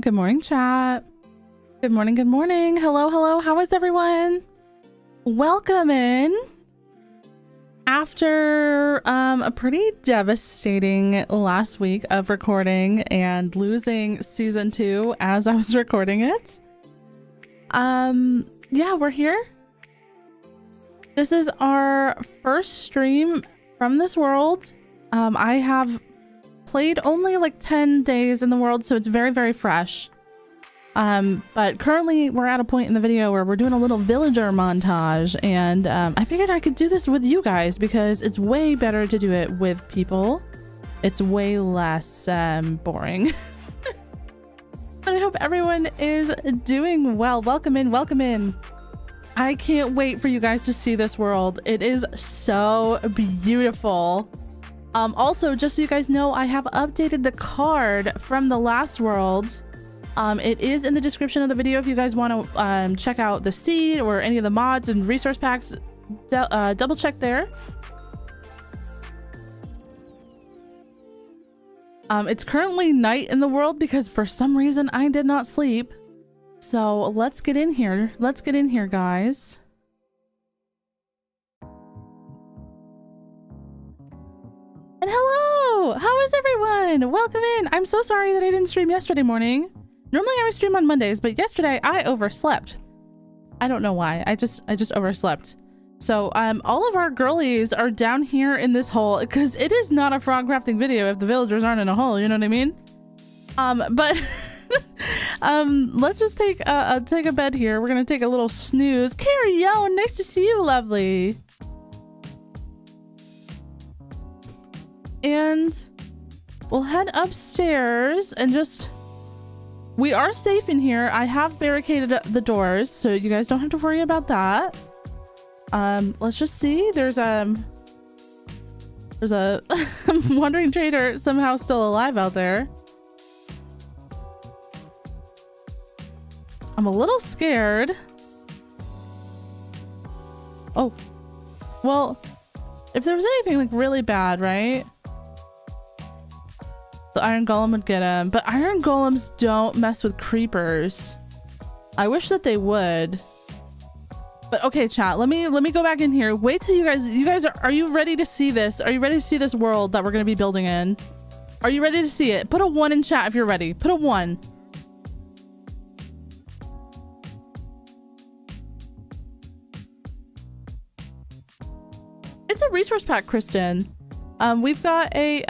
Good morning, chat. Good morning, good morning. Hello, hello. How is everyone? Welcome in. After a pretty devastating last week of recording and losing season 2 as I was recording it. Yeah, we're here. This is our first stream from this world. I have played only like 10 days in the world, so it's very, very fresh. But currently we're at a point in the video where we're doing a little villager montage, and I figured I could do this with you guys because it's way better to do it with people. It's way less boring. But I hope everyone is doing well. Welcome in, welcome in. I can't wait for you guys to see this world. It is so beautiful. Also, just so you guys know, I have updated the card from the last world. It is in the description of the video if you guys want to check out the seed or any of the mods and resource packs. Double check there. It's currently night in the world because for some reason I did not sleep. So let's get in here. Let's get in here, guys. And hello! How is everyone? Welcome in. I'm so sorry that I didn't stream yesterday morning. Normally I would stream on Mondays, but yesterday I overslept. I don't know why. I just overslept. So all of our girlies are down here in this hole because it is not a Frogcrafting video if the villagers aren't in a hole, you know what I mean? But let's just take a bed here. We're gonna take a little snooze. Carrie Young, nice to see you, lovely. And we'll head upstairs and just... We are safe in here. I have barricaded the doors, so you guys don't have to worry about that. Let's just see. There's a wandering trader somehow still alive out there. I'm a little scared. Oh, well, if there was anything like really bad, right? The iron golem would get him, but iron golems don't mess with creepers. I wish that they would. But okay, chat, let me go back in here. Wait till you guys are you ready to see this? Are you ready to see this world that we're going to be building in? Are you ready to see it? Put a 1 in chat if you're ready. Put a 1. It's a resource pack, Kristen. We've got a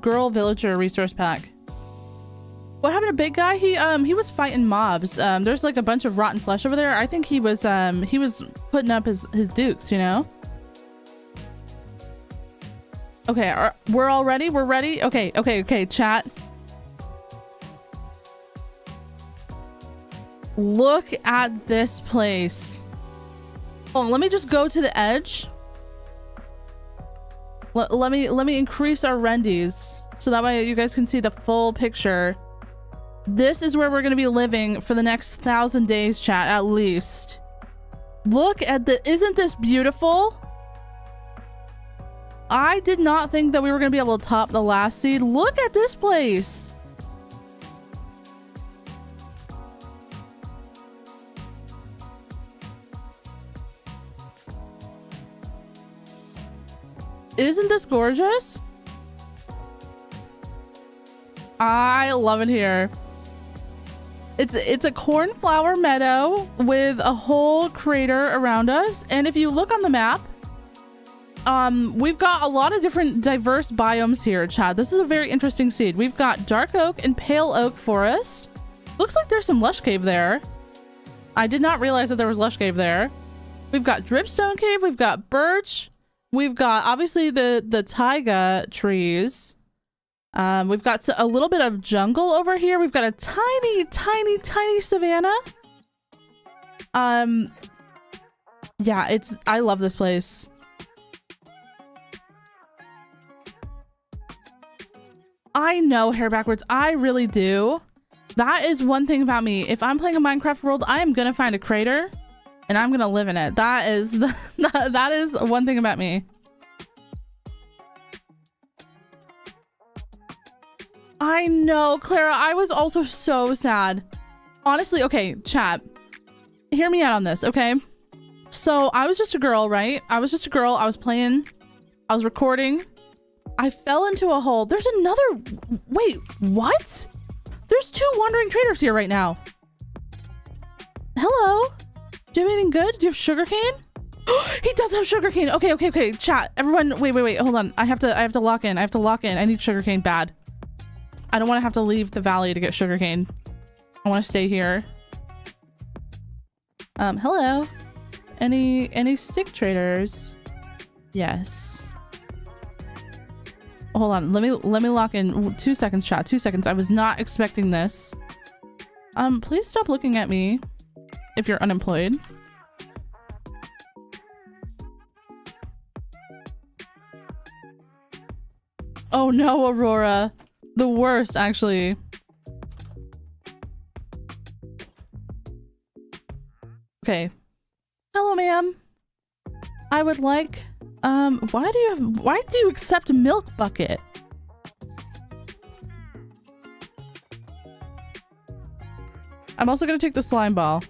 girl villager resource pack. What happened to big guy? He was fighting mobs. There's like a bunch of rotten flesh over there. I think he was putting up his dukes, you know? Okay, we're all ready? We're ready? Okay, chat. Look at this place. Oh, let me just go to the edge. Let me increase our rendies so that way you guys can see the full picture. This is where we're going to be living for the next 1,000 days, chat, at least. Look at isn't this beautiful? I did not think that we were going to be able to top the last seed. Look at this place. Isn't this gorgeous? I love it here. It's a cornflower meadow with a whole crater around us. And if you look on the map, we've got a lot of different diverse biomes here, Chad. This is a very interesting seed. We've got dark oak and pale oak forest. Looks like there's some lush cave there. I did not realize that there was lush cave there. We've got dripstone cave. We've got birch. We've got obviously the taiga trees. We've got a little bit of jungle over here. We've got a tiny savanna. Yeah, I love this place. I know, hair backwards. I really do. That is one thing about me. If I'm playing a Minecraft world, I am gonna find a crater and I'm gonna live in it. That is that is one thing about me. I know, Clara. I was also so sad. Honestly, okay, chat. Hear me out on this, okay? So I was just a girl, right? I was just a girl. I was playing. I was recording. I fell into a hole. There's another... Wait, what? There's 2 wandering traders here right now. Hello? Do you have anything good? Do you have sugarcane? He does have sugarcane. Okay. Chat. Everyone, wait. Hold on. I have to lock in. I need sugarcane bad. I don't want to have to leave the valley to get sugarcane. I want to stay here. Hello. Any stick traders? Yes. Hold on. Let me lock in. 2 seconds, chat. 2 seconds. I was not expecting this. Please stop looking at me if you're unemployed. Oh no, Aurora. The worst, actually. Okay. Hello, ma'am. I would like, why do you accept a milk bucket? I'm also gonna take the slime ball.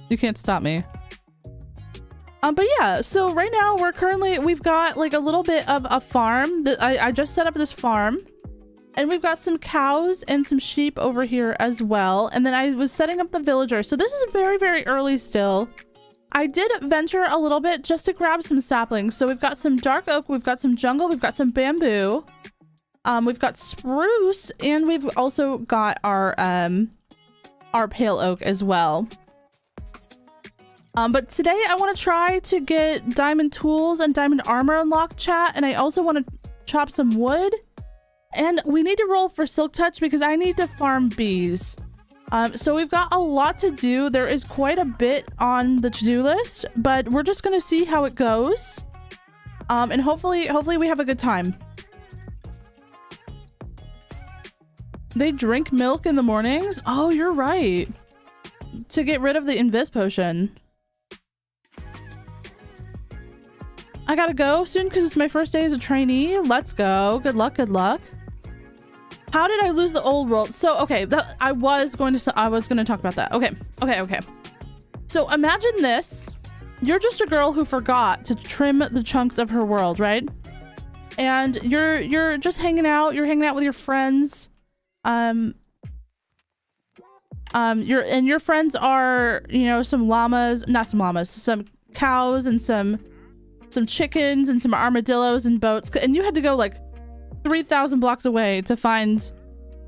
You can't stop me. But yeah, so right now we've got like a little bit of a farm that I just set up this farm, and we've got some cows and some sheep over here as well. And then I was setting up the villager. So this is very, very early still. I did venture a little bit just to grab some saplings. So we've got some dark oak, we've got some jungle, we've got some bamboo, we've got spruce, and we've also got our pale oak as well. But today I want to try to get diamond tools and diamond armor unlocked, chat, and I also want to chop some wood. And we need to roll for silk touch because I need to farm bees. So we've got a lot to do. There is quite a bit on the to-do list, but we're just gonna see how it goes. And hopefully we have a good time. They drink milk in the mornings? Oh, you're right. To get rid of the invis potion. I gotta go soon because it's my first day as a trainee. Let's go. Good luck, good luck. How did I lose the old world? So, okay, I was going to talk about that. Okay. So imagine this. You're just a girl who forgot to trim the chunks of her world, right? And you're just hanging out. You're hanging out with your friends. Your friends are, you know, some cows and some chickens and some armadillos and boats, and you had to go like 3,000 blocks away to find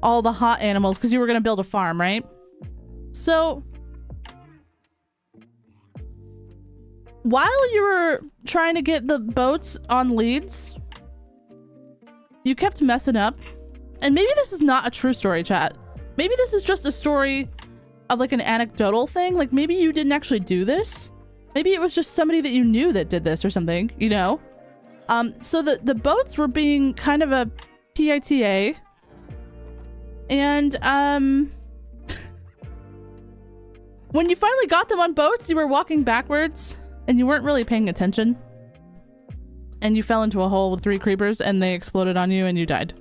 all the hot animals because you were going to build a farm, right? So while you were trying to get the boats on leads, you kept messing up. And maybe this is not a true story, chat. Maybe this is just a story of like an anecdotal thing. Like maybe you didn't actually do this. Maybe it was just somebody that you knew that did this or something, you know? So the boats were being kind of a PITA. And, when you finally got them on boats, you were walking backwards and you weren't really paying attention. And you fell into a hole with 3 creepers and they exploded on you and you died.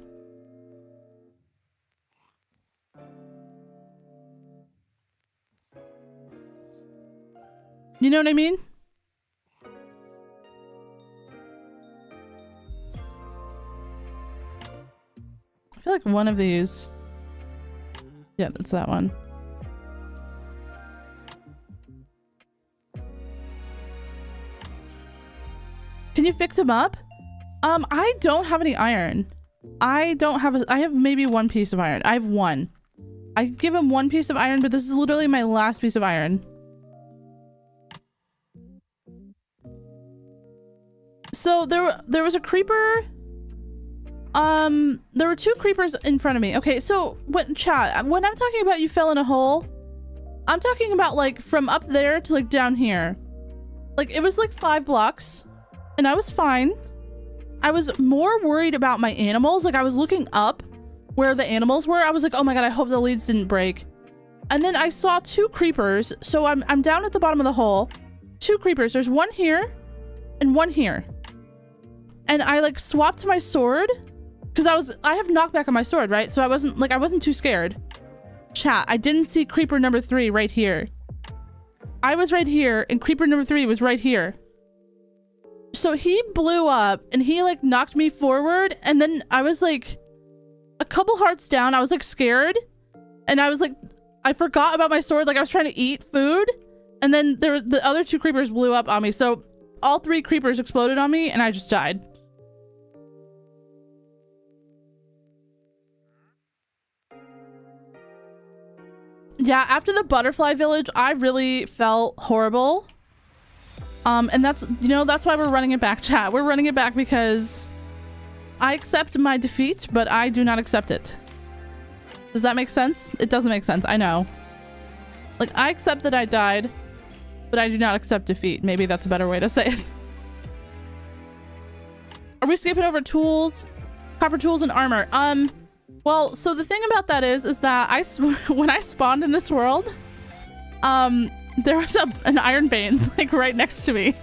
You know what I mean? I feel like one of these... Yeah, that's that one. Can you fix him up? I don't have any iron. I have maybe 1 piece of iron. I have 1. I give him 1 piece of iron, but this is literally my last piece of iron. So there was a creeper. There were 2 creepers in front of me. Okay, so when I'm talking about you fell in a hole, I'm talking about like from up there to like down here. Like it was like 5 blocks and I was fine. I was more worried about my animals. Like I was looking up where the animals were. I was like, oh my God, I hope the leads didn't break. And then I saw 2 creepers. So I'm down at the bottom of the hole. 2 creepers. There's 1 here and 1 here. And I like swapped my sword Because I have knockback on my sword, right? So I wasn't too scared. Chat, I didn't see creeper number 3 right here. I was right here and creeper number 3 was right here. So he blew up and he like knocked me forward, and then I was like a couple hearts down. I was like scared, and I was like, I forgot about my sword. Like I was trying to eat food, and then the other 2 creepers blew up on me. So all 3 creepers exploded on me and I just died. Yeah, after the butterfly village, I really felt horrible. And that's, you know, that's why we're running it back, chat. We're running it back because I accept my defeat, but I do not accept it. Does that make sense? It doesn't make sense, I know. Like, I accept that I died, but I do not accept defeat. Maybe that's a better way to say it. Are we skipping over tools? Copper tools and armor. Well, so the thing about that is that when I spawned in this world, there was an iron vein like right next to me.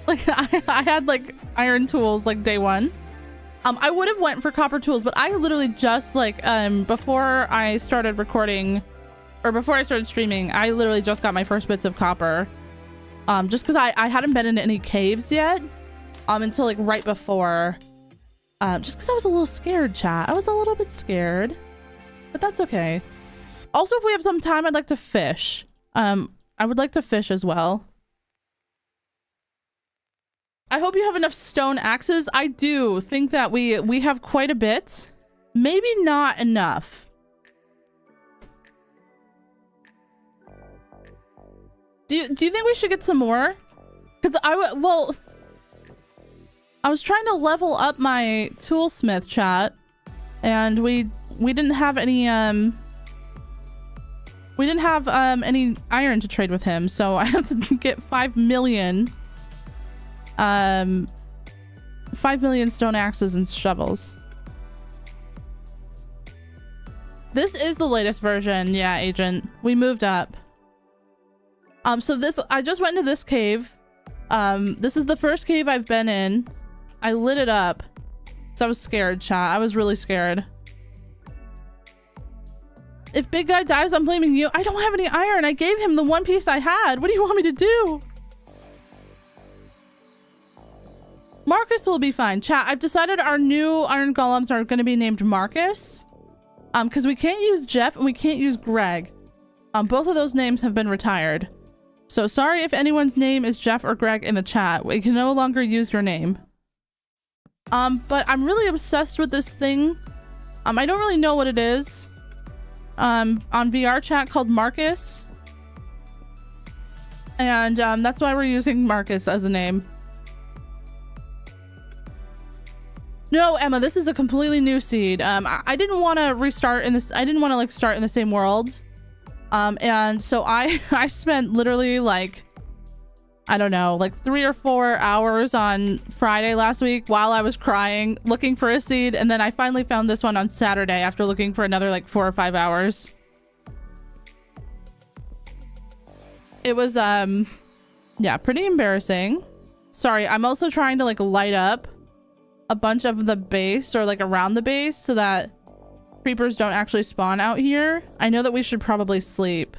Like I had like iron tools like day 1. I would have went for copper tools, but I literally just like before I started recording, or before I started streaming, I literally just got my first bits of copper. Just because I hadn't been in any caves yet until like right before. Just because I was a little scared, chat. I was a little bit scared, but that's okay. Also, if we have some time, I'd like to fish. I would like to fish as well. I hope you have enough stone axes. I do think that we have quite a bit. Maybe not enough. Do you think we should get some more? Because well, I was trying to level up my toolsmith, chat, and we didn't have any any iron to trade with him, so I have to get 5 million stone axes and shovels. This is the latest version, yeah, Agent. We moved up. So I just went into this cave. This is the first cave I've been in. I lit it up. So I was scared, chat. I was really scared. If big guy dies, I'm blaming you. I don't have any iron. I gave him the one piece I had. What do you want me to do? Marcus will be fine. Chat, I've decided our new iron golems are going to be named Marcus. Because we can't use Jeff and we can't use Greg. Both of those names have been retired. So sorry if anyone's name is Jeff or Greg in the chat. We can no longer use your name. But I'm really obsessed with this thing. I don't really know what it is. On VR chat called Marcus. And that's why we're using Marcus as a name. No, Emma, this is a completely new seed. I didn't want to restart in this. I didn't want to like start in the same world. And so I spent literally like, I don't know, like 3 or 4 hours on Friday last week while I was crying looking for a seed, and then I finally found this one on Saturday after looking for another like 4 or 5 hours. It was yeah, pretty embarrassing. Sorry, I'm also trying to like light up a bunch of the base, or like around the base, so that creepers don't actually spawn out here. I know that we should probably sleep.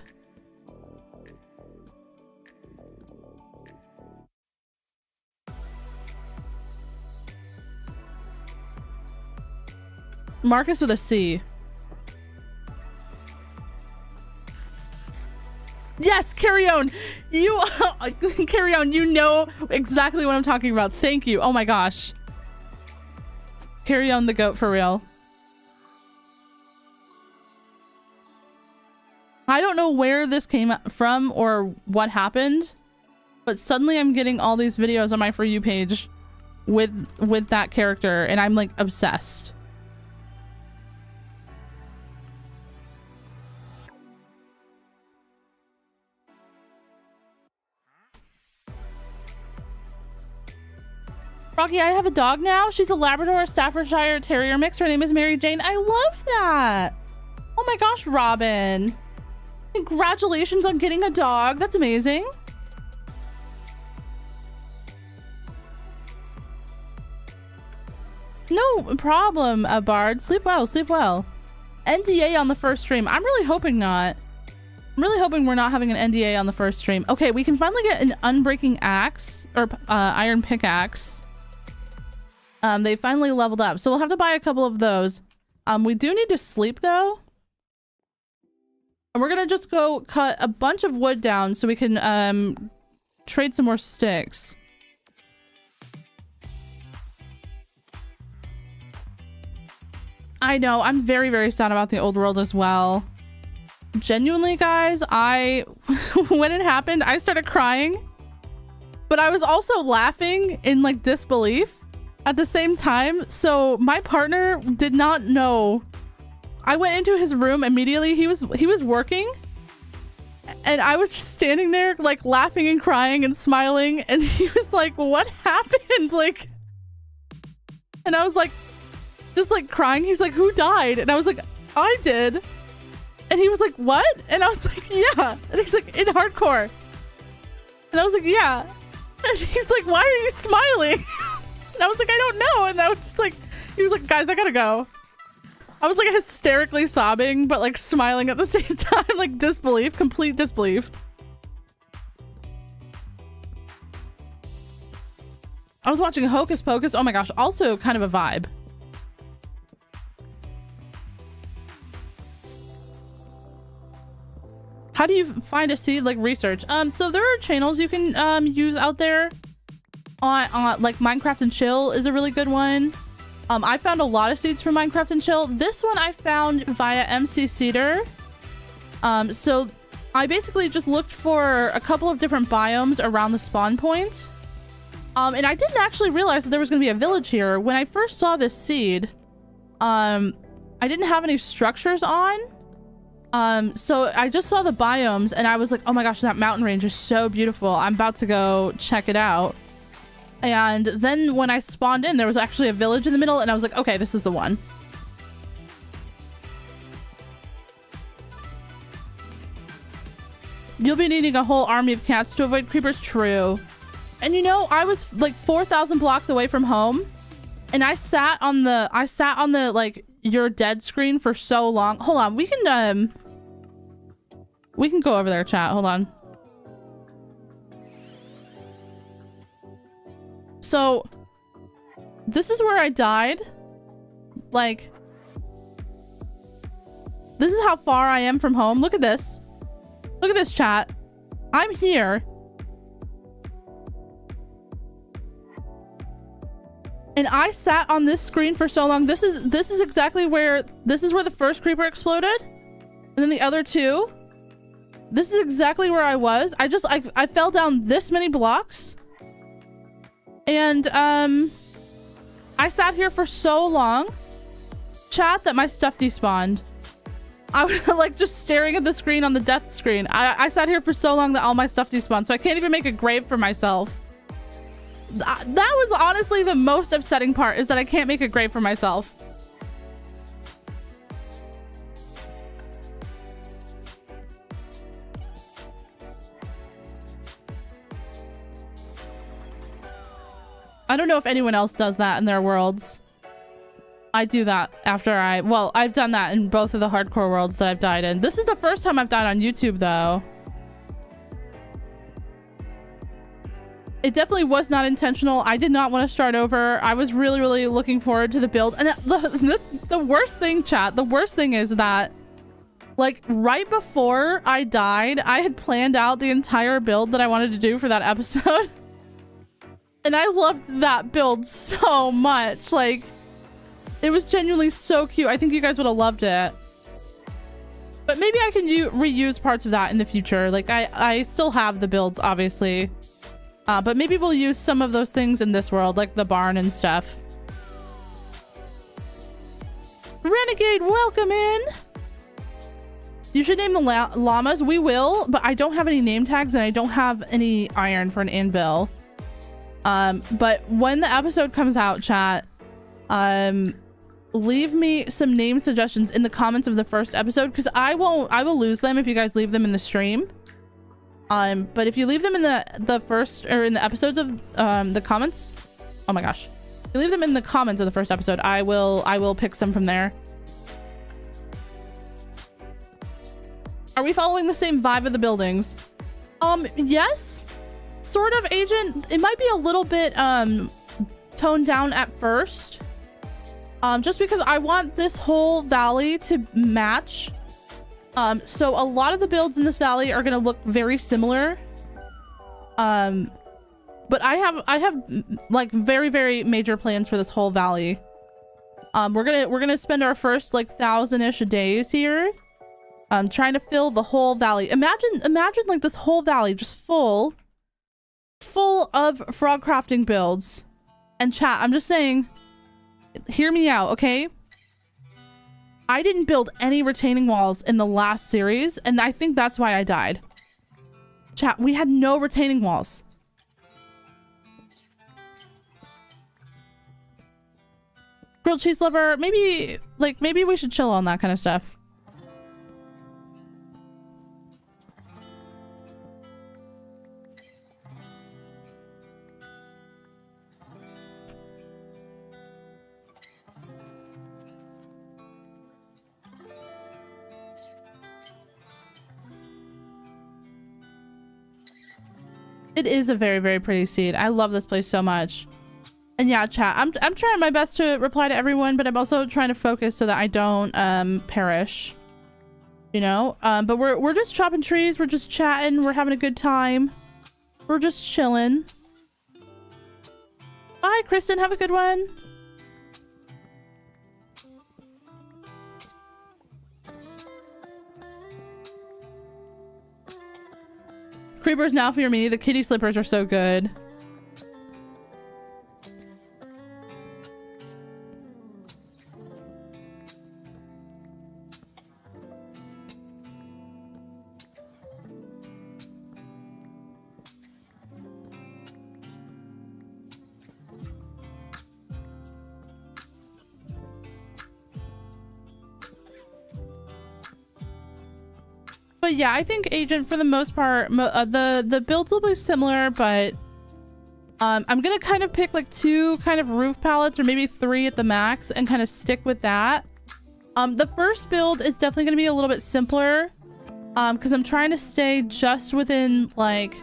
Marcus with a C. Yes, carry on. You carry on. You know exactly what I'm talking about. Thank you. Oh my gosh. Carry on the goat for real. I don't know where this came from or what happened, but suddenly I'm getting all these videos on my For You page with that character, and I'm like obsessed. Rocky, I have a dog now. She's a Labrador Staffordshire Terrier mix. Her name is Mary Jane. I love that. Oh my gosh, Robin. Congratulations on getting a dog. That's amazing. No problem, Bard. Sleep well, sleep well. NDA on the first stream. I'm really hoping not. I'm really hoping we're not having an NDA on the first stream. Okay, we can finally get an unbreaking axe, or iron pickaxe. They finally leveled up, so we'll have to buy a couple of those. We do need to sleep though. And we're gonna just go cut a bunch of wood down so we can trade some more sticks. I know, I'm very, very sad about the old world as well. Genuinely, guys, when it happened, I started crying. But I was also laughing in like disbelief at the same time. So my partner did not know. I went into his room immediately. He was working. And I was just standing there like laughing and crying and smiling. And he was like, what happened? Like, and I was like, just like crying. He's like, who died? And I was like, I did. And he was like, what? And I was like, yeah. And he's like, in hardcore. And I was like, yeah. And he's like, why are you smiling? And I was like, I don't know. And I was just like, he was like, guys, I gotta go. I was like hysterically sobbing, but like smiling at the same time, like disbelief, complete disbelief. I was watching Hocus Pocus. Oh my gosh, also kind of a vibe. How do you find a seed? Like research. So there are channels you can use out there on like Minecraft and Chill is a really good one. I found a lot of seeds from Minecraft and Chill. This one I found via MC Cedar. So I basically just looked for a couple of different biomes around the spawn point. And I didn't actually realize that there was going to be a village here. When I first saw this seed, I didn't have any structures on. So I just saw the biomes and I was like, oh my gosh, that mountain range is so beautiful. I'm about to go check it out. And then when I spawned in, there was actually a village in the middle and I was like, okay, this is the one. You'll be needing a whole army of cats to avoid creepers. True. And you know, I was like 4,000 blocks away from home and I sat on the like you're dead screen for so long. Hold on, we can go over there, chat. Hold on. So this is where I died. Like, this is how far I am from home. Look at this. Look at this, chat. I'm here. And I sat on this screen for so long. This is exactly where the first creeper exploded. And then the other two. This is exactly where I was. I fell down this many blocks. And I sat here for so long, chat, that my stuff despawned. I was like just staring at the screen on the death screen. I sat here for so long that all my stuff despawned, so I can't even make a grave for myself. That was honestly the most upsetting part, is that I can't make a grave for myself. I don't know if anyone else does that in their worlds. I do that after I've done that in both of the hardcore worlds that I've died in. This is the first time I've died on YouTube though. It definitely was not intentional. I did not want to start over. I was really, really looking forward to the build. And the worst thing, chat, the worst thing is that like right before I died, I had planned out the entire build that I wanted to do for that episode. And I loved that build so much. Like, it was genuinely so cute. I think you guys would have loved it. But maybe I can reuse parts of that in the future. Like, I still have the builds, obviously. But maybe we'll use some of those things in this world, like the barn and stuff. Renegade, welcome in. You should name the llamas. We will, but I don't have any name tags and I don't have any iron for an anvil. But when the episode comes out, chat, leave me some name suggestions in the comments of the first episode, because I will lose them if you guys leave them in the stream. But if you leave them in the first, or in the episodes of the comments, oh my gosh, if You leave them in the comments of the first episode. I will pick some from there. Are we following the same vibe of the buildings? Yes. Sort of, Agent. It might be a little bit toned down at first. Just because I want this whole valley to match. So a lot of the builds in this valley are gonna look very similar. But I have like very, very major plans for this whole valley. We're gonna spend our first like 1,000-ish days here. Trying to fill the whole valley. Imagine like this whole valley just full of Frogcrafting builds. And chat, I'm just saying, hear me out, okay? I didn't build any retaining walls in the last series, and I think that's why I died. Chat, we had no retaining walls. Grilled cheese lover, maybe we should chill on that kind of stuff. It is a very, very pretty seed. I love this place so much. And yeah, chat, I'm trying my best to reply to everyone, but I'm also trying to focus so that I don't perish. You know? But we're just chopping trees, we're just chatting, we're having a good time. We're just chilling. Bye, Kristen, have a good one. Creepers now fear me. The kitty slippers are so good. But yeah, I think Agent, for the most part, the builds will be similar, but I'm gonna kind of pick like 2 kind of roof pallets, or maybe 3 at the max, and kind of stick with that. The first build is definitely gonna be a little bit simpler, because I'm trying to stay just within like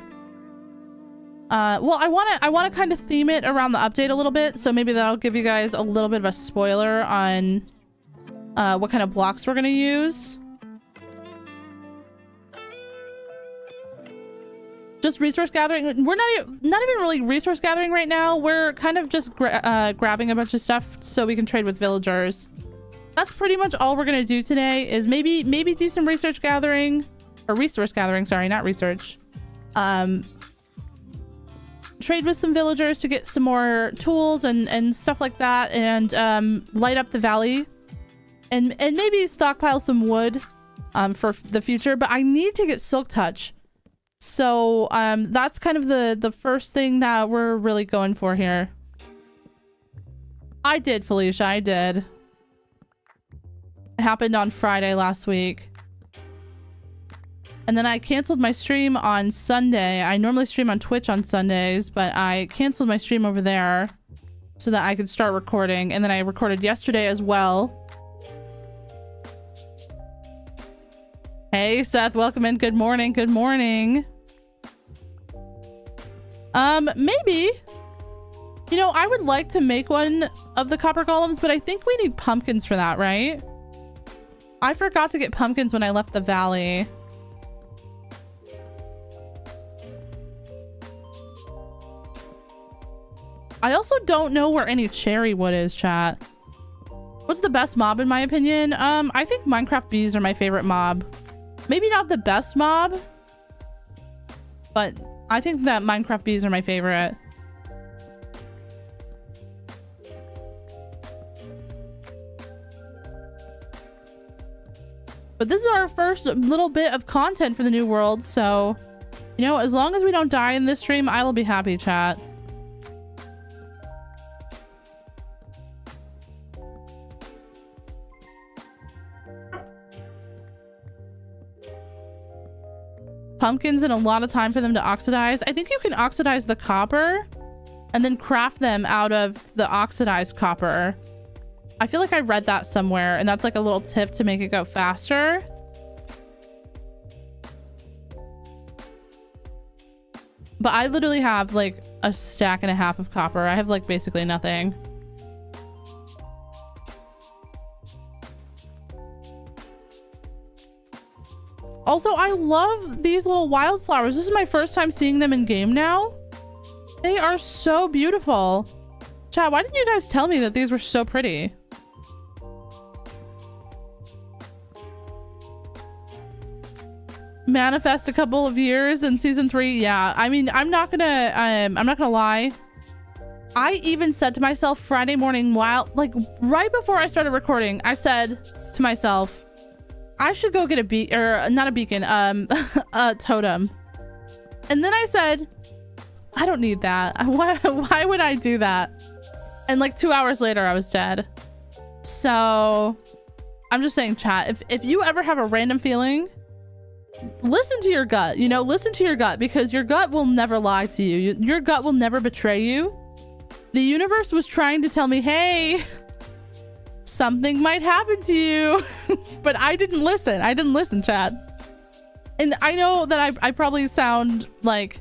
well, I want to kind of theme it around the update a little bit, so maybe that'll give you guys a little bit of a spoiler on what kind of blocks we're gonna use. Just resource gathering. We're not even really resource gathering right now. We're kind of just grabbing a bunch of stuff so we can trade with villagers. That's pretty much all we're gonna do today, is maybe do some research gathering, or resource gathering, sorry, not research. Trade with some villagers to get some more tools and stuff like that, and light up the valley, and maybe stockpile some wood for the future. But I need to get Silk Touch. So that's kind of the first thing that we're really going for here. I did, Felicia, I did. It happened on Friday last week. And then I canceled my stream on Sunday. I normally stream on Twitch on Sundays, but I canceled my stream over there so that I could start recording. And then I recorded yesterday as well. Hey, Seth, welcome in. Good morning. Good morning. Maybe. You know, I would like to make one of the copper golems, but I think we need pumpkins for that, right? I forgot to get pumpkins when I left the valley. I also don't know where any cherry wood is, chat. What's the best mob in my opinion? I think Minecraft bees are my favorite mob. Maybe not the best mob, but I think that Minecraft bees are my favorite. But this is our first little bit of content for the new world, so, you know, as long as we don't die in this stream, I will be happy, chat. Pumpkins and a lot of time for them to oxidize. I think you can oxidize the copper and then craft them out of the oxidized copper. I feel like I read that somewhere, and that's like a little tip to make it go faster. But I literally have like a stack and a half of copper. I have like basically nothing. Also, I love these little wildflowers. This is my first time seeing them in game now. They are so beautiful. Chat, why didn't you guys tell me that these were so pretty? Manifest a couple of years in season 3. Yeah, I mean, I'm not gonna lie. I even said to myself Friday morning, while like right before I started recording, I said to myself, I should go get a totem. And then I said, I don't need that. Why would I do that? And like 2 hours later, I was dead. So I'm just saying, chat, if you ever have a random feeling, listen to your gut, you know, listen to your gut, because your gut will never lie to you. Your gut will never betray you. The universe was trying to tell me, hey, something might happen to you. But I didn't listen, chat. And I know that I probably sound like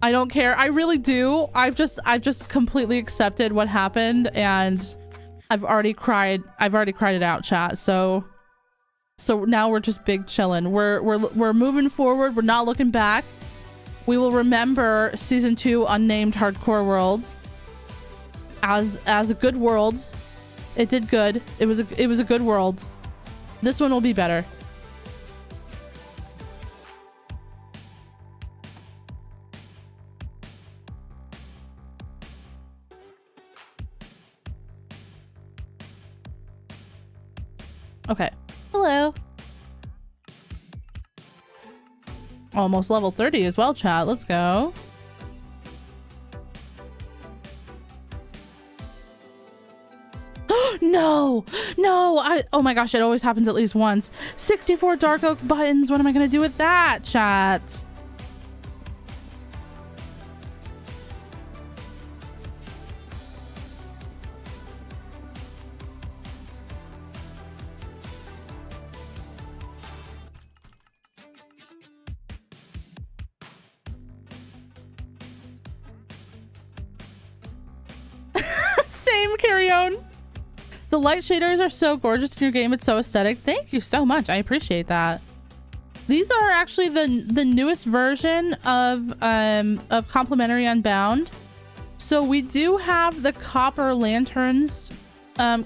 I don't care. I really do. I've just completely accepted what happened, and I've already cried it out, chat. So now we're just big chillin'. We're moving forward. We're not looking back. We will remember season 2 unnamed hardcore worlds as a good world. It did good. It was a good world. This one will be better. Okay. Hello. Almost level 30 as well, chat. Let's go. No, oh my gosh, it always happens at least once. 64 dark oak buttons. What am I gonna do with that, chat? Same, carry on. The light shaders are so gorgeous in your game. It's so aesthetic. Thank you so much. I appreciate that. These are actually the newest version of Complimentary Unbound. So we do have the copper lanterns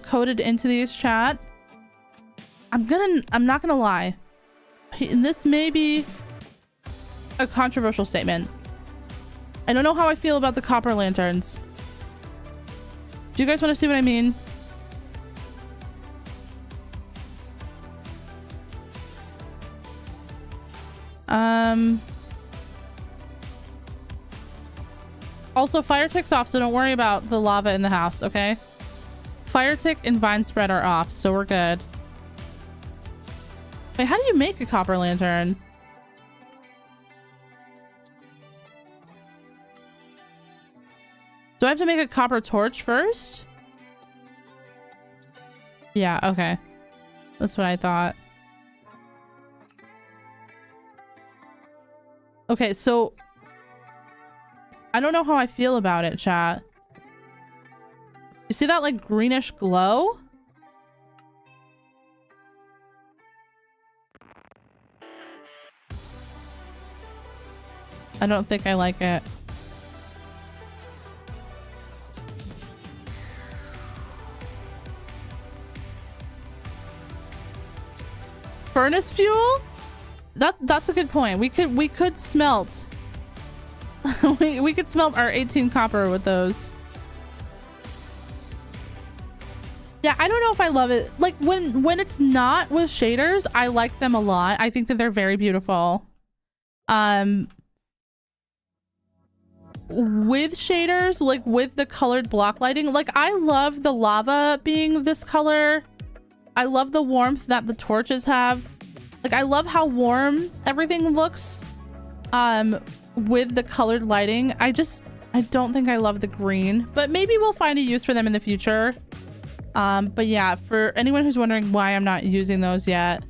coded into these, chat. I'm not gonna lie. This may be a controversial statement. I don't know how I feel about the copper lanterns. Do you guys want to see what I mean? Also, fire tick's off, so don't worry about the lava in the house, okay? Fire tick and vine spread are off, so we're good. Wait, how do you make a copper lantern? Do I have to make a copper torch first? Yeah, okay. That's what I thought. Okay, so I don't know how I feel about it, chat. You see that like greenish glow? I don't think I like it. Furnace fuel? That's a good point. We could smelt. we could smelt our 18 copper with those. Yeah, I don't know if I love it. Like when it's not with shaders, I like them a lot. I think that they're very beautiful. With shaders, like with the colored block lighting, like I love the lava being this color. I love the warmth that the torches have. Like I love how warm everything looks with the colored lighting. I I don't think I love the green, but maybe we'll find a use for them in the future. But yeah, for anyone who's wondering why I'm not using those yet.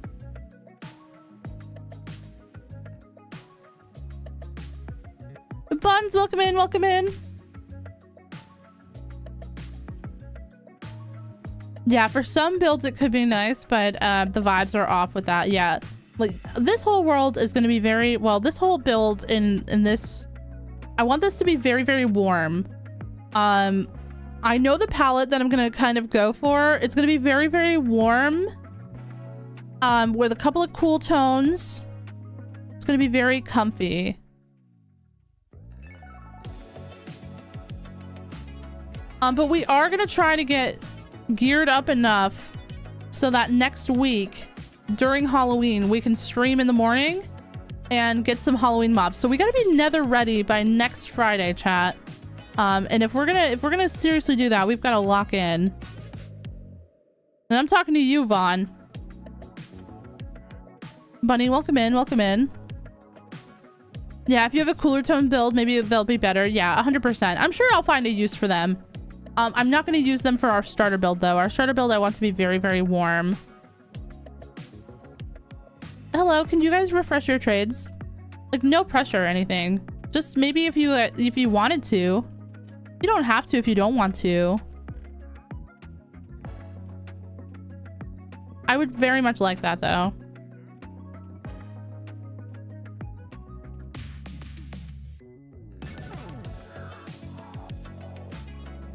Buns, welcome in, welcome in. Yeah, for some builds it could be nice, but the vibes are off with that. Yeah, like this whole world is going to be very, well, this whole build in this, I want this to be very, very warm. I know the palette that I'm going to kind of go for. It's going to be very, very warm with a couple of cool tones. It's going to be very comfy. But we are going to try to get geared up enough so that next week during Halloween we can stream in the morning and get some Halloween mobs. So we got to be nether ready by next Friday, chat. And if we're gonna seriously do that, we've got to lock in. And I'm talking to you, Vaughn. Bunny, welcome in, welcome in. Yeah, if you have a cooler tone build, maybe they'll be better. Yeah, 100%. I'm sure I'll find a use for them. I'm not going to use them for our starter build, though. Our starter build, I want to be very, very warm. Hello, can you guys refresh your trades? Like, no pressure or anything. Just maybe if you wanted to. You don't have to if you don't want to. I would very much like that, though.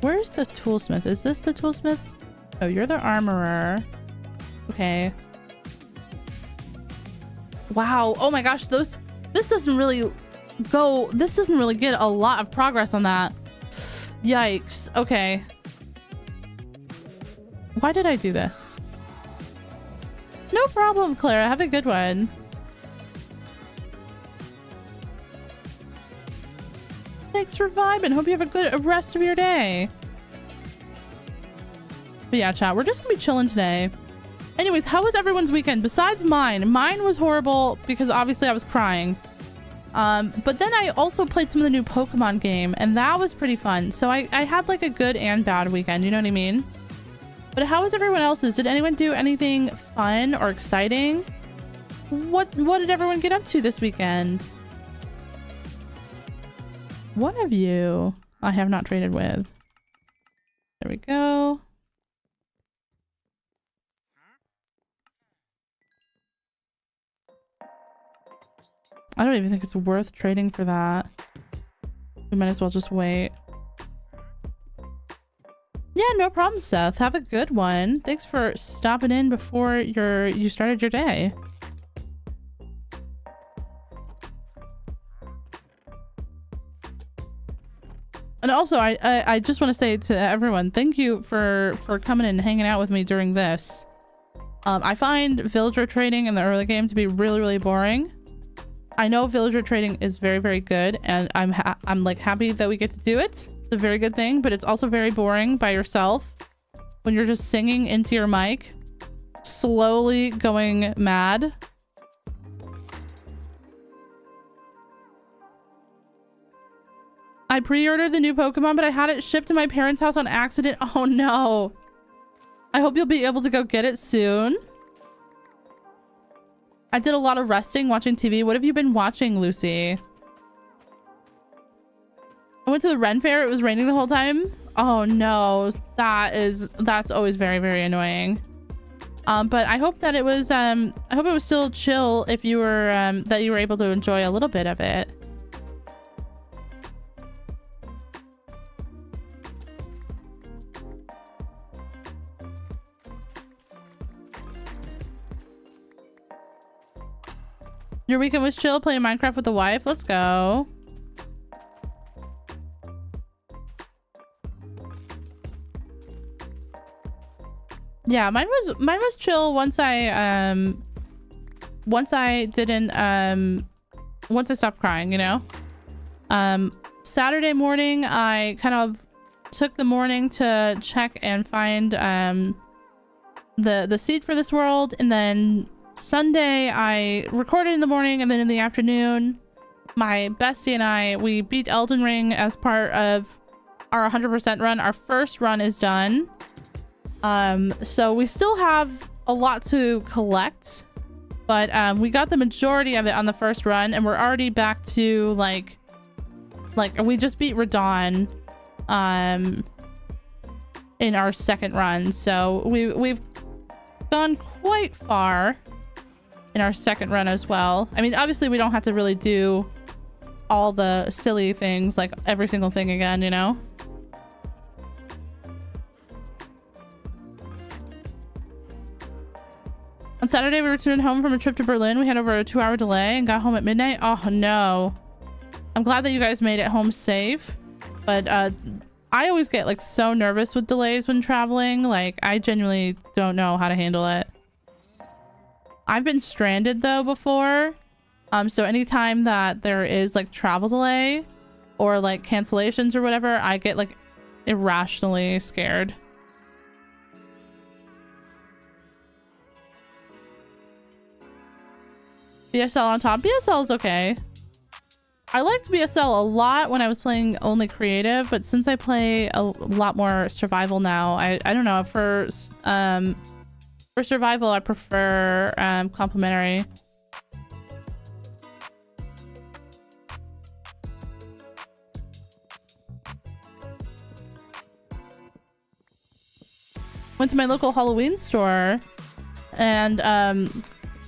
Where's the toolsmith? Is this the toolsmith? Oh, you're the armorer. Okay. Wow. Oh my gosh, this doesn't really get a lot of progress on that. Yikes. Okay. Why did I do this? No problem, Clara. Have a good one. Thanks for vibing. Hope you have a good rest of your day. But yeah, chat, we're just gonna be chilling today. Anyways, how was everyone's weekend besides mine? Mine was horrible because obviously I was crying. But then I also played some of the new Pokemon game and that was pretty fun. So I had like a good and bad weekend, you know what I mean? But how was everyone else's? Did anyone do anything fun or exciting? What did everyone get up to this weekend? What have you? I have not traded with. There we go. I don't even think it's worth trading for that. We might as well just wait. Yeah, no problem, Seth. Have a good one. Thanks for stopping in before you started your day. And also, I just want to say to everyone, thank you for coming and hanging out with me during this. I find villager trading in the early game to be really, really boring. I know villager trading is very, very good, and I'm like happy that we get to do it. It's a very good thing, but it's also very boring by yourself when you're just singing into your mic, slowly going mad. I pre-ordered the new Pokemon, but I had it shipped to my parents' house on accident. Oh no. I hope you'll be able to go get it soon. I did a lot of resting, watching TV. What have you been watching, Lucy? I went to the Ren Fair. It was raining the whole time. Oh no. That's always very, very annoying. But I hope that it was still chill if you were that you were able to enjoy a little bit of it. Your weekend was chill, playing Minecraft with the wife. Let's go. Yeah, mine was chill once I stopped crying, you know. Saturday morning I kind of took the morning to check and find the seed for this world, and then Sunday I recorded in the morning, and then in the afternoon my bestie and I, we beat Elden Ring as part of our 100% run. Our first run is done. So we still have a lot to collect, but we got the majority of it on the first run, and we're already back to like we just beat Radon in our second run. So we've gone quite far in our second run as well. I mean, obviously we don't have to really do all the silly things, like every single thing again, you know? On Saturday, we returned home from a trip to Berlin. We had over a 2-hour delay and got home at midnight. Oh no. I'm glad that you guys made it home safe, but I always get like so nervous with delays when traveling. Like, I genuinely don't know how to handle it. I've been stranded though before. So anytime that there is like travel delay or like cancellations or whatever, I get like irrationally scared. BSL on top. BSL is okay. I liked BSL a lot when I was playing only creative, but since I play a lot more survival now, I don't know. For survival, I prefer complimentary. Went to my local Halloween store and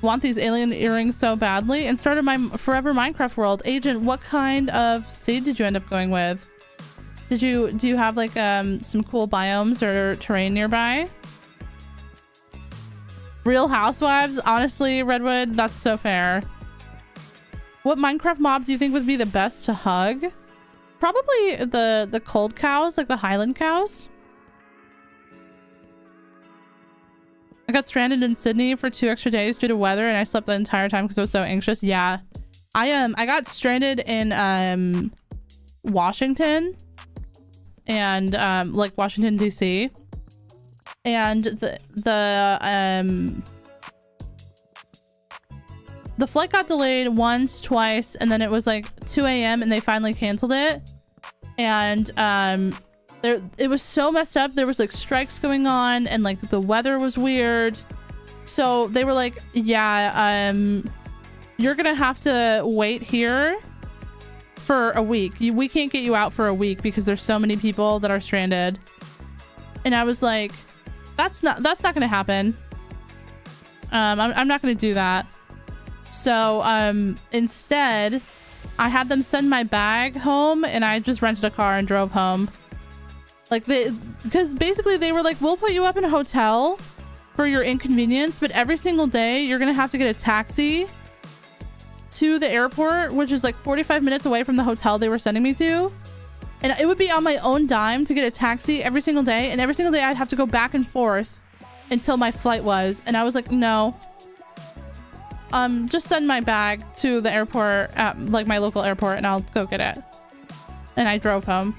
want these alien earrings so badly and started my forever Minecraft world. Agent, what kind of seed did you end up going with? Do you have like some cool biomes or terrain nearby? Real Housewives? Honestly, Redwood, that's so fair. What Minecraft mob do you think would be the best to hug? Probably the cold cows, like the Highland cows. I got stranded in Sydney for 2 extra days due to weather, and I slept the entire time because I was so anxious. Yeah, I got stranded in Washington and like Washington DC, and the flight got delayed once, twice, and then it was like 2 a.m. and they finally canceled it, and it was so messed up. There was like strikes going on and like the weather was weird. So they were like, yeah, you're gonna have to wait here for a week. We can't get you out for a week because there's so many people that are stranded. And I was like, that's not gonna happen. I'm not gonna do that. So instead I had them send my bag home and I just rented a car and drove home. Like, because basically they were like, we'll put you up in a hotel for your inconvenience, but every single day you're gonna have to get a taxi to the airport, which is like 45 minutes away from the hotel they were sending me to. And it would be on my own dime to get a taxi every single day. And every single day I'd have to go back and forth until my flight was. And I was like, no. Just send my bag to the airport, at like my local airport, and I'll go get it. And I drove home.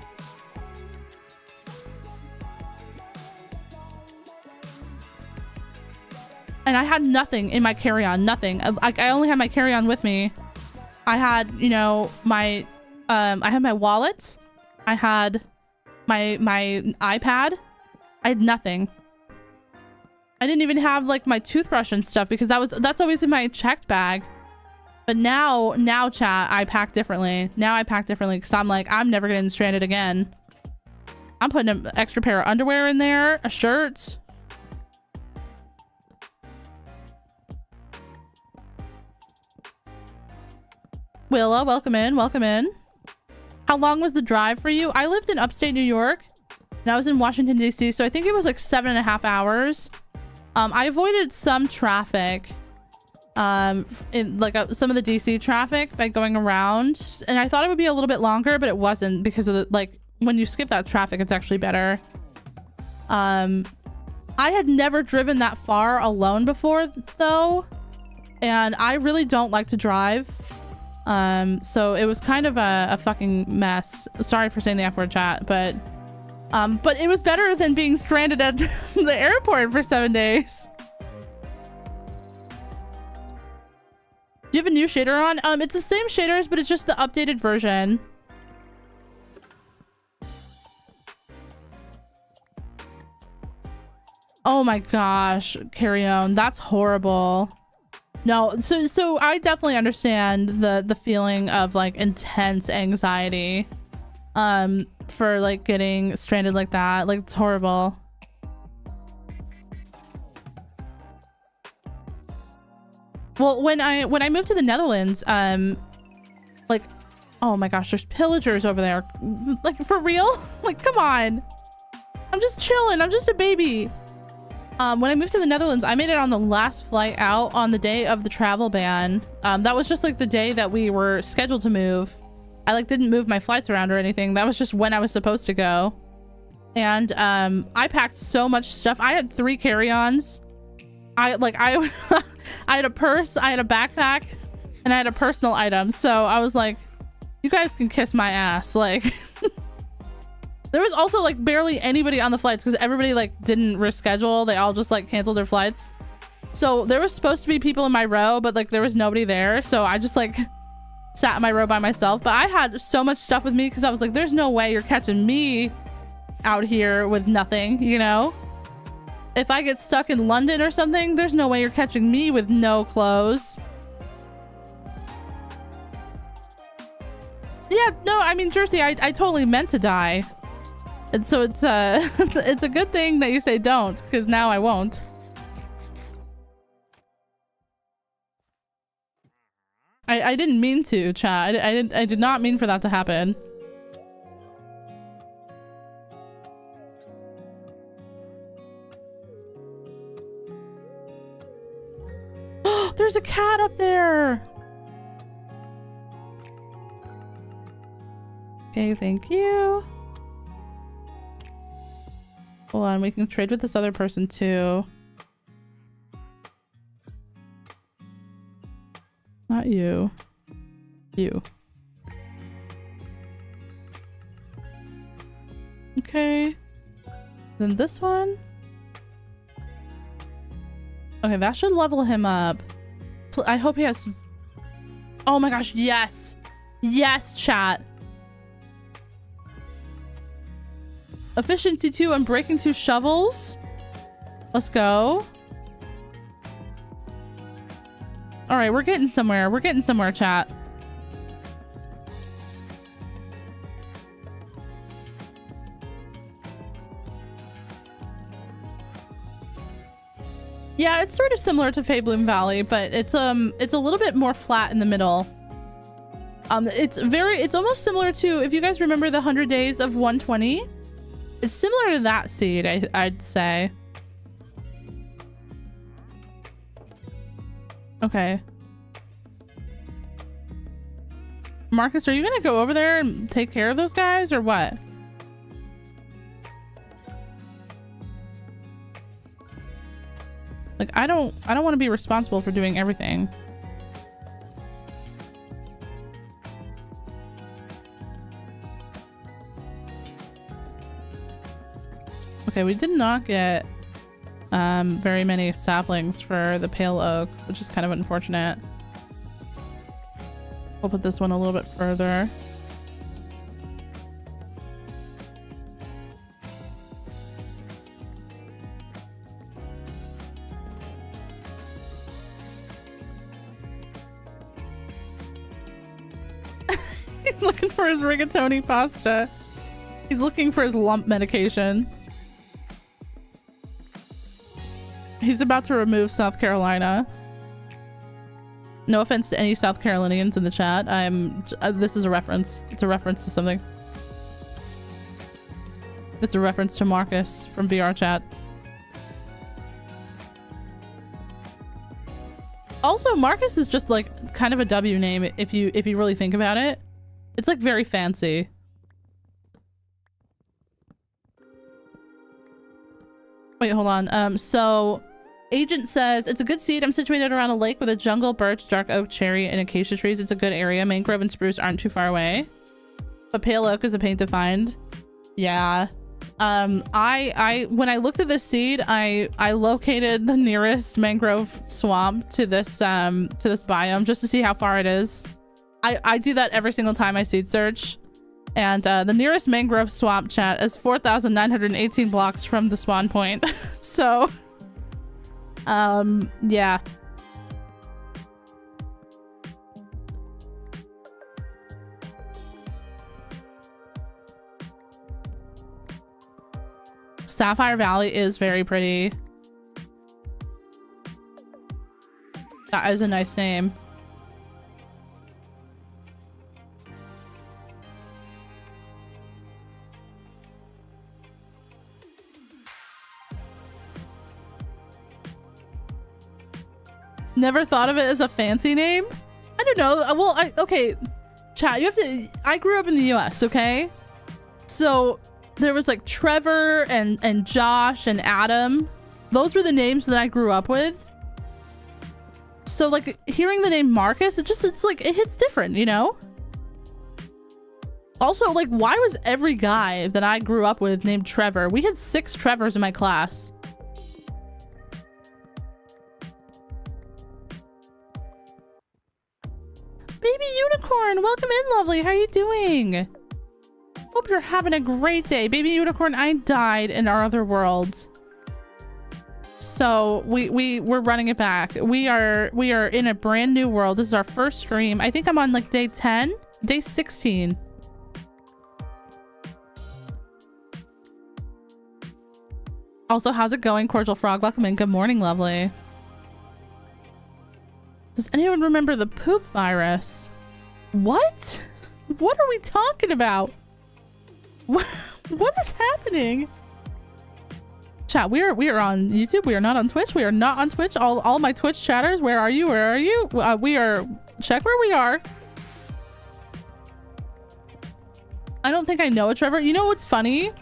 And I had nothing in my carry-on, nothing. I only had my carry-on with me. I had, you know, I had my wallet. I had my iPad. I had nothing. I didn't even have like my toothbrush and stuff because that's always in my checked bag. But now chat, I pack differently. Now I pack differently because I'm like, I'm never getting stranded again. I'm putting an extra pair of underwear in there, a shirt. Willa, welcome in, welcome in. How long was the drive for you? I lived in upstate New York and I was in Washington DC, so I think it was like 7.5 hours. I avoided some traffic, in like some of the DC traffic by going around, and I thought it would be a little bit longer, but it wasn't because of the, like, when you skip that traffic, it's actually better. I had never driven that far alone before though, and I really don't like to drive. So it was kind of a fucking mess. Sorry for saying the F word, chat, but it was better than being stranded at the airport for 7 days. Do you have a new shader on? It's the same shaders, but it's just the updated version. Oh my gosh, Carry On, that's horrible. No, so I definitely understand the feeling of like intense anxiety for like getting stranded like that. Like, it's horrible. Well, when I moved to the Netherlands, like, oh my gosh, there's pillagers over there. Like, for real? Like, come on. I'm just chilling. I'm just a baby. When I moved to the Netherlands, I made it on the last flight out on the day of the travel ban. That was just like the day that we were scheduled to move. I like didn't move my flights around or anything. That was just when I was supposed to go. And I packed so much stuff. I had 3 carry-ons. I had a purse, I had a backpack, and I had a personal item. So I was like, you guys can kiss my ass. Like, there was also like barely anybody on the flights because everybody like didn't reschedule. They all just like canceled their flights. So there was supposed to be people in my row, but like there was nobody there. So I just like sat in my row by myself. But I had so much stuff with me because I was like, there's no way you're catching me out here with nothing, you know? If I get stuck in London or something, there's no way you're catching me with no clothes. Yeah, no, I mean, Jersey, I totally meant to die. And so it's it's a good thing that you say don't, because now I won't. I didn't mean to, chat. I did not mean for that to happen. There's a cat up there. Okay, thank you. Hold on, we can trade with this other person too. Not you. You. Okay. Then this one. Okay, that should level him up. I hope he has... Oh my gosh, yes! Yes, chat! Efficiency 2 and breaking 2 shovels. Let's go. Alright, we're getting somewhere. We're getting somewhere, chat. Yeah, it's sort of similar to Fabloom Valley, but it's a little bit more flat in the middle. It's almost similar to, if you guys remember the 100 Days of 120. It's similar to that seed, I'd say. Okay. Marcus, are you gonna go over there and take care of those guys or what? Like, I don't want to be responsible for doing everything. Okay, we did not get very many saplings for the pale oak, which is kind of unfortunate. We'll put this one a little bit further. He's looking for his rigatoni pasta. He's looking for his lump medication. He's about to remove South Carolina. No offense to any South Carolinians in the chat. This is a reference. It's a reference to something. It's a reference to Marcus from VR chat. Also, Marcus is just like kind of a W name if you really think about it. It's like very fancy. Wait, hold on. So Agent says, it's a good seed. I'm situated around a lake with a jungle, birch, dark oak, cherry, and acacia trees. It's a good area. Mangrove and spruce aren't too far away. But pale oak is a pain to find. Yeah. I when I looked at this seed, I located the nearest mangrove swamp to this biome just to see how far it is. I do that every single time I seed search. And the nearest mangrove swamp, chat, is 4,918 blocks from the spawn point. So yeah. Sapphire Valley is very pretty. That is a nice name. Never thought of it as a fancy name? I don't know. Well, okay, chat, you have to, I grew up in the US, okay? So there was like Trevor and Josh and Adam. Those were the names that I grew up with. So like hearing the name Marcus, it's like, it hits different, you know? Also, like, why was every guy that I grew up with named Trevor? We had 6 Trevors in my class. Baby Unicorn, welcome in, lovely. How are you doing? Hope you're having a great day. Baby Unicorn, I died in our other worlds. So we're running it back. We are in a brand new world. This is our first stream. I think I'm on like day 10, day 16. Also, how's it going, Cordial Frog? Welcome in. Good morning, lovely. Does anyone remember the poop virus? What? What are we talking about? What is happening? Chat, we are on YouTube. We are not on Twitch. We are not on Twitch. All my Twitch chatters, where are you? Where are you? We are, check where we are. I don't think I know a Trevor. You know what's funny?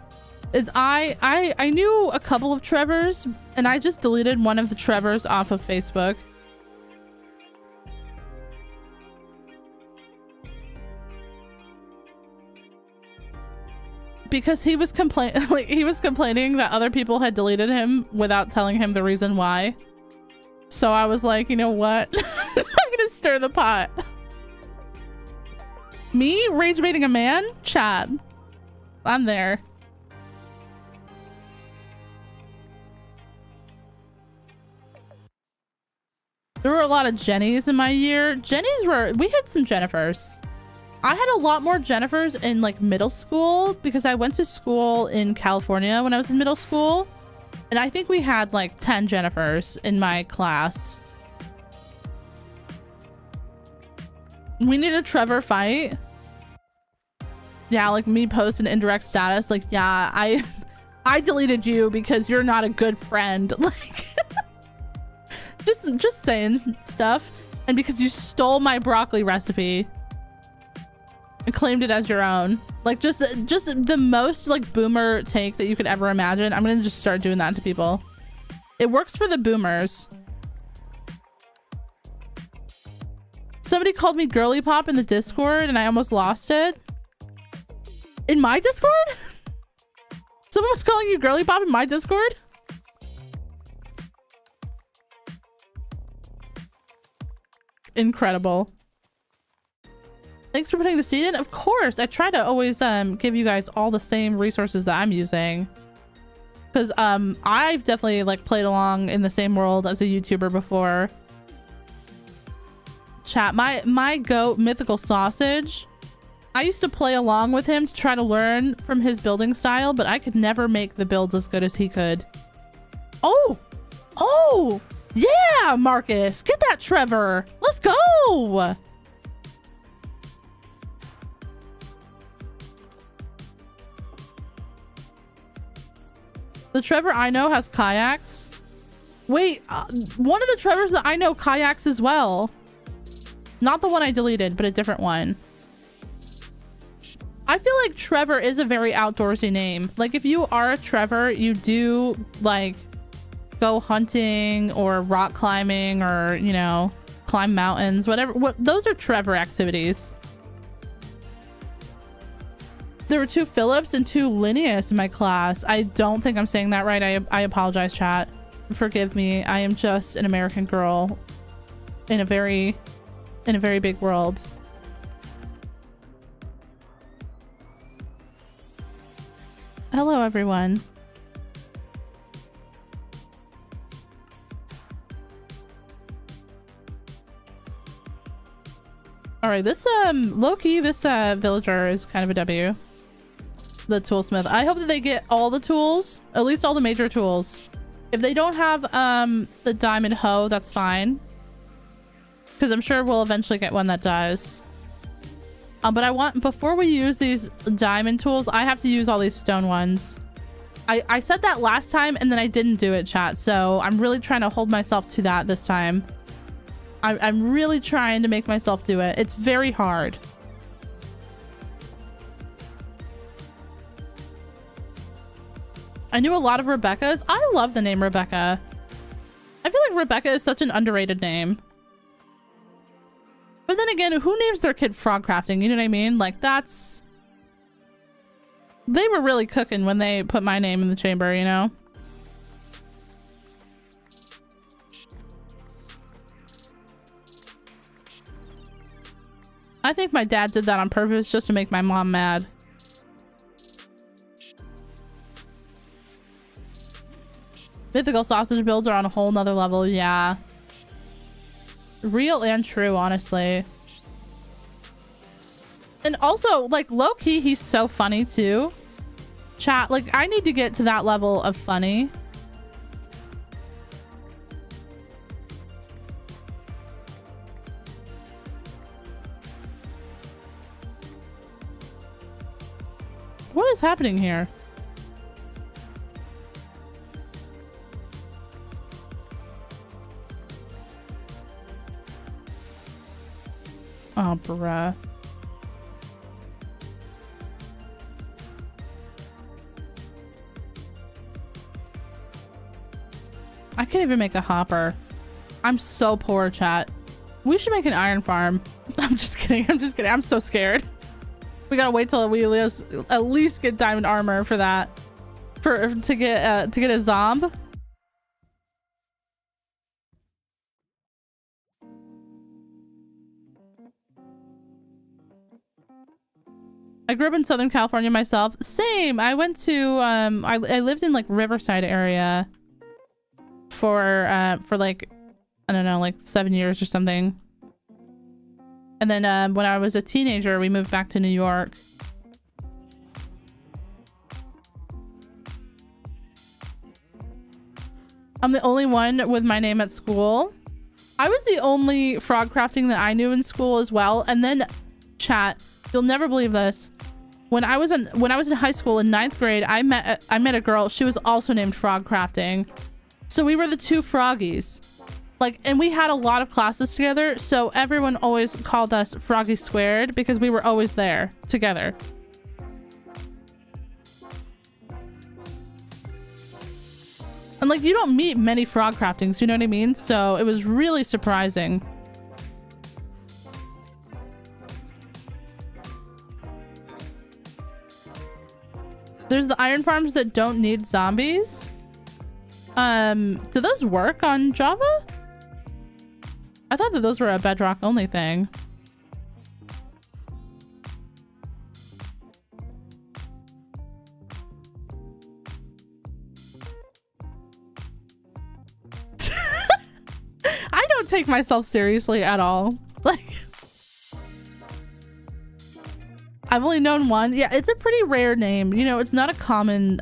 Is I knew a couple of Trevors, and I just deleted one of the Trevors off of Facebook. Because he was complaining that other people had deleted him without telling him the reason why. So I was like, you know what? I'm gonna stir the pot. Me rage baiting a man? Chad. I'm there. There were a lot of Jennies in my year. We had some Jennifers. I had a lot more Jennifers in like middle school because I went to school in California when I was in middle school. And I think we had like 10 Jennifers in my class. We need a Trevor fight. Yeah, like me post an indirect status like, yeah, I deleted you because you're not a good friend. Like just saying stuff. And because you stole my broccoli recipe and claimed it as your own. Like just the most like boomer take that you could ever imagine. I'm gonna just start doing that to people. It works for the boomers. Somebody called me girly pop in the Discord and I almost lost it. In my Discord? Someone was calling you girly pop in my Discord? Incredible. Thanks for putting the seed in. Of course, I try to always give you guys all the same resources that I'm using, because I've definitely like played along in the same world as a YouTuber before. Chat, my goat Mythical Sausage, I used to play along with him to try to learn from his building style, but I could never make the builds as good as he could. Oh yeah, Marcus, get that Trevor. Let's go. The Trevor I know has kayaks. Wait, one of the Trevors that I know kayaks as well. Not the one I deleted, but a different one. I feel like Trevor is a very outdoorsy name. Like if you are a Trevor, you do like go hunting or rock climbing or, you know, climb mountains, whatever. Those are Trevor activities. There were 2 Phillips and 2 Linnaeus in my class. I don't think I'm saying that right. I apologize, chat. Forgive me. I am just an American girl in a very big world. Hello, everyone. All right, this low-key, this villager is kind of a W. The toolsmith. I hope that they get all the tools, at least all the major tools. If they don't have the diamond hoe, that's fine, because I'm sure we'll eventually get one that does. But I want, before we use these diamond tools, I have to use all these stone ones. I said that last time and then I didn't do it, chat, so I'm really trying to hold myself to that this time. I'm really trying to make myself do it. It's very hard. I knew a lot of Rebecca's. I love the name Rebecca. I feel like Rebecca is such an underrated name. But then again, who names their kid Frogcrafting? You know what I mean? Like, that's... They were really cooking when they put my name in the chamber, you know? I think my dad did that on purpose just to make my mom mad. Mythical sausage builds are on a whole nother level, yeah. Real and true, honestly. And also, like, low-key, he's so funny, too. Chat, like, I need to get to that level of funny. What is happening here? Oh, bruh. I can't even make a hopper. I'm so poor, chat. We should make an iron farm. I'm just kidding. I'm just kidding. I'm so scared. We gotta wait till we at least get diamond armor for that. To get a zomb. I grew up in Southern California myself. Same. I went to I lived in like Riverside area for like, I don't know, like 7 years or something. And then when I was a teenager, we moved back to New York. I'm the only one with my name at school. I was the only Frogcrafting that I knew in school as well. And then, chat, you'll never believe this. When I was in high school in 9th grade, I met a girl. She was also named Frogcrafting. So we were the 2 froggies. Like, and we had a lot of classes together, so everyone always called us Froggy Squared because we were always there together. And like, you don't meet many Frogcraftings, you know what I mean? So it was really surprising. There's the iron farms that don't need zombies. Do those work on Java? I thought that those were a bedrock only thing. I don't take myself seriously at all. Like, I've only known one. Yeah, it's a pretty rare name. You know, it's not a common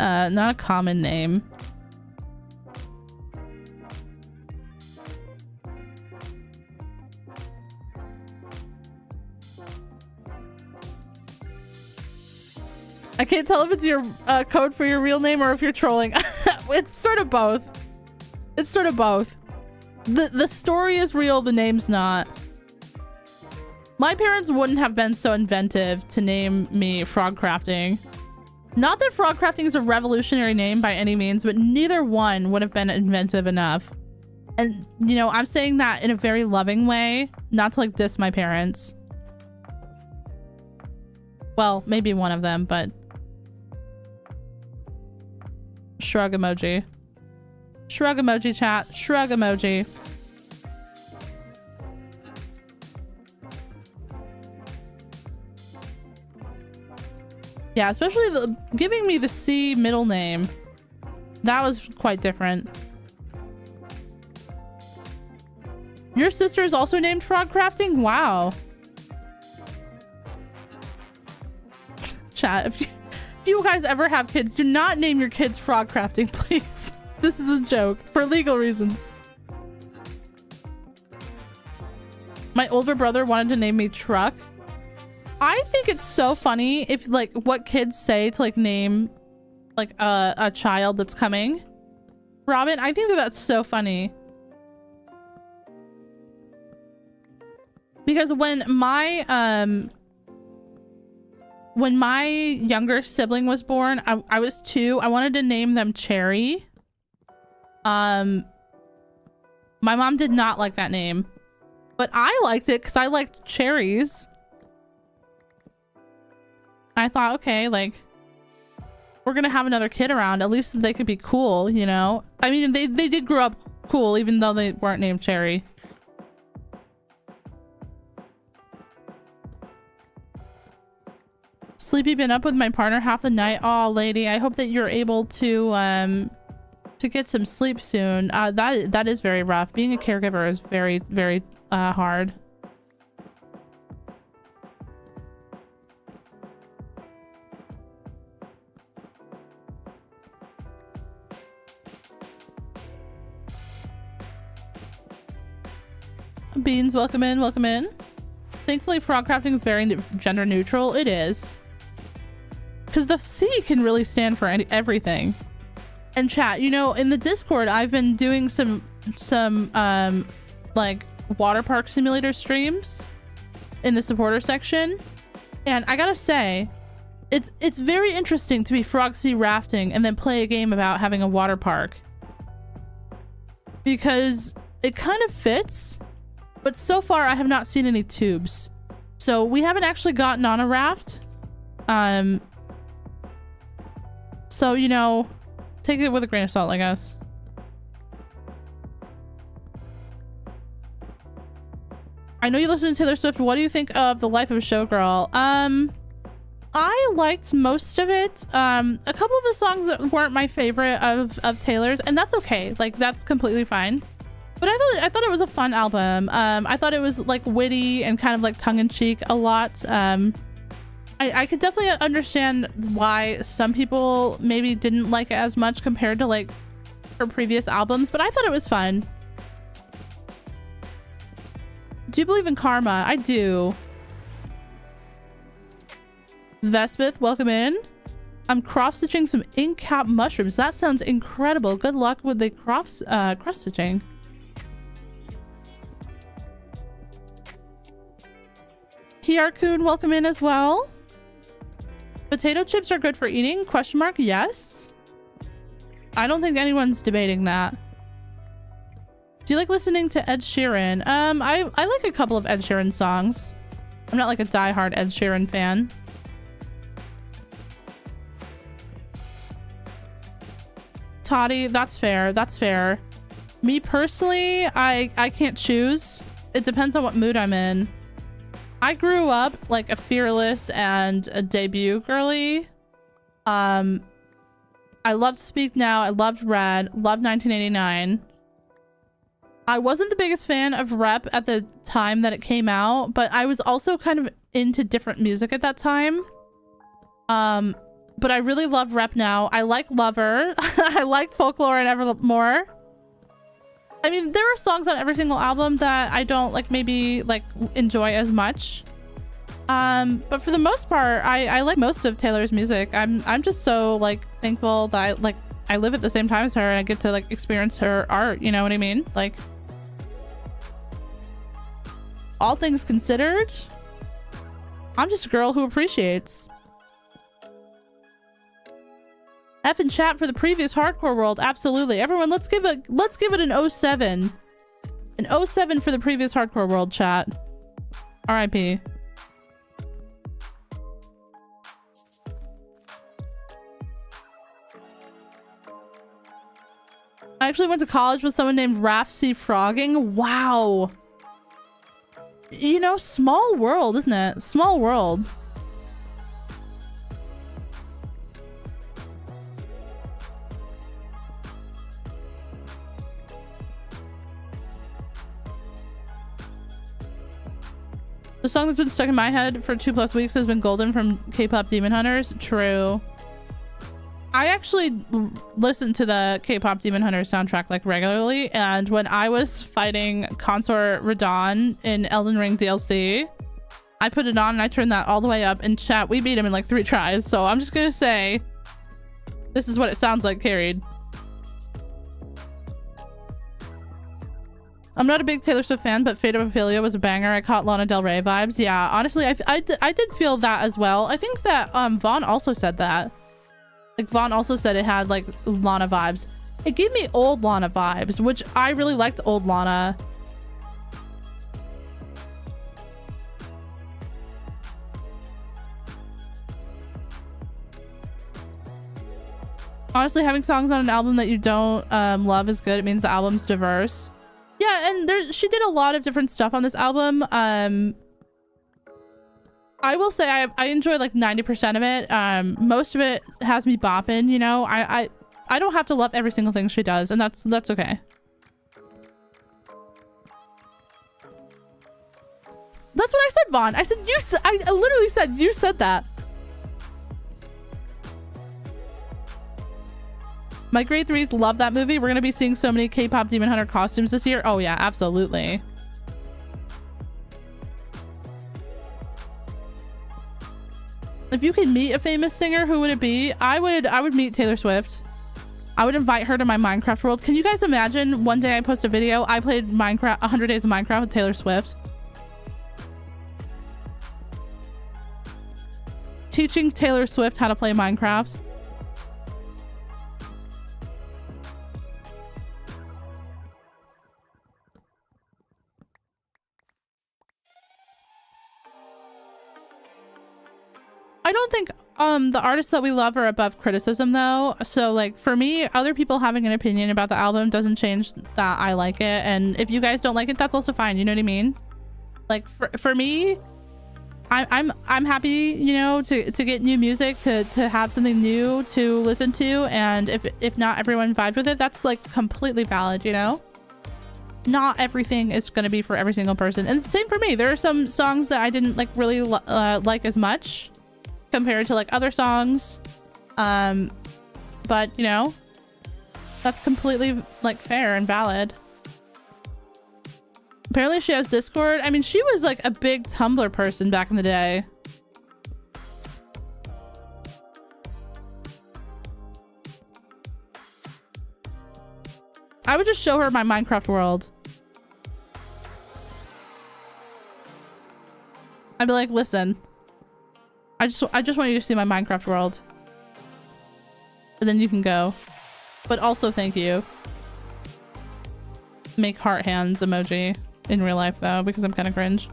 name. I can't tell if it's your code for your real name or if you're trolling. It's sort of both. It's sort of both. The story is real, the name's not. My parents wouldn't have been so inventive to name me Frogcrafting. Not that Frogcrafting is a revolutionary name by any means, but neither one would have been inventive enough. And, you know, I'm saying that in a very loving way, not to like diss my parents. Well, maybe one of them, but Shrug emoji. Shrug emoji, chat. Shrug emoji. Yeah, especially giving me the C middle name. That was quite different. Your sister is also named Frogcrafting? Wow. Chat, if you guys ever have kids, do not name your kids Frogcrafting, please. This is a joke for legal reasons. My older brother wanted to name me Truck. I think it's so funny if like what kids say to like name like a child that's coming. Robin, I think that that's so funny. Because when my younger sibling was born, I was 2. I wanted to name them Cherry. My mom did not like that name, but I liked it because I liked cherries. I thought, okay, like, we're gonna have another kid around. At least they could be cool, you know? I mean, they did grow up cool, even though they weren't named Cherry. Sleepy, been up with my partner half the night. Oh, lady, I hope that you're able to get some sleep soon. That is very rough. Being a caregiver is very, very hard. Beans, welcome in, welcome in. Thankfully, Frogcrafting is very gender neutral. It is. Because the C can really stand for everything. And chat, you know, in the Discord, I've been doing some like water park simulator streams in the supporter section. And I gotta say, it's very interesting to be frog sea rafting and then play a game about having a water park. Because it kind of fits. But so far, I have not seen any tubes. So we haven't actually gotten on a raft. So, you know, take it with a grain of salt, I guess. I know you listen to Taylor Swift. What do you think of The Life of a Showgirl? I liked most of it. A couple of the songs that weren't my favorite of Taylor's, and that's okay. Like, that's completely fine. But I thought it was a fun album. I thought it was like witty and kind of like tongue-in-cheek a lot. I could definitely understand why some people maybe didn't like it as much compared to like her previous albums, but I thought it was fun. Do you believe in karma? I do. Vespith, welcome in. I'm cross-stitching some ink cap mushrooms. That sounds incredible. Good luck with the cross-stitching. Hiarkun, welcome in as well. Potato chips are good for eating? Question mark, yes. I don't think anyone's debating that. Do you like listening to Ed Sheeran? I like a couple of Ed Sheeran songs. I'm not like a diehard Ed Sheeran fan. Toddy, that's fair. That's fair. Me personally, I can't choose. It depends on what mood I'm in. I grew up like a Fearless and a Debut girly. I loved Speak Now. I loved Red. Loved 1989. I wasn't the biggest fan of Rep at the time that it came out, but I was also kind of into different music at that time. But I really love Rep now. I like Lover. I like Folklore and Evermore. I mean, there are songs on every single album that I don't like maybe like enjoy as much. But for the most part, I like most of Taylor's music. I'm just so like thankful that I live at the same time as her and I get to like experience her art, you know what I mean? Like, all things considered, I'm just a girl who appreciates. F in chat for the previous hardcore world. Absolutely. Everyone, let's give it an 07. An 07 for the previous hardcore world, chat. RIP. actually went to college with someone named Rafsy Frogging. Wow. You know, small world, isn't it? Small world. The song that's been stuck in my head for 2+ weeks has been Golden from K-pop Demon Hunters. True. I actually listen to the K-pop Demon Hunters soundtrack like regularly, and when I was fighting Consort Radon in Elden Ring DLC, I put it on and I turned that all the way up. In chat, we beat him in like 3 tries, so I'm just gonna say this is what it sounds like carried. I'm not a big Taylor Swift fan, but Fate of Ophelia was a banger. I caught Lana Del Rey vibes. Yeah, honestly, I did feel that as well. I think that Vaughn also said that. Like, Vaughn also said it had like Lana vibes. It gave me old Lana vibes, which I really liked old Lana. Honestly, having songs on an album that you don't love is good. It means the album's diverse. Yeah, and she did a lot of different stuff on this album. I will say I enjoy like 90% of it. Most of it has me bopping, you know. I don't have to love every single thing she does, and that's okay. That's what I said, Vaughn. I said I literally said you said that. My grade 3s love that movie. We're gonna be seeing so many K-pop Demon Hunter costumes this year. Oh yeah, absolutely. If you could meet a famous singer, who would it be? I would meet Taylor Swift. I would invite her to my Minecraft world. Can you guys imagine one day I post a video, I played Minecraft 100 Days of Minecraft with Taylor Swift? Teaching Taylor Swift how to play Minecraft. I don't think the artists that we love are above criticism though. So like for me, other people having an opinion about the album doesn't change that I like it. And if you guys don't like it, that's also fine. You know what I mean? Like for me, I'm happy, you know, to get new music, to have something new to listen to. And if not everyone vibed with it, that's like completely valid, you know? Not everything is going to be for every single person. And same for me. There are some songs that I didn't like really like as much compared to like other songs, but you know, that's completely like fair and valid. Apparently she has Discord. I mean, she was like a big Tumblr person back in the day. I would just show her my Minecraft world. I'd be like, listen, I just want you to see my Minecraft world. And then you can go. But also thank you. Make heart hands emoji in real life though, because I'm kind of cringe.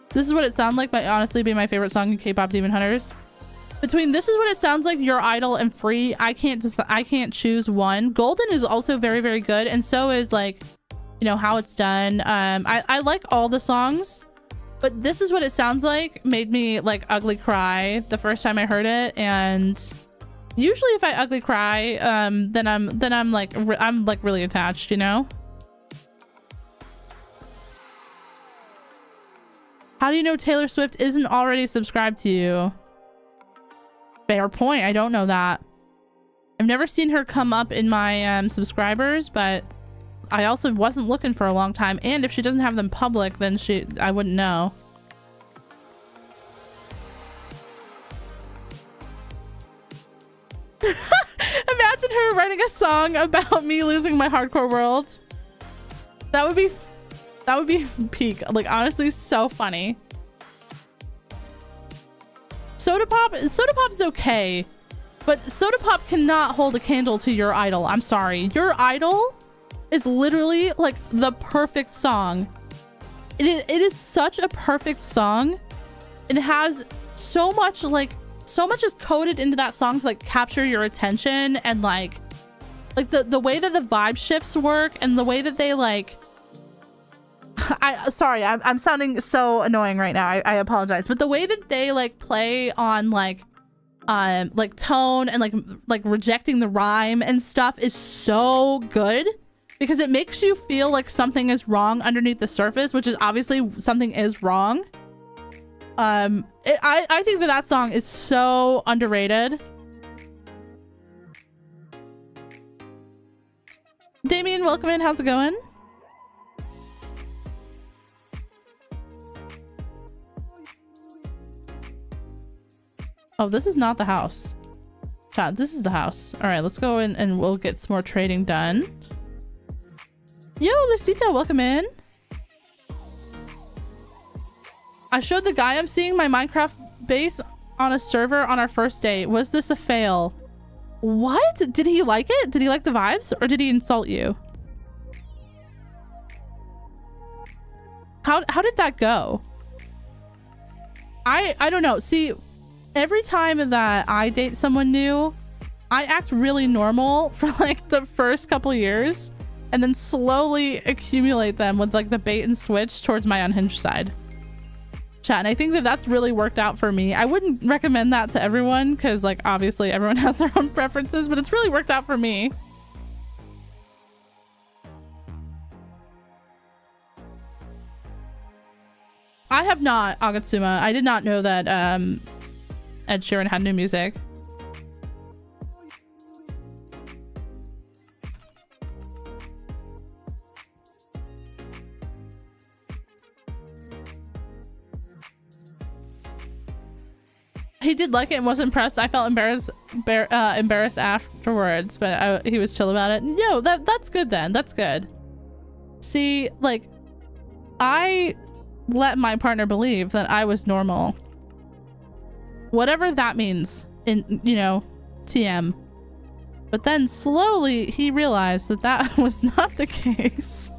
This Is What It Sounds Like might honestly be my favorite song in K-pop Demon Hunters. Between This Is What It Sounds Like, Your Idol, and Free, I can't choose one. Golden is also very, very good, and so is like, you know, How It's Done. I like all the songs, but This Is What It Sounds Like made me like ugly cry the first time I heard it. And usually if I ugly cry, then I'm like really attached, you know? How do you know Taylor Swift isn't already subscribed to you? Fair point. I don't know that. I've never seen her come up in my subscribers, but I also wasn't looking for a long time. And if she doesn't have them public, then I wouldn't know. Imagine her writing a song about me losing my hardcore world. That would be peak. Like, honestly, so funny. Soda Pop is okay, but Soda Pop cannot hold a candle to Your Idol. I'm sorry. Your Idol is literally like the perfect song. It is such a perfect song. It has so much, like, so much is coded into that song to like capture your attention, and like the way that the vibe shifts work, and the way that they like sorry, I'm sounding so annoying right now. I apologize, but the way that they like play on like tone and like rejecting the rhyme and stuff is so good, because it makes you feel like something is wrong underneath the surface, which is obviously something is wrong. I think that song is so underrated. Damien, welcome in. How's it going? Oh, this is not the house. Chat, this is the house. All right, let's go in and we'll get some more trading done. Yo, Lucita, welcome in. I showed the guy I'm seeing my Minecraft base on a server on our first date. Was this a fail? What? Did he like it? Did he like the vibes, or did he insult you? How did that go? I don't know. See, every time that I date someone new, I act really normal for like the first couple years, and then slowly accumulate them with like the bait and switch towards my unhinged side. Chat, and I think that that's really worked out for me. I wouldn't recommend that to everyone, because like obviously everyone has their own preferences, but it's really worked out for me. I have not, Agatsuma. I did not know that Ed Sheeran had new music. He did like it and was impressed. I felt embarrassed afterwards, but he was chill about it. Yo, that's good then. That's good. See, like, I let my partner believe that I was normal. Whatever that means in, you know, TM. But then slowly he realized that that was not the case.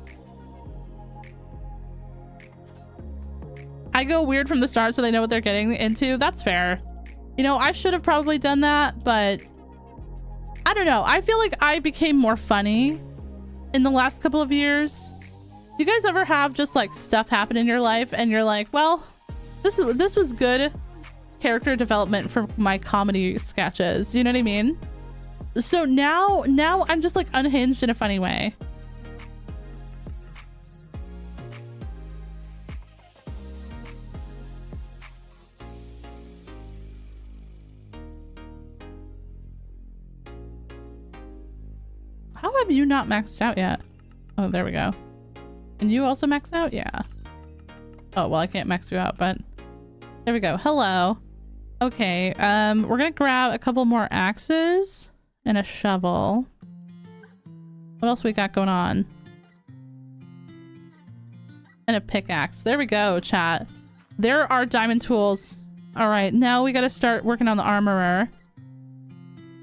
I go weird from the start so they know what they're getting into. That's fair. You know, I should have probably done that, but I don't know. I feel like I became more funny in the last couple of years. Do you guys ever have just like stuff happen in your life and you're like, well, this was good character development for my comedy sketches. You know what I mean? So now I'm just like unhinged in a funny way. How have you not maxed out yet? Oh, there we go. And you also maxed out? Yeah. Oh, well, I can't max you out, but there we go. Hello. Okay, we're gonna grab a couple more axes and a shovel. What else we got going on? And a pickaxe. There we go, chat. There are diamond tools. All right, now we gotta start working on the armorer.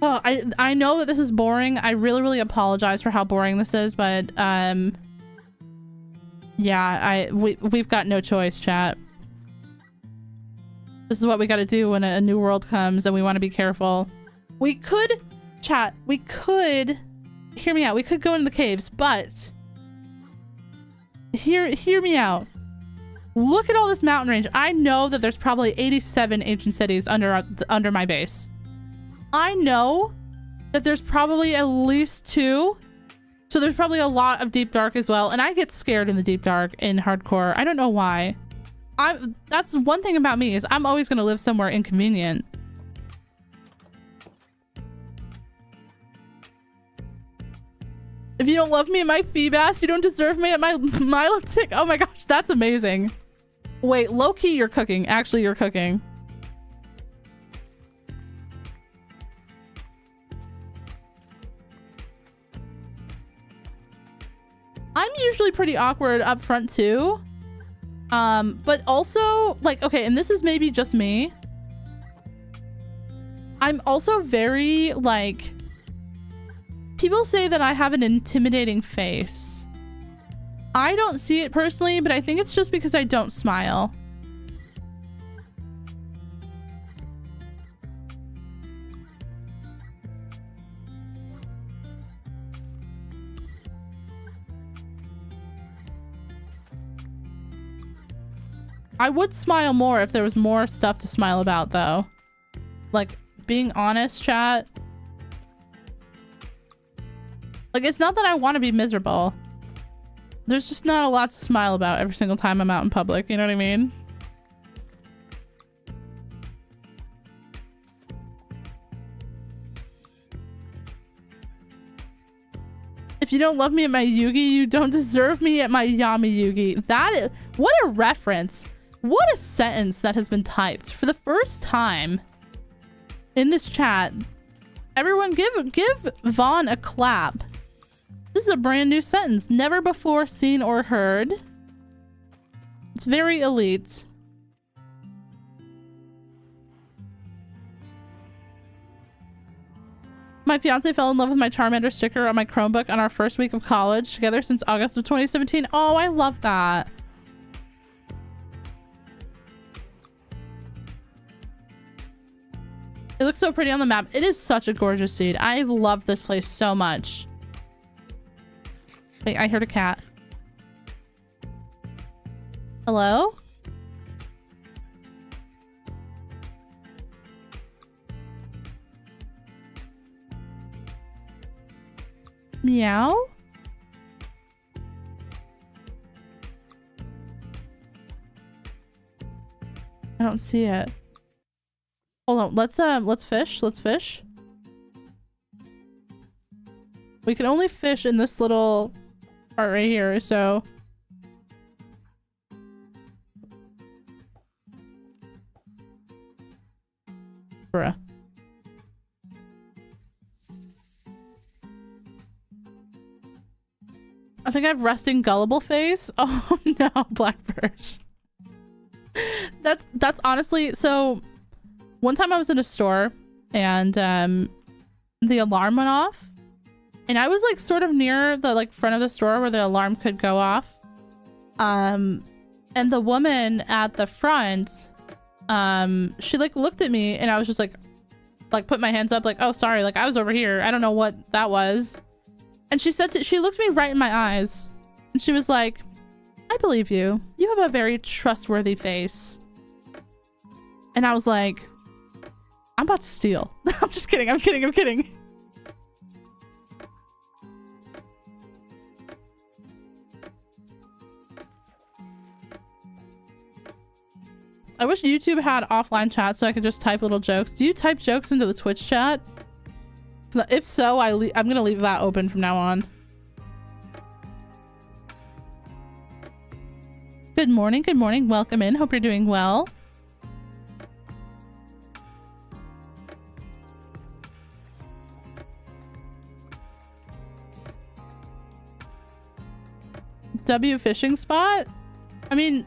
Oh, I know that this is boring. I really apologize for how boring this is, but yeah, we've got no choice, chat. This is what we got to do when a new world comes, and we want to be careful. We could, chat, we could, hear me out. We could go into the caves, but hear me out. Look at all this mountain range. I know that there's probably 87 ancient cities under my base. I know that there's probably at least 2. So there's probably a lot of deep dark as well. And I get scared in the deep dark in hardcore. I don't know why. That's one thing about me, is I'm always going to live somewhere inconvenient. If you don't love me at my Feebas, you don't deserve me at my Milo tick. Oh my gosh, that's amazing. Wait, low-key you're cooking. Actually, you're cooking. I'm usually pretty awkward up front too. But also, like, okay, and this is maybe just me. I'm also very, like, people say that I have an intimidating face. I don't see it personally, but I think it's just because I don't smile. I would smile more if there was more stuff to smile about, though. Like, being honest, chat. Like, it's not that I want to be miserable. There's just not a lot to smile about every single time I'm out in public, you know what I mean? If you don't love me at my Yugi, you don't deserve me at my Yami Yugi. That is, what a reference. What a sentence that has been typed for the first time in this chat. Everyone give Vaughn a clap. This is a brand new sentence, never before seen or heard. It's very elite. My fiance fell in love with my Charmander sticker on my Chromebook on our first week of college, together since August of 2017. Oh, I love that. It looks so pretty on the map. It is such a gorgeous seed. I love this place so much. Wait, I heard a cat. Hello? Meow? I don't see it. Hold on, let's fish. Let's fish. We can only fish in this little part right here, so bruh. I think I have resting gullible face. Oh no, Blackbird. That's honestly, so one time I was in a store and the alarm went off, and I was like sort of near the like front of the store where the alarm could go off. And the woman at the front, she like looked at me, and I was just like put my hands up like, oh sorry, like I was over here, I don't know what that was. And she said she looked me right in my eyes, and she was like, I believe you. You have a very trustworthy face. And I was like, I'm about to steal. I'm just kidding. I'm kidding. I wish YouTube had offline chat so I could just type little jokes. Do you type jokes into the Twitch chat? If so, I'm gonna leave that open from now on. Good morning. Welcome in. Hope you're doing well. W fishing spot? I mean,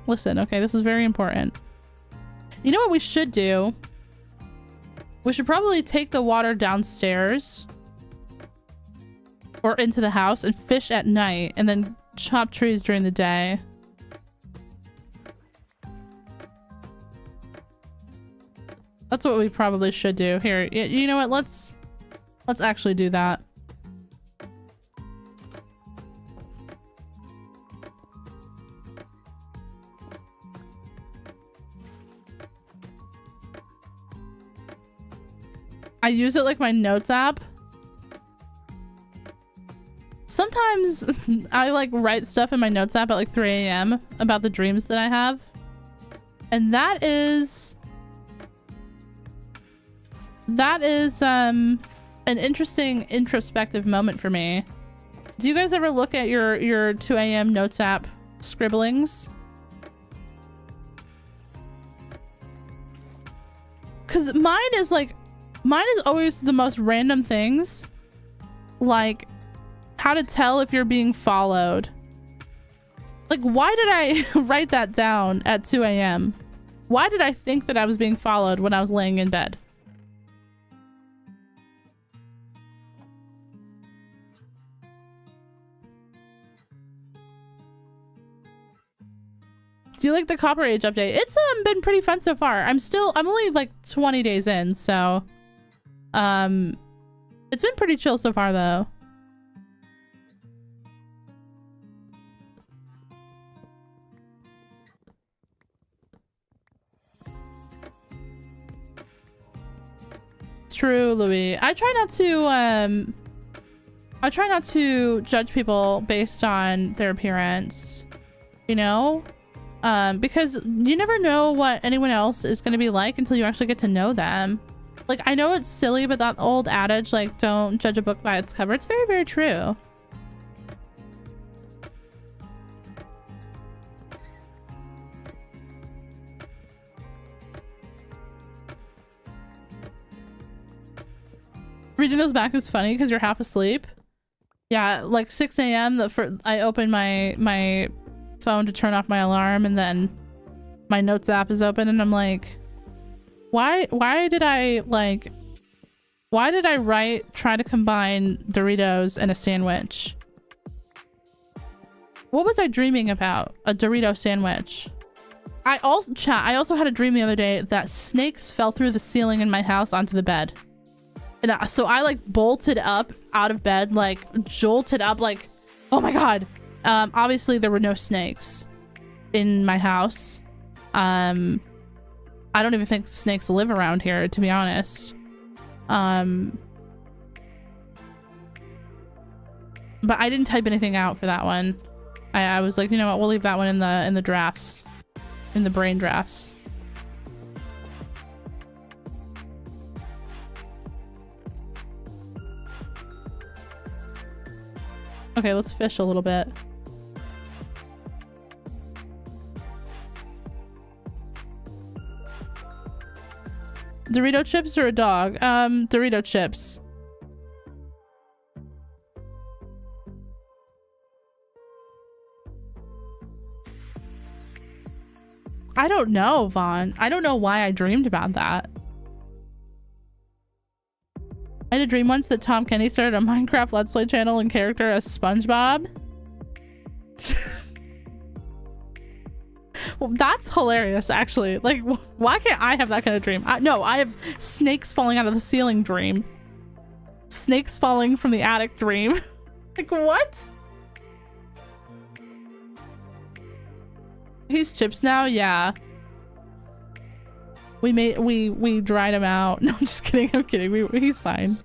listen, okay, this is very important. You know what we should do? We should probably take the water downstairs or into the house and fish at night, and then chop trees during the day. That's what we probably should do. Here, you know what? Let's actually do that. I use it like my notes app. Sometimes I like write stuff in my notes app at like 3 a.m. about the dreams that I have. And that is an interesting introspective moment for me. Do you guys ever look at your 2 a.m. notes app scribblings? Cause mine is always the most random things, like how to tell if you're being followed. Like, why did I write that down at 2 a.m? Why did I think that I was being followed when I was laying in bed? Do you like the Copper Age update? It's been pretty fun so far. I'm only like 20 days in, so it's been pretty chill so far though. True, Louis. I try not to judge people based on their appearance, you know? Because you never know what anyone else is going to be like until you actually get to know them. Like, I know it's silly, but that old adage, like, don't judge a book by its cover, it's very, very true. Reading those back is funny because you're half asleep. Yeah, like 6 a.m. I open my phone to turn off my alarm, and then my notes app is open, and I'm like, why did I try to combine Doritos and a sandwich? What was I dreaming about? A Dorito sandwich. I also had a dream the other day that snakes fell through the ceiling in my house onto the bed. And so I like bolted up out of bed, like jolted up, like, oh my God. Obviously there were no snakes in my house. I don't even think snakes live around here, to be honest. But I didn't type anything out for that one. I was like, you know what, we'll leave that one in the drafts, in the brain drafts. Okay, let's fish a little bit. Dorito chips or a dog? Dorito chips. I don't know, Vaughn. I don't know why I dreamed about that. I had a dream once that Tom Kenny started a Minecraft Let's Play channel in character as SpongeBob. Well, that's hilarious, actually. Like, why can't I have that kind of dream? No, I have snakes falling out of the ceiling dream. Snakes falling from the attic dream. Like, what? He's chips now? Yeah. We dried him out. No, I'm just kidding. I'm kidding. He's fine.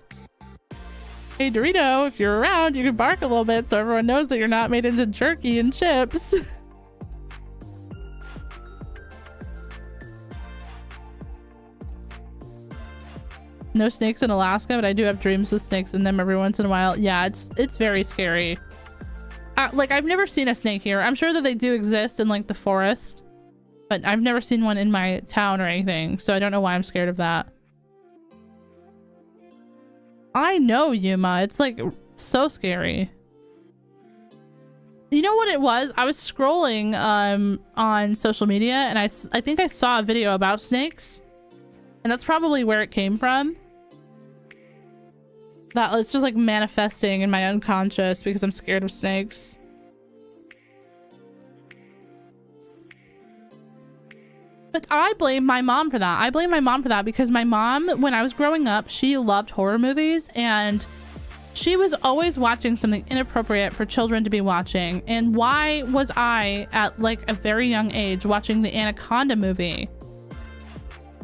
Hey, Dorito, if you're around, you can bark a little bit so everyone knows that you're not made into jerky and chips. No snakes in Alaska, but I do have dreams with snakes in them every once in a while. Yeah, it's very scary. Like, I've never seen a snake here. I'm sure that they do exist in, like, the forest. But I've never seen one in my town or anything, so I don't know why I'm scared of that. I know, Yuma. It's, like, so scary. You know what it was? I was scrolling on social media, and I think I saw a video about snakes. And that's probably where it came from. That it's just, like, manifesting in my unconscious because I'm scared of snakes. But I blame my mom for that. I blame my mom for that because my mom, when I was growing up, she loved horror movies and she was always watching something inappropriate for children to be watching. And why was I, at like a very young age, watching the Anaconda movie?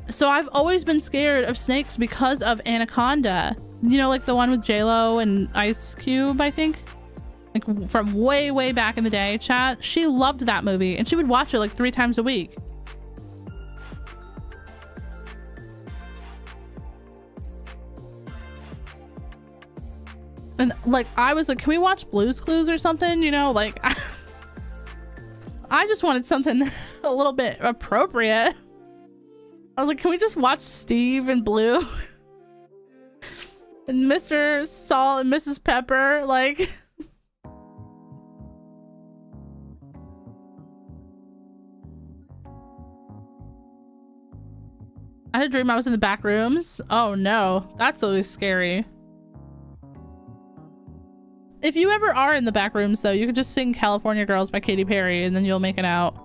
So I've always been scared of snakes because of Anaconda. You know, like the one with J-Lo and Ice Cube, I think? Like from way, way back in the day, chat. She loved that movie and she would watch it like 3 times a week. And like I was like, can we watch Blue's Clues or something? You know, like I just wanted something a little bit appropriate. I was like, can we just watch Steve and Blue? And Mr. Salt and Mrs. Pepper, like. I had a dream I was in the back rooms. Oh no, that's always scary. If you ever are in the back rooms though, you could just sing California Girls by Katy Perry and then you'll make it out.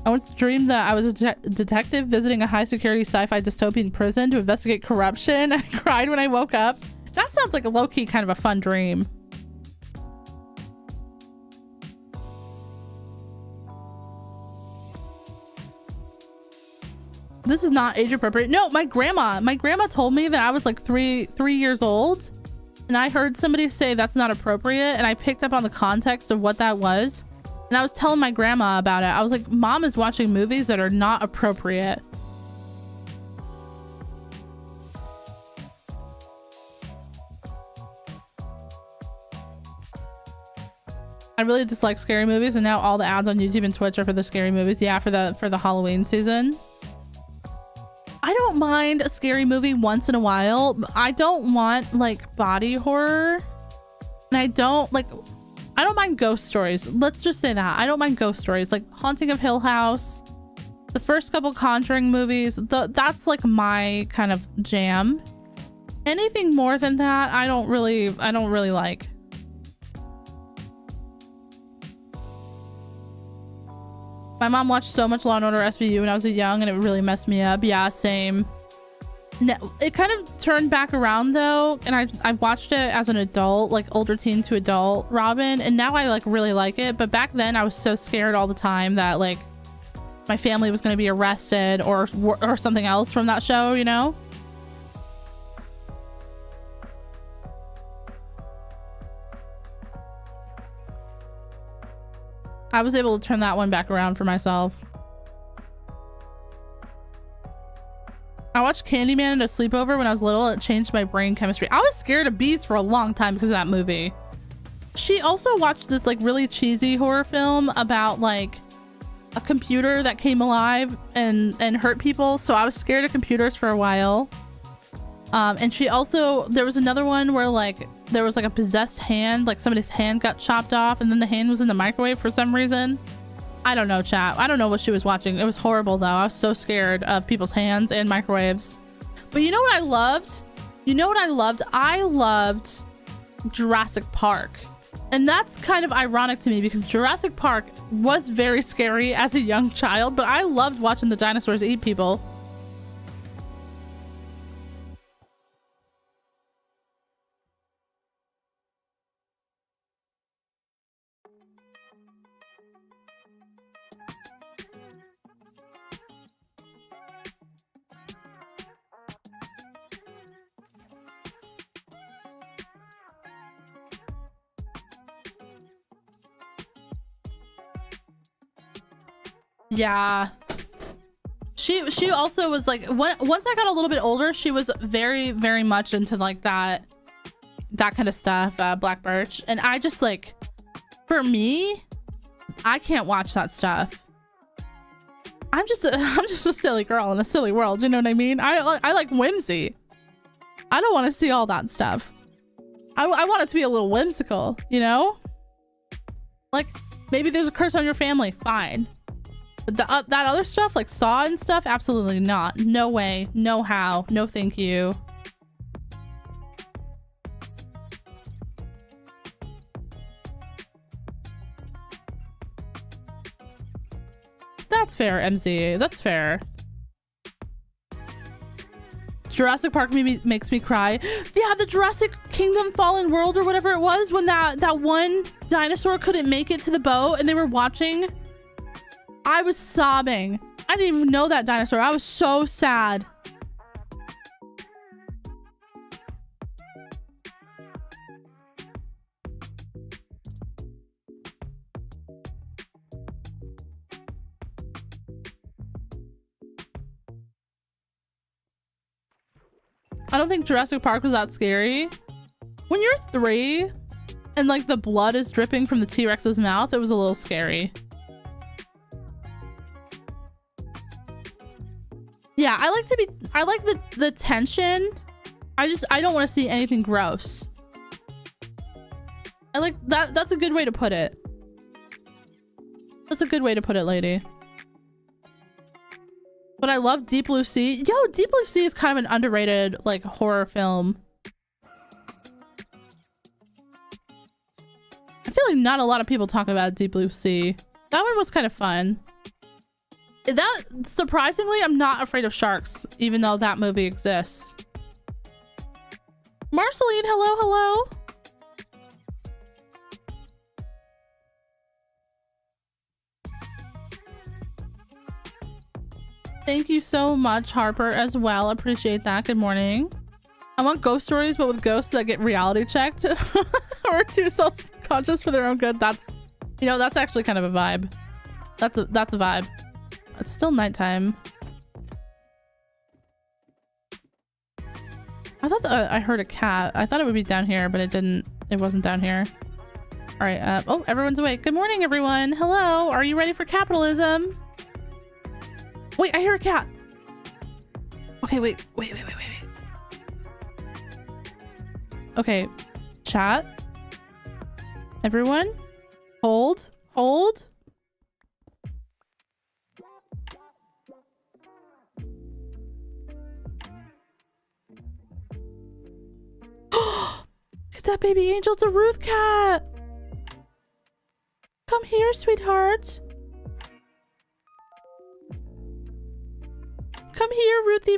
I once dreamed that I was a detective visiting a high security sci-fi dystopian prison to investigate corruption. I cried when I woke up. That sounds like a low-key kind of a fun dream. This is not age appropriate. No, my grandma told me that I was like three years old, and I heard somebody say that's not appropriate, and I picked up on the context of what that was, and I was telling my grandma about it. I was like, Mom is watching movies that are not appropriate. I really dislike scary movies, and now all the ads on YouTube and Twitch are for the scary movies. Yeah, for the Halloween season. I don't mind a scary movie once in a while. I don't want like body horror, and I don't mind ghost stories. Let's just say that I don't mind ghost stories, like Haunting of Hill House, the first couple Conjuring movies. That's like my kind of jam. Anything more than that, I don't really like. My mom watched so much Law & Order SVU when I was young, and it really messed me up. Yeah, same. No, it kind of turned back around though, and I watched it as an adult, like older teen to adult Robin, and now I like really like it. But back then I was so scared all the time that like my family was going to be arrested or something else from that show, you know? I was able to turn that one back around for myself. I watched Candyman at a sleepover when I was little. It changed my brain chemistry. I was scared of bees for a long time because of that movie. She also watched this like really cheesy horror film about like a computer that came alive and hurt people. So I was scared of computers for a while. And she also, there was another one where like there was like a possessed hand, like somebody's hand got chopped off and then the hand was in the microwave for some reason. I don't know, chat. I don't know what she was watching. It was horrible though. I was so scared of people's hands and microwaves. But you know what I loved? I loved Jurassic Park. And that's kind of ironic to me because Jurassic Park was very scary as a young child, but I loved watching the dinosaurs eat people. Yeah, she also was like, once I got a little bit older, she was very much into like that kind of stuff, Black Birch, and I just like, for me, I can't watch that stuff. I'm just a silly girl in a silly world, you know what I mean? I like whimsy. I don't want to see all that stuff. I want it to be a little whimsical, you know? Like, maybe there's a curse on your family, fine. But that other stuff, like Saw and stuff, absolutely not. No way, no how, no thank you. That's fair, MZ. That's fair. Jurassic Park maybe makes me cry. Yeah, the Jurassic Kingdom Fallen World or whatever it was, when that one dinosaur couldn't make it to the boat and they were watching. I was sobbing. I didn't even know that dinosaur. I was so sad. I don't think Jurassic Park was that scary. When you're 3 and like the blood is dripping from the T-Rex's mouth, it was a little scary. Yeah, I like the tension. I don't want to see anything gross. I like that. That's a good way to put it. That's a good way to put it, lady. But I love Deep Blue Sea. Yo, Deep Blue Sea is kind of an underrated like horror film. I feel like not a lot of people talk about Deep Blue Sea. That one was kind of fun. That, surprisingly, I'm not afraid of sharks, even though that movie exists. Marceline, hello. Thank you so much, Harper, as well. Appreciate that. Good morning. I want ghost stories, but with ghosts that get reality checked or too self-conscious for their own good. That's, you know, that's actually kind of a vibe. That's a vibe. It's still nighttime. I thought I heard a cat. I thought it would be down here, but it didn't. It wasn't down here. All right. Oh, everyone's awake. Good morning, everyone. Hello. Are you ready for capitalism? Wait, I hear a cat. Okay, wait. Okay, chat. Everyone, hold. Look at that baby angel. It's a Ruth cat. Come here, sweetheart. Come here, Ruthie.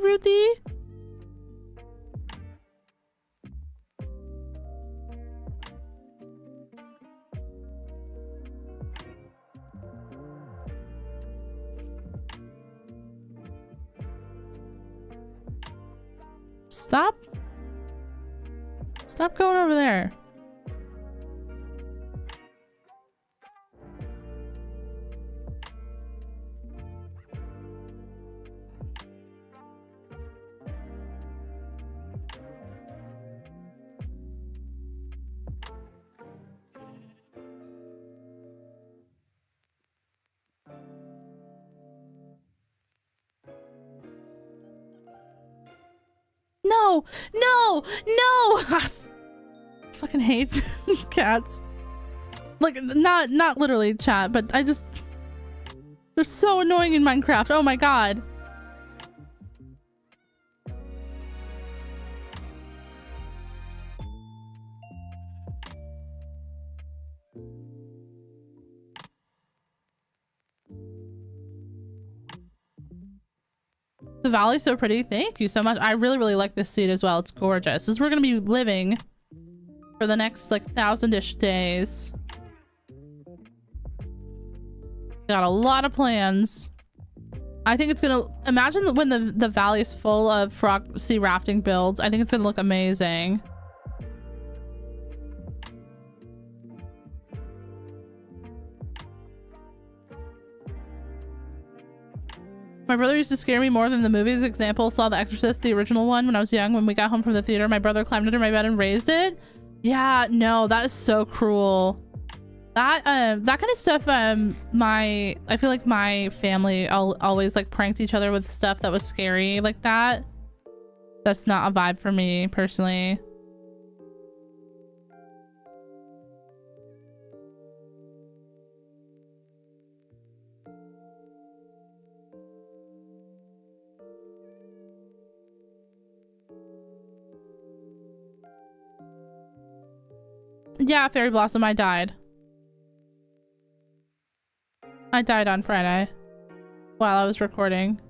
Stop going over there. No! I fucking hate cats. Like, not literally, chat, but they're so annoying in Minecraft. Oh my god. The valley's so pretty. Thank you so much. I really like this seed as well. It's gorgeous. This is where we're gonna be living for the next like 1000-ish days. Got a lot of plans. I think it's gonna, imagine when the valley is full of frog sea rafting builds. I think it's gonna look amazing. My brother used to scare me more than the movies. Example, saw The Exorcist, the original one, when I was young. When we got home from the theater, my brother climbed under my bed and raised it. Yeah, no, that is so cruel. That kind of stuff, I feel like my family always like pranked each other with stuff that was scary like that. That's not a vibe for me personally. Yeah, Fairy Blossom, I died. I died on Friday while I was recording.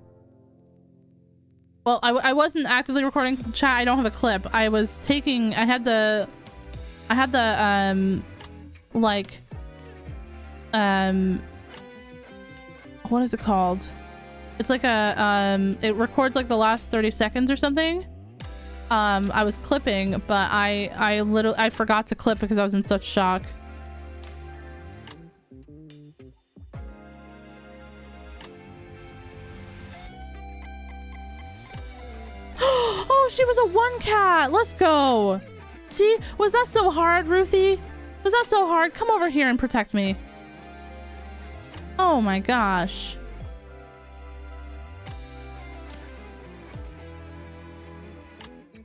Well, I wasn't actively recording, chat. I don't have a clip. I was taking, I had the like, what is it called? It's like a, it records like the last 30 seconds or something. I was clipping, but I forgot to clip because I was in such shock. Oh, she was a 1 cat. Let's go. See, was that so hard, Ruthie? Was that so hard? Come over here and protect me. Oh my gosh.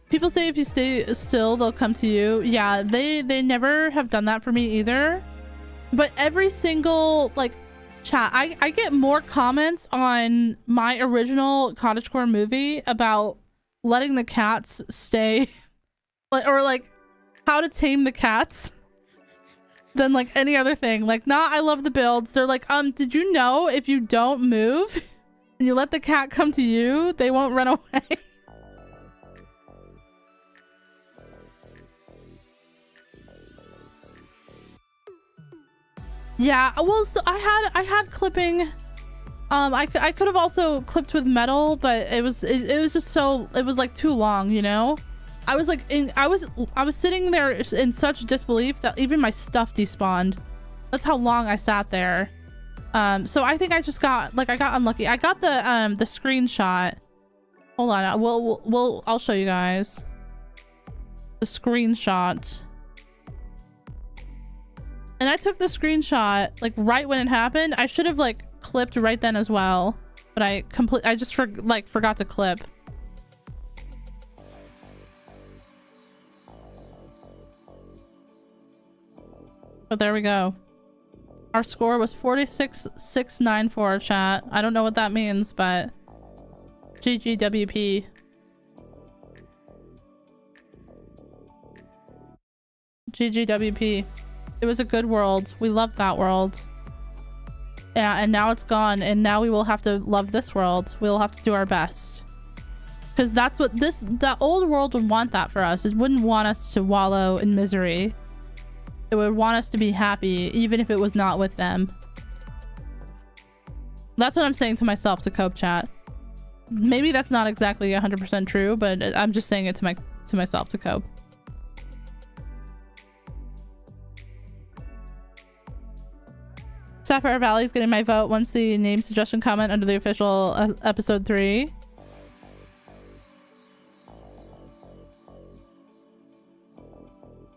People say if you stay still, they'll come to you. Yeah, they never have done that for me either. But every single, like, chat, I get more comments on my original cottagecore movie about letting the cats stay, or like how to tame the cats, than like any other thing. Like, nah, I love the builds. They're like, did you know if you don't move and you let the cat come to you, they won't run away? Yeah, well, so I had clipping. I could have also clipped with metal, but it was just so, it was like too long, you know? I was like I was sitting there in such disbelief that even my stuff despawned. That's how long I sat there. So I think I just got, like, I got unlucky. I got the screenshot. Hold on, I'll show you guys the screenshot. And I took the screenshot like right when it happened. I should have like clipped right then as well, but I just forgot to clip. But there we go. Our score was 46,694, chat. I don't know what that means, but GGWP. GGWP. It was a good world. We loved that world. Yeah, and now it's gone, and now we will have to love this world. We'll have to do our best. Because that's what that old world would want that for us. It wouldn't want us to wallow in misery. It would want us to be happy, even if it was not with them. That's what I'm saying to myself to cope, chat. Maybe that's not exactly 100% true, but I'm just saying it to myself to cope. Sapphire Valley is getting my vote once the name suggestion comment under the official episode 3.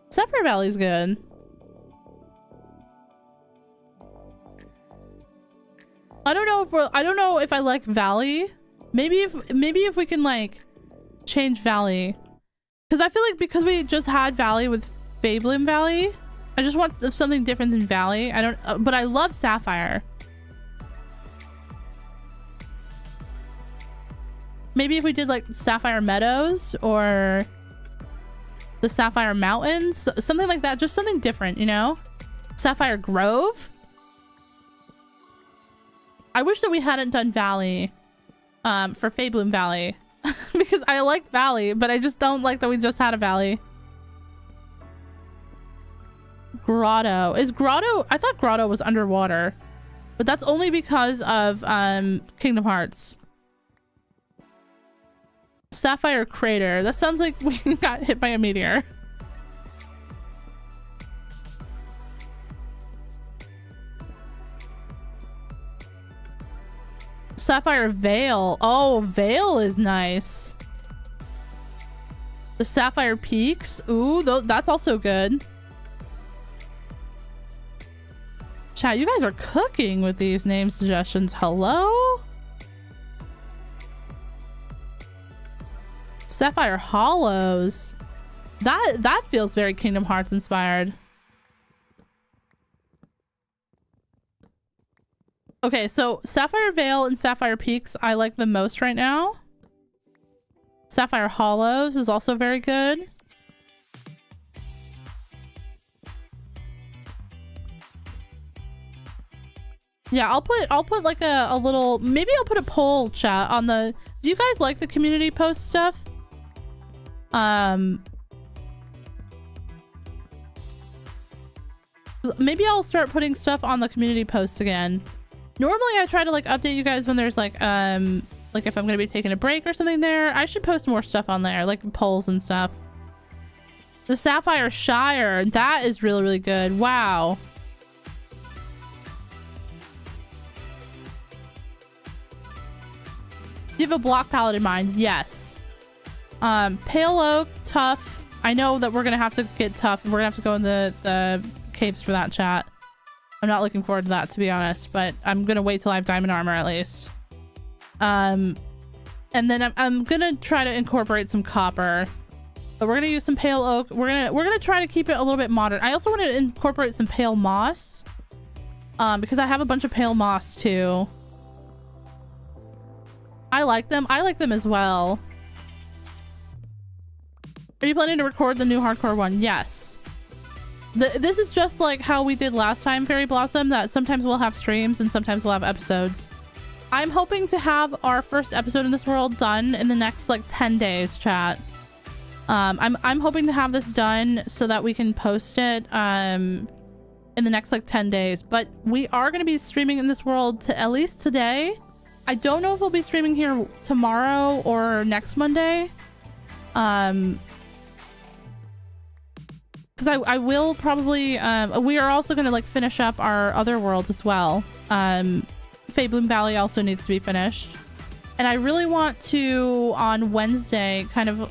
Sapphire Valley is good. I don't know if I like Valley. Maybe if we can like change Valley, because I feel like because we just had Valley with Fabloom Valley, I just want something different than Valley. I don't, but I love Sapphire. Maybe if we did like Sapphire Meadows or the Sapphire Mountains, something like that, just something different, you know? Sapphire Grove. I wish that we hadn't done Valley for Fabloom Valley because I like Valley, but I just don't like that we just had a Valley. Grotto. Is Grotto? I thought Grotto was underwater, but that's only because of Kingdom Hearts. Sapphire Crater. That sounds like we got hit by a meteor. Sapphire Vale. Oh, Vale is nice. The Sapphire Peaks. Ooh, that's also good. Chat, you guys are cooking with these name suggestions. Hello? Sapphire Hollows. That feels very Kingdom Hearts inspired. Okay, so Sapphire Vale and Sapphire Peaks I like the most right now. Sapphire Hollows is also very good. Yeah, I'll put like a little, maybe I'll put a poll, chat, on the, do you guys like the community post stuff? Maybe I'll start putting stuff on the community posts again. Normally I try to like update you guys when there's like if I'm gonna be taking a break or something there. I should post more stuff on there, like polls and stuff. The Sapphire Shire, that is really, really good. Wow. You have a block palette in mind? Yes. Pale Oak, tough. I know that we're gonna have to get tough. We're gonna have to go in the caves for that, chat. I'm not looking forward to that, to be honest, but I'm gonna wait till I have diamond armor at least. And then I'm gonna try to incorporate some copper, but we're gonna use some pale oak. We're gonna try to keep it a little bit modern. I also want to incorporate some pale moss, because I have a bunch of pale moss too. I like them. I like them as well. Are you planning to record the new hardcore one? Yes. This is just like how we did last time, Fairy Blossom, that sometimes we'll have streams and sometimes we'll have episodes. I'm hoping to have our first episode in this world done in the next like 10 days, chat. I'm hoping to have this done so that we can post it in the next like 10 days. But we are going to be streaming in this world to at least today. I don't know if we'll be streaming here tomorrow or next Monday. Because I will probably, we are also going to like finish up our other world as well. Fabloom Valley also needs to be finished. And I really want to, on Wednesday, kind of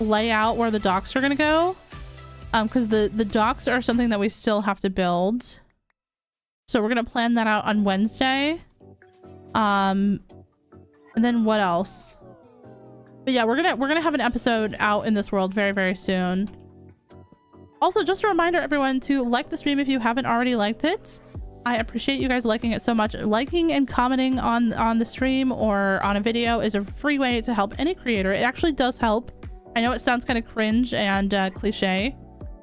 lay out where the docks are going to go. Because the docks are something that we still have to build. So we're going to plan that out on Wednesday. And then what else? But yeah, we're gonna have an episode out in this world very, very soon. Also, just a reminder, everyone, to like the stream if you haven't already liked it. I appreciate you guys liking it so much. Liking and commenting on the stream or on a video is a free way to help any creator. It actually does help. I know it sounds kind of cringe and cliche,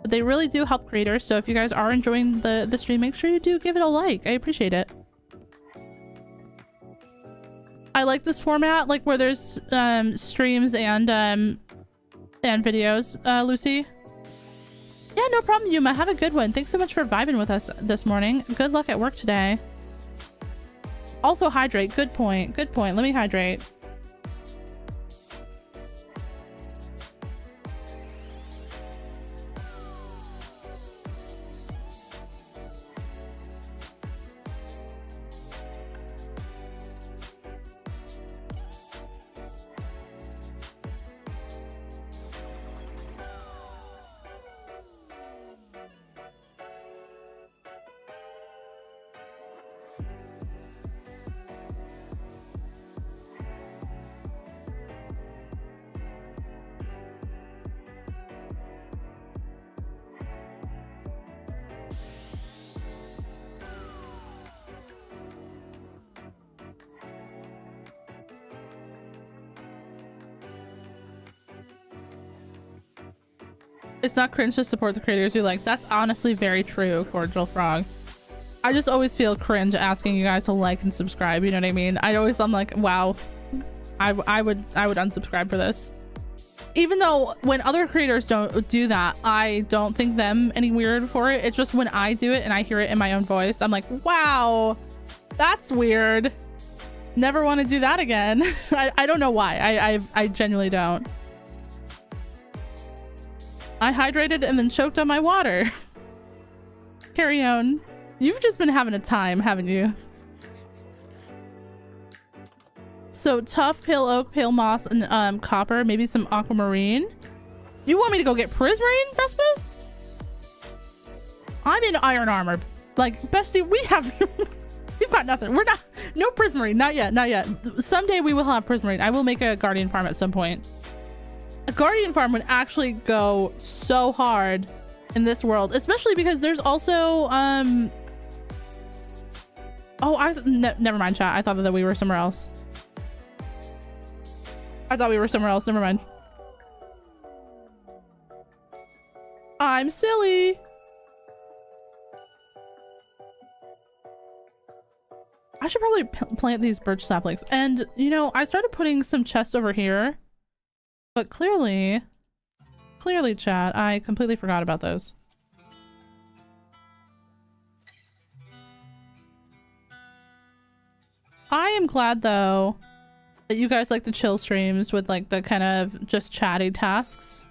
but they really do help creators. So if you guys are enjoying the stream, make sure you do give it a like. I appreciate it. I like this format, like where there's streams and videos, Lucy. Yeah, no problem, Yuma. Have a good one. Thanks so much for vibing with us this morning. Good luck at work today. Also hydrate. Good point. Good point. Let me hydrate. It's not cringe to support the creators you like. That's honestly very true, Cordial Frog. I just always feel cringe asking you guys to like and subscribe, you know what I mean? I'm like, wow, I would unsubscribe for this. Even though when other creators don't do that, I don't think them any weird for it. It's just when I do it and I hear it in my own voice, I'm like, wow, that's weird. Never want to do that again. I don't know why. I genuinely don't. I hydrated and then choked on my water. Carry on. You've just been having a time, haven't you? So tough, pale oak, pale moss, and copper, maybe some aquamarine. You want me to go get prismarine, Vespa? I'm in iron armor. Like, bestie, we've got nothing. We're not, no prismarine, not yet, not yet. Someday we will have prismarine. I will make a guardian farm at some point. A guardian farm would actually go so hard in this world, especially because there's also never mind, chat. I thought that we were somewhere else. Never mind. I'm silly. I should probably plant these birch saplings. And you know, I started putting some chests over here. But clearly, chat, I completely forgot about those. I am glad, though, that you guys like the chill streams with, like, the kind of just chatty tasks.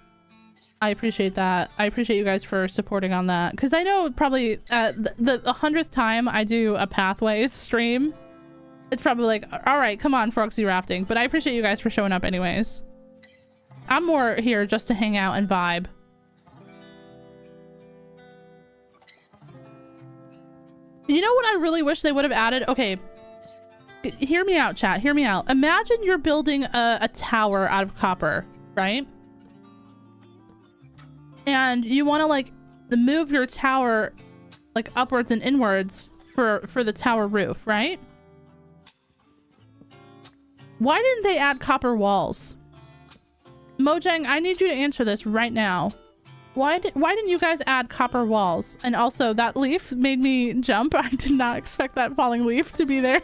I appreciate that. I appreciate you guys for supporting on that. Because I know probably the 100th time I do a Pathways stream, it's probably like, all right, come on, Frogsy Rafting. But I appreciate you guys for showing up anyways. I'm more here just to hang out and vibe. You know what I really wish they would have added? Okay, hear me out, chat. Hear me out. Imagine you're building a tower out of copper, right? And you want to like move your tower like upwards and inwards for the tower roof, right? Why didn't they add copper walls? Mojang, I need you to answer this right now. Why didn't you guys add copper walls? And also, that leaf made me jump. I did not expect that falling leaf to be there.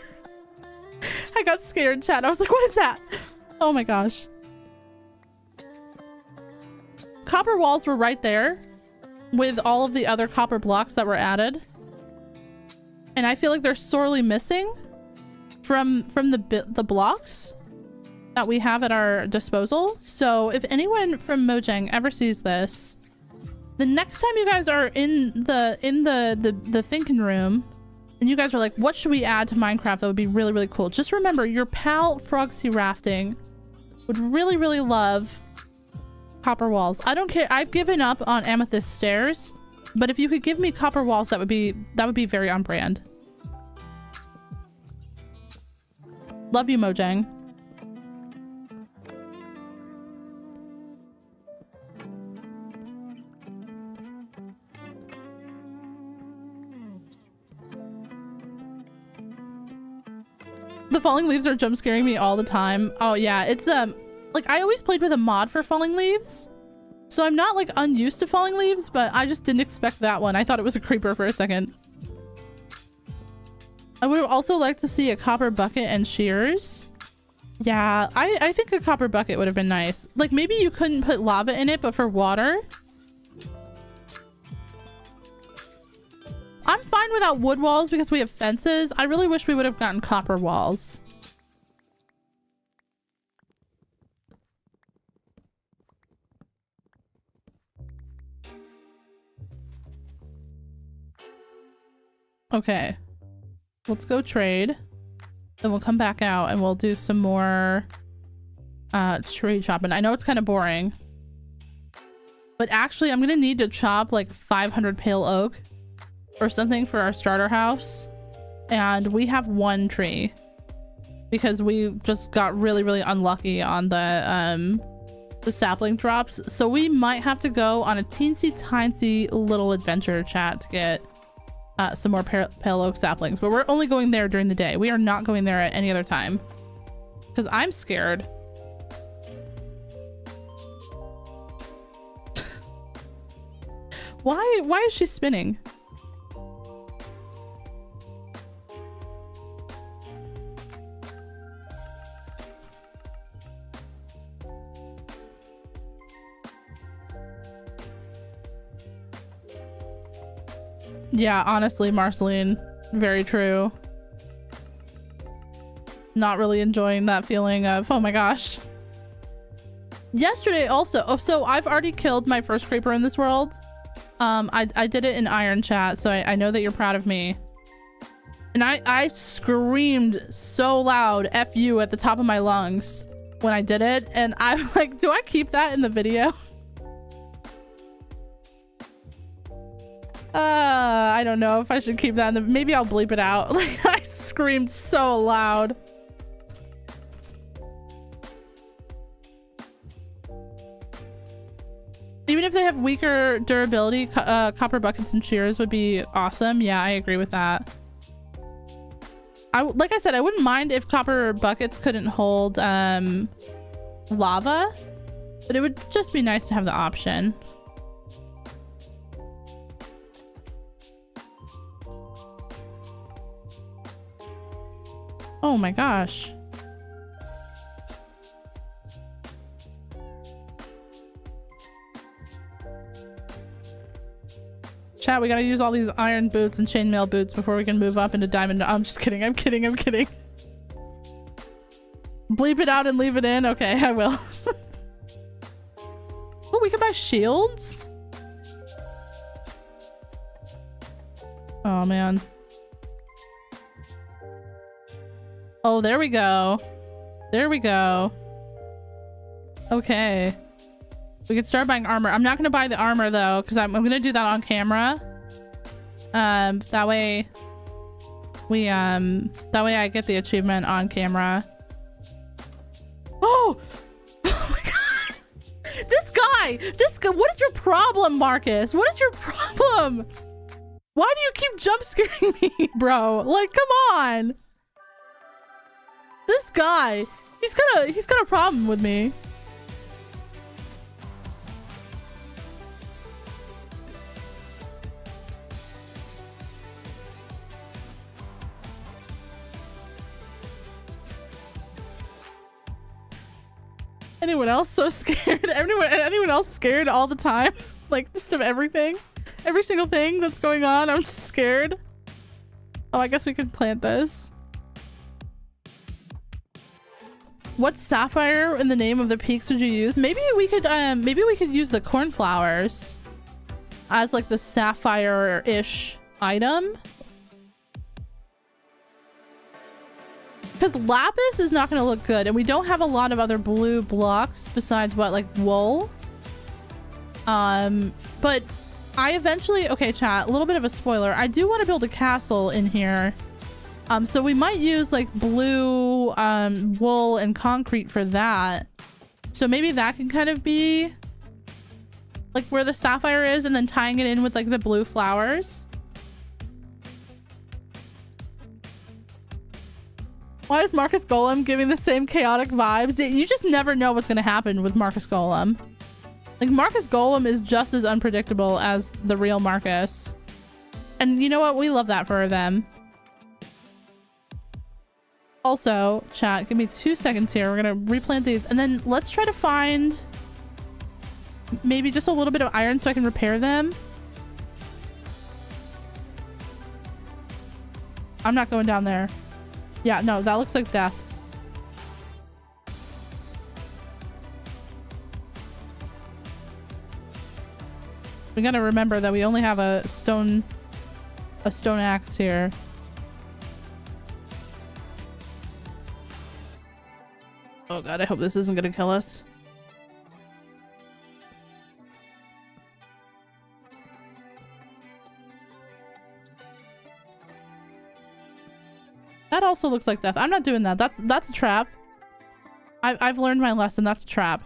I got scared, chat. I was like, what is that? Oh my gosh. Copper walls were right there with all of the other copper blocks that were added. And I feel like they're sorely missing. from the blocks that we have at our disposal. So if anyone from Mojang ever sees this, the next time you guys are in the thinking room and you guys are like, what should we add to Minecraft that would be really, really cool? Just remember, your pal Frogcrafting would really, really love copper walls. I don't care. I've given up on amethyst stairs, but if you could give me copper walls, that would be very on brand. Love you, Mojang. The falling leaves are jump scaring me all the time. Oh yeah, it's like I always played with a mod for falling leaves, so I'm not like unused to falling leaves, but I just didn't expect that one. I thought it was a creeper for a second. I would have also liked to see a copper bucket and shears. Yeah, I think a copper bucket would have been nice. Like maybe you couldn't put lava in it, but for water. I'm fine without wood walls because we have fences. I really wish we would have gotten copper walls. Okay. Let's go trade. Then we'll come back out and we'll do some more trade chopping. I know it's kind of boring, but actually I'm gonna need to chop like 500 pale oak or something for our starter house, and we have one tree because we just got really, really unlucky on the sapling drops. So we might have to go on a teensy tiny little adventure chat to get some more pale oak saplings, but we're only going there during the day. We are not going there at any other time because I'm scared. Why is she spinning? Yeah, honestly, Marceline, very true. Not really enjoying that feeling of, oh my gosh. Yesterday also, oh, so I've already killed my first creeper in this world. I did it in Iron Chat, so I know that you're proud of me. And I screamed so loud, F you, at the top of my lungs when I did it. And I'm like, do I keep that in the video? I don't know if I should keep that in the... Maybe I'll bleep it out. Like, I screamed so loud. Even if they have weaker durability, copper buckets and shears would be awesome. Yeah, I agree with that. Like I said, I wouldn't mind if copper buckets couldn't hold lava, but it would just be nice to have the option. Oh my gosh. Chat, we gotta use all these iron boots and chainmail boots before we can move up into diamond. I'm just kidding. I'm kidding. I'm kidding. Bleep it out and leave it in. Okay, I will. Oh, we can buy shields? Oh, man. Oh, there we go. There we go. Okay. We can start buying armor. I'm not going to buy the armor, though, because I'm going to do that on camera. That way I get the achievement on camera. Oh! Oh my god! This guy! What is your problem, Marcus? What is your problem? Why do you keep jump scaring me, bro? Like, come on! This guy, he's got a problem with me. Anyone else so scared? Anyone else scared all the time? Like, just of everything? Every single thing that's going on, I'm just scared. Oh, I guess we could plant this. What sapphire in the name of the peaks would you use? Maybe we could use the cornflowers as like the sapphire-ish item. Because lapis is not going to look good, and we don't have a lot of other blue blocks besides what, like wool. But I eventually, okay, chat, a little bit of a spoiler. I do want to build a castle in here. So we might use like blue wool and concrete for that. So maybe that can kind of be like where the sapphire is, and then tying it in with like the blue flowers. Why is Marcus Golem giving the same chaotic vibes? You just never know what's going to happen with Marcus Golem. Like, Marcus Golem is just as unpredictable as the real Marcus. And you know what? We love that for them. Also, chat, give me 2 seconds here. We're going to replant these. And then let's try to find maybe just a little bit of iron so I can repair them. I'm not going down there. Yeah, no, that looks like death. We gotta remember that we only have a stone axe here. Oh god, I hope this isn't gonna kill us. That also looks like death. I'm not doing that. That's a trap. I've learned my lesson. That's a trap.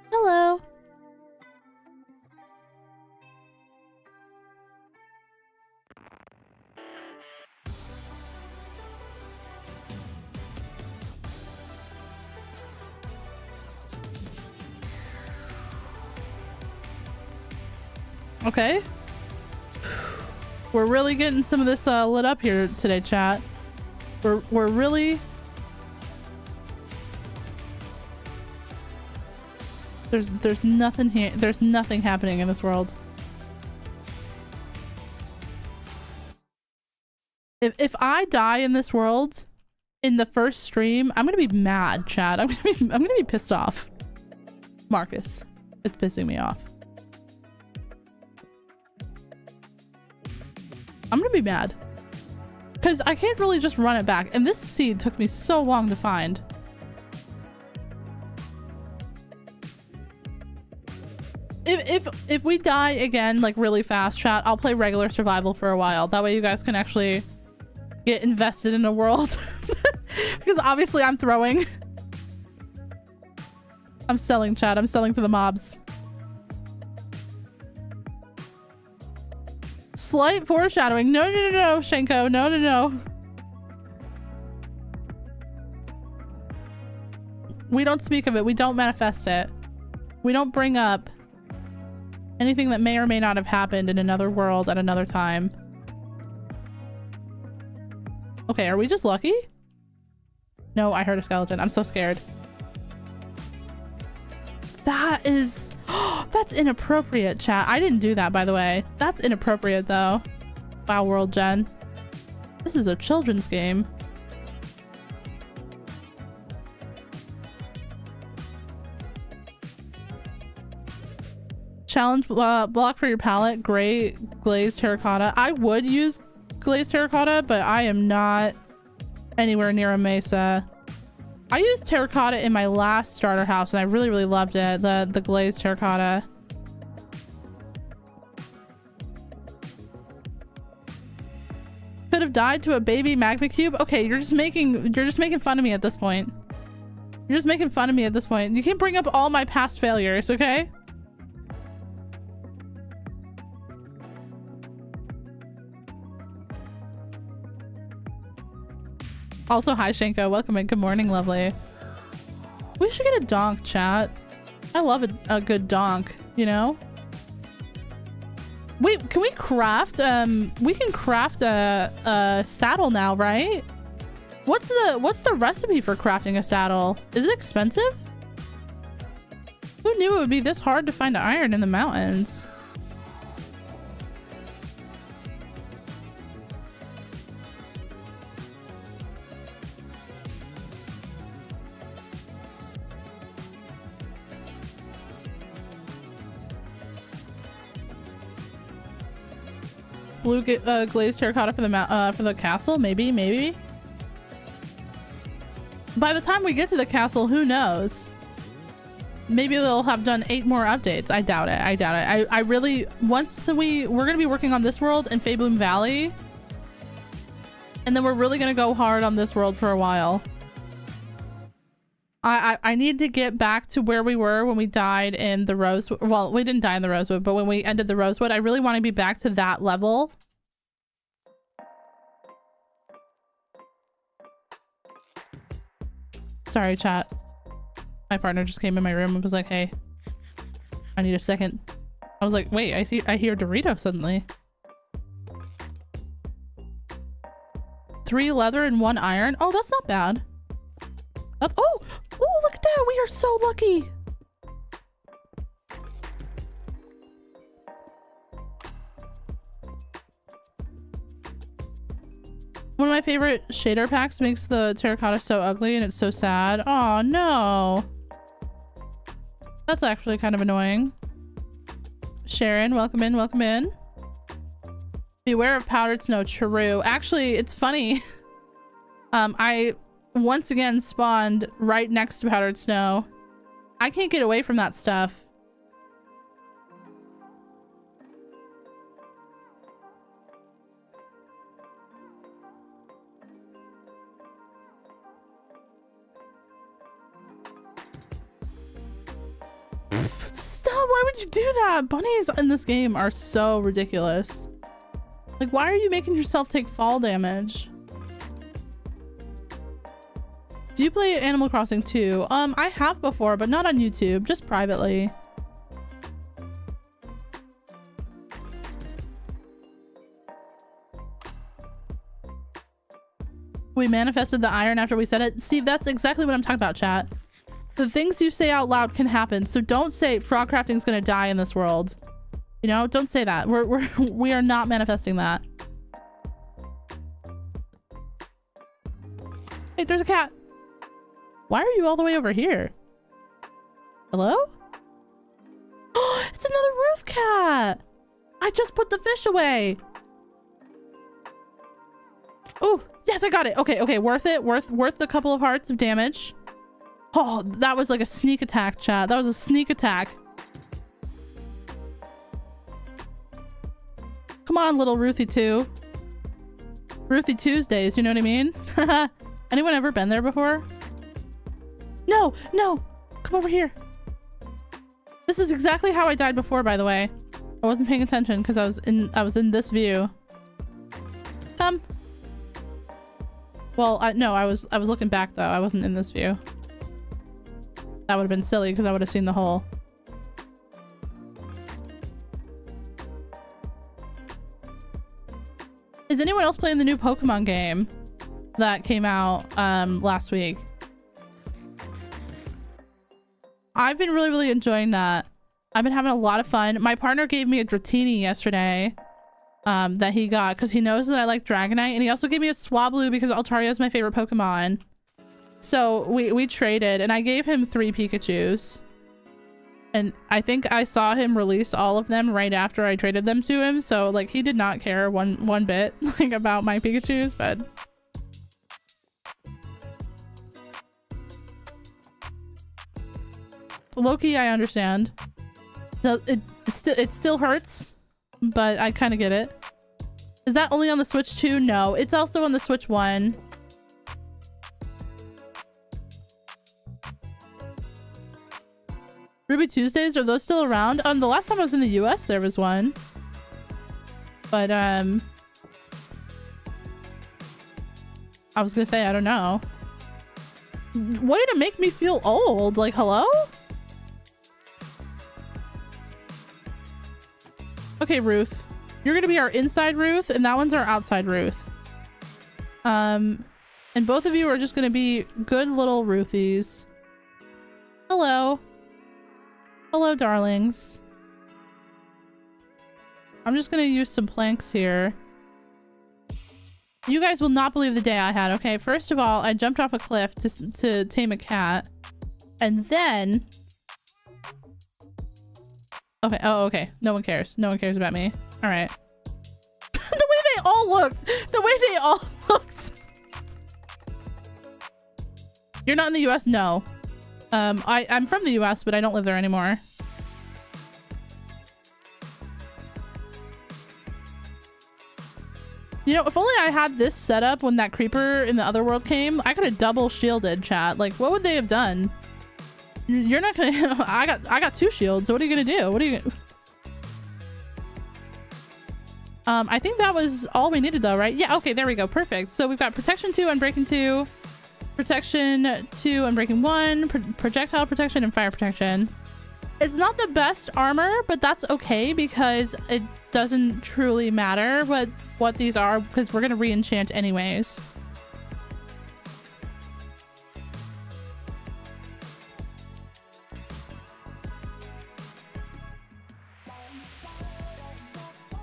Hello. Okay. We're really getting some of this lit up here today, chat. We're really... There's nothing here. There's nothing happening in this world. If I die in this world in the first stream, I'm gonna be mad, chat. I'm gonna be pissed off. Marcus, it's pissing me off. I'm gonna be mad because I can't really just run it back, and this seed took me so long to find. If we die again like really fast, chat, I'll play regular survival for a while. That way you guys can actually get invested in a world. Because obviously I'm throwing. I'm selling, chat. I'm selling to the mobs. Slight foreshadowing. No, Shenko. No. We don't speak of it. We don't manifest it. We don't bring up anything that may or may not have happened in another world at another time. Okay, are we just lucky? No, I heard a skeleton. I'm so scared. That is... That's inappropriate, chat. I didn't do that, by the way. That's inappropriate, though. Wow, World Gen. This is a children's game. Challenge block for your palette. Gray glazed terracotta. I would use glazed terracotta, but I am not anywhere near a mesa. I used terracotta in my last starter house and I really loved it. The glazed terracotta. Could have died to a baby magma cube. Okay, you're just making fun of me at this point. You're just making fun of me at this point. You can't bring up all my past failures, okay? Also, hi Shenko. Welcome in. Good morning, lovely. We should get a donk, chat. I love a good donk, you know? Wait, can we craft? We can craft a saddle now, right? What's the recipe for crafting a saddle? Is it expensive? Who knew it would be this hard to find iron in the mountains? blue glazed terracotta for the castle? Maybe. By the time we get to the castle, who knows? Maybe they'll have done 8 more updates. I doubt it. I really, we're gonna be working on this world in Fabloom Valley, and then we're really gonna go hard on this world for a while. I need to get back to where we were when we died in the Rosewood. Well, we didn't die in the Rosewood, but when we ended the Rosewood, I really want to be back to that level. Sorry, chat. My partner just came in my room and was like, hey, I need a second. I was like, wait, I hear Dorito suddenly. 3 leather and 1 iron. Oh, that's not bad. That's, oh, look at that. We are so lucky. One of my favorite shader packs makes the terracotta so ugly and it's so sad. Oh, no. That's actually kind of annoying. Sharon, welcome in, welcome in. Beware of powdered snow. True. Actually, it's funny. I once again spawned right next to powdered snow. I can't get away from that stuff. Stop! Why would you do that? Bunnies in this game are so ridiculous. Like, why are you making yourself take fall damage? Do you play Animal Crossing too? I have before, but not on YouTube, just privately. We manifested the iron after we said it. Steve, that's exactly what I'm talking about, chat. The things you say out loud can happen, so don't say Frogcrafting's gonna die in this world. You know, don't say that. We are not manifesting that. Hey, there's a cat. Why are you all the way over here? Hello? Oh, it's another roof cat. I just put the fish away. Oh, yes, I got it. Okay, worth it. Worth the couple of hearts of damage. Oh, that was like a sneak attack, chat. That was a sneak attack. Come on, little Ruthie 2. Ruthie Tuesdays, you know what I mean? Anyone ever been there before? No, come over here. This is exactly how I died before, by the way. I wasn't paying attention because I was in this view. Come. Well, no, I was looking back though. I wasn't in this view. That would have been silly because I would have seen the hole. Is anyone else playing the new Pokemon game that came out last week? I've been really enjoying that. I've been having a lot of fun. My partner gave me a Dratini yesterday that he got because he knows that I like Dragonite, and he also gave me a Swablu because Altaria is my favorite Pokemon. So we traded, and I gave him 3 Pikachus. And I think I saw him release all of them right after I traded them to him. So like he did not care one bit like about my Pikachus, but Loki, I understand. It still hurts, but I kind of get it. Is that only on the Switch 2? No, it's also on the Switch 1. Ruby Tuesdays, are those still around? The last time I was in the US, there was one. But, I was gonna say, I don't know. Way to make me feel old. Like, hello? Okay, Ruth. You're gonna be our inside Ruth, and that one's our outside Ruth. And both of you are just gonna be good little Ruthies. Hello. Hello, darlings. I'm just gonna use some planks here. You guys will not believe the day I had. Okay, first of all, I jumped off a cliff to tame a cat. And then... Okay, oh, okay. No one cares. No one cares about me. Alright. The they all looked. The way they all looked. You're not in the US? No. I'm from the US, but I don't live there anymore. You know, if only I had this set up when that creeper in the other world came, I could have double shielded, chat. Like, what would they have done? You're not gonna... I got 2 shields, so what are you gonna do? What are you gonna... I think that was all we needed though, right? Yeah, okay, there we go. Perfect. So we've got protection 2, unbreaking 2, protection 2, unbreaking 1, projectile protection, and fire protection. It's not the best armor, but that's okay because it doesn't truly matter what these are because we're gonna re-enchant anyways.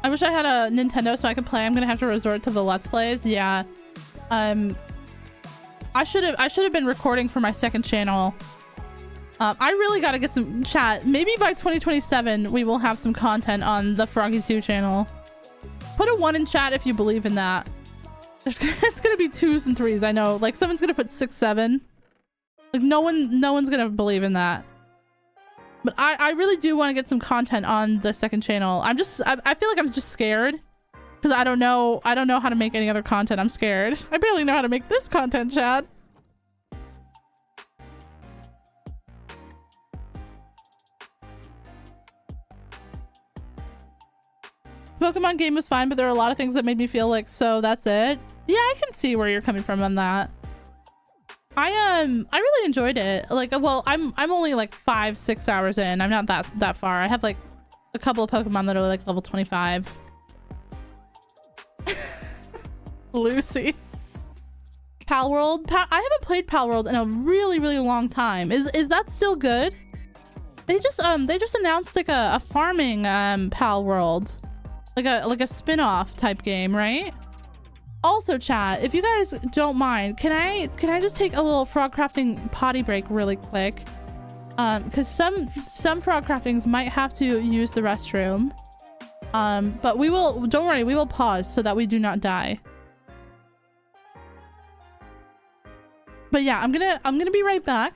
I wish I had a Nintendo so I could play. I'm gonna have to resort to the Let's Plays. Yeah. I should have been recording for my second channel. I really gotta get some chat. Maybe by 2027 we will have some content on the Froggy2 channel. Put a 1 in chat if you believe in that. It's gonna be 2s and 3s. I know. Like someone's gonna put 6, 7. Like no one's gonna believe in that. But I really do want to get some content on the second channel. I feel like I'm just scared because I don't know how to make any other content. I'm scared. I barely know how to make this content, chat. Pokemon game was fine, but there are a lot of things that made me feel like, so that's it. Yeah, I can see where you're coming from on that. I really enjoyed it. Like, well, I'm only like 5-6 hours in. I'm not that far. I have like a couple of Pokemon that are like level 25. Lucy. Palworld. I haven't played Palworld in a really long time. Is that still good? They just announced like a farming Palworld. Like a spin-off type game, right? Also, chat, if you guys don't mind, can I just take a little Frogcrafting potty break really quick? Because some Frogcraftings might have to use the restroom. But don't worry, we will pause so that we do not die. But yeah, I'm gonna be right back.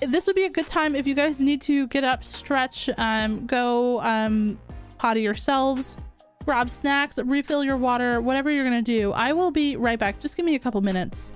This would be a good time if you guys need to get up, stretch, go potty yourselves. Grab snacks, refill your water, whatever you're gonna do. I will be right back. Just give me a couple minutes.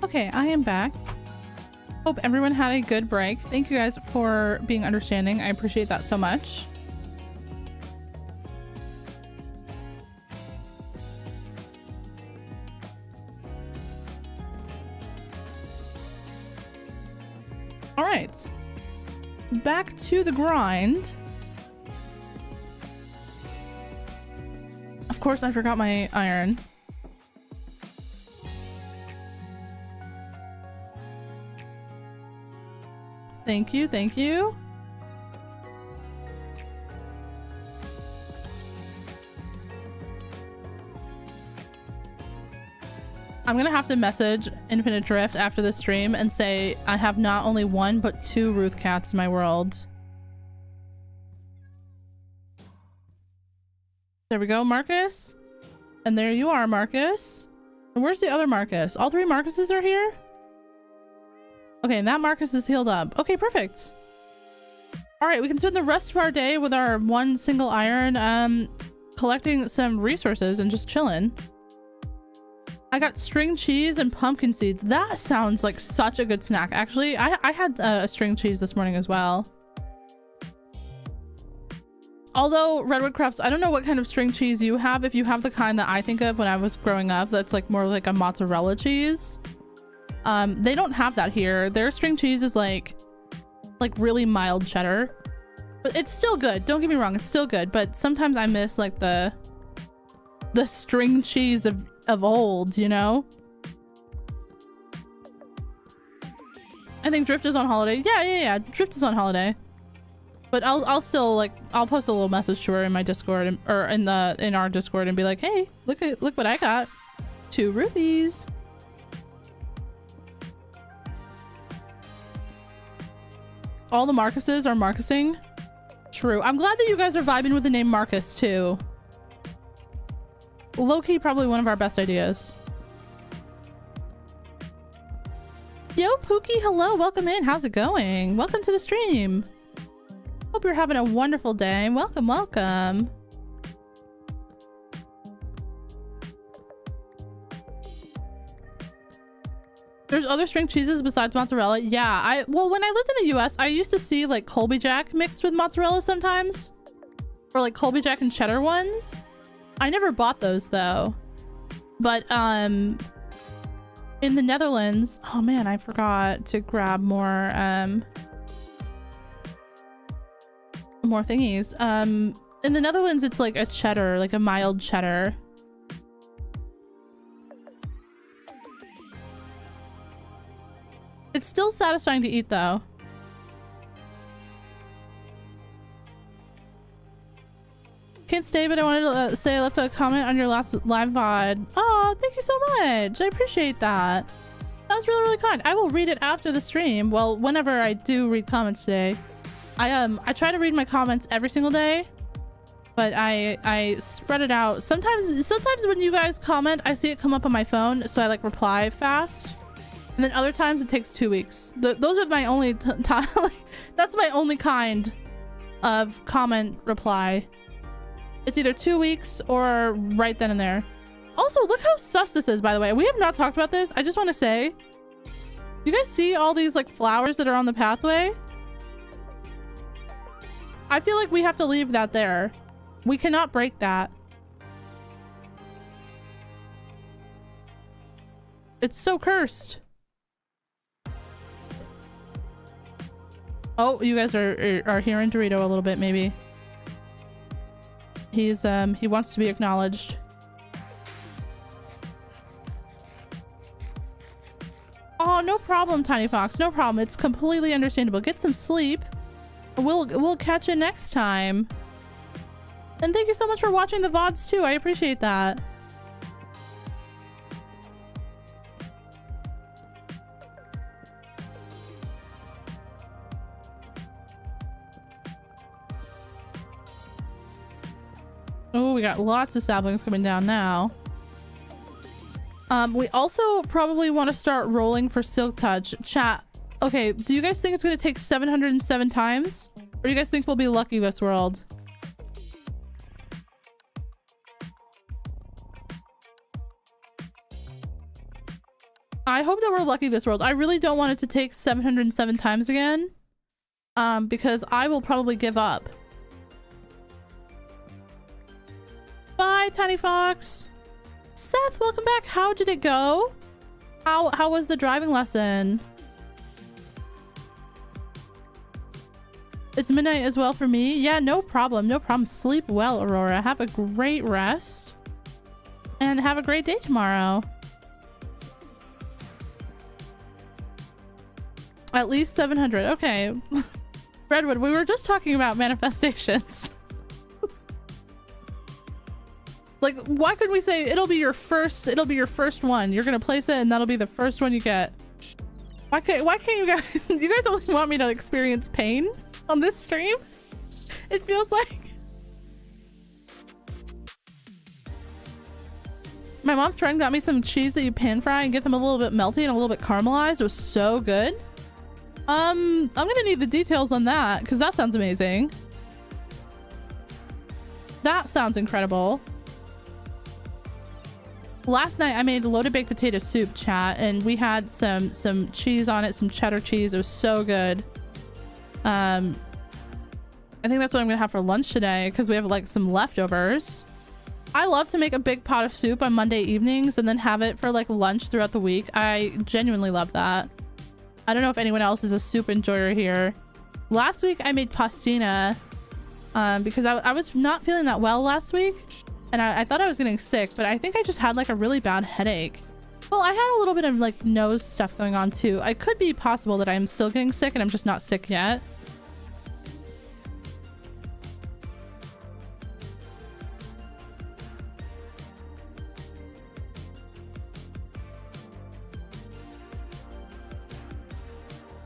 Okay, I am back. Hope everyone had a good break. Thank you guys for being understanding. I appreciate that so much. All right, back to the grind. Of course, I forgot my iron. Thank you, thank you. I'm gonna have to message Infinite Drift after this stream and say I have not only one but two Ruth cats in my world. There we go, Marcus. And there you are, Marcus. And where's the other Marcus? All three Marcuses are here? Okay, and that Marcus is healed up. Okay, perfect. All right, we can spend the rest of our day with our one single iron, collecting some resources and just chilling. I got string cheese and pumpkin seeds. That sounds like such a good snack. Actually, I had a string cheese this morning as well. Although Redwood Crafts, I don't know what kind of string cheese you have. If you have the kind that I think of when I was growing up, that's like more like a mozzarella cheese. They don't have that here. Their string cheese is like really mild cheddar, but it's still good. Don't get me wrong, it's still good. But sometimes I miss like the string cheese of old, you know? I think Drift is on holiday. Yeah. Drift is on holiday. But I'll still like, I'll post a little message to her in my Discord or in our Discord and be like, hey, look what I got. 2 Ruthies. All the Marcuses are Marcusing. True. I'm glad that you guys are vibing with the name Marcus too. Low-key, probably one of our best ideas. Yo, Pookie, hello, welcome in. How's it going? Welcome to the stream. Hope you're having a wonderful day. Welcome, welcome. There's other string cheeses besides mozzarella. Yeah, well, when I lived in the US, I used to see like Colby Jack mixed with mozzarella sometimes. Or like Colby Jack and cheddar ones. I never bought those though. But in the Netherlands, oh man, I forgot to grab more thingies. In the Netherlands, it's like a cheddar, like a mild cheddar. It's still satisfying to eat though. Kids David, I wanted to say I left a comment on your last live VOD. Oh, thank you so much. I appreciate that. That was really, really kind. I will read it after the stream. Well, whenever I do read comments today. I try to read my comments every single day, but I spread it out. Sometimes when you guys comment, I see it come up on my phone, so I like reply fast. And then other times it takes 2 weeks. Those are my only time. That's my only kind of comment reply. It's either 2 weeks or right then and there. Also, look how sus this is, by the way. We have not talked about this. I just want to say, you guys see all these like flowers that are on the pathway? I feel like we have to leave that there. We cannot break that. It's so cursed. Oh, you guys are hearing Dorito a little bit, maybe. He wants to be acknowledged. Oh, no problem, Tiny Fox. No problem. It's completely understandable. Get some sleep. We'll catch you next time. And thank you so much for watching the VODs too. I appreciate that. Oh, we got lots of saplings coming down now. We also probably want to start rolling for Silk Touch. Chat. Okay, do you guys think it's going to take 707 times? Or do you guys think we'll be lucky this world? I hope that we're lucky this world. I really don't want it to take 707 times again. Because I will probably give up. Bye, Tiny Fox. Seth, welcome back. How did it go? How was the driving lesson? It's midnight as well for me. Yeah, no problem. No problem. Sleep well, Aurora. Have a great rest. And have a great day tomorrow. At least 700. Okay. Redwood, we were just talking about manifestations. Like, why couldn't we say it'll be your first one? You're gonna place it and that'll be the first one you get. Why can't you guys you guys only want me to experience pain on this stream? It feels like my mom's friend got me some cheese that you pan fry and get them a little bit melty and a little bit caramelized. It was so good. I'm gonna need the details on that because that sounds amazing. That sounds incredible. Last night I made loaded baked potato soup, chat, and we had some cheese on it, some cheddar cheese. It was so good. I think that's what I'm gonna have for lunch today because we have like some leftovers. I love to make a big pot of soup on Monday evenings and then have it for like lunch throughout the week. I genuinely love that. I don't know if anyone else is a soup enjoyer here. Last week I made pastina because I was not feeling that well last week. And I thought I was getting sick, but I think I just had like a really bad headache. Well, I had a little bit of like nose stuff going on too. It could be possible that I'm still getting sick and I'm just not sick yet.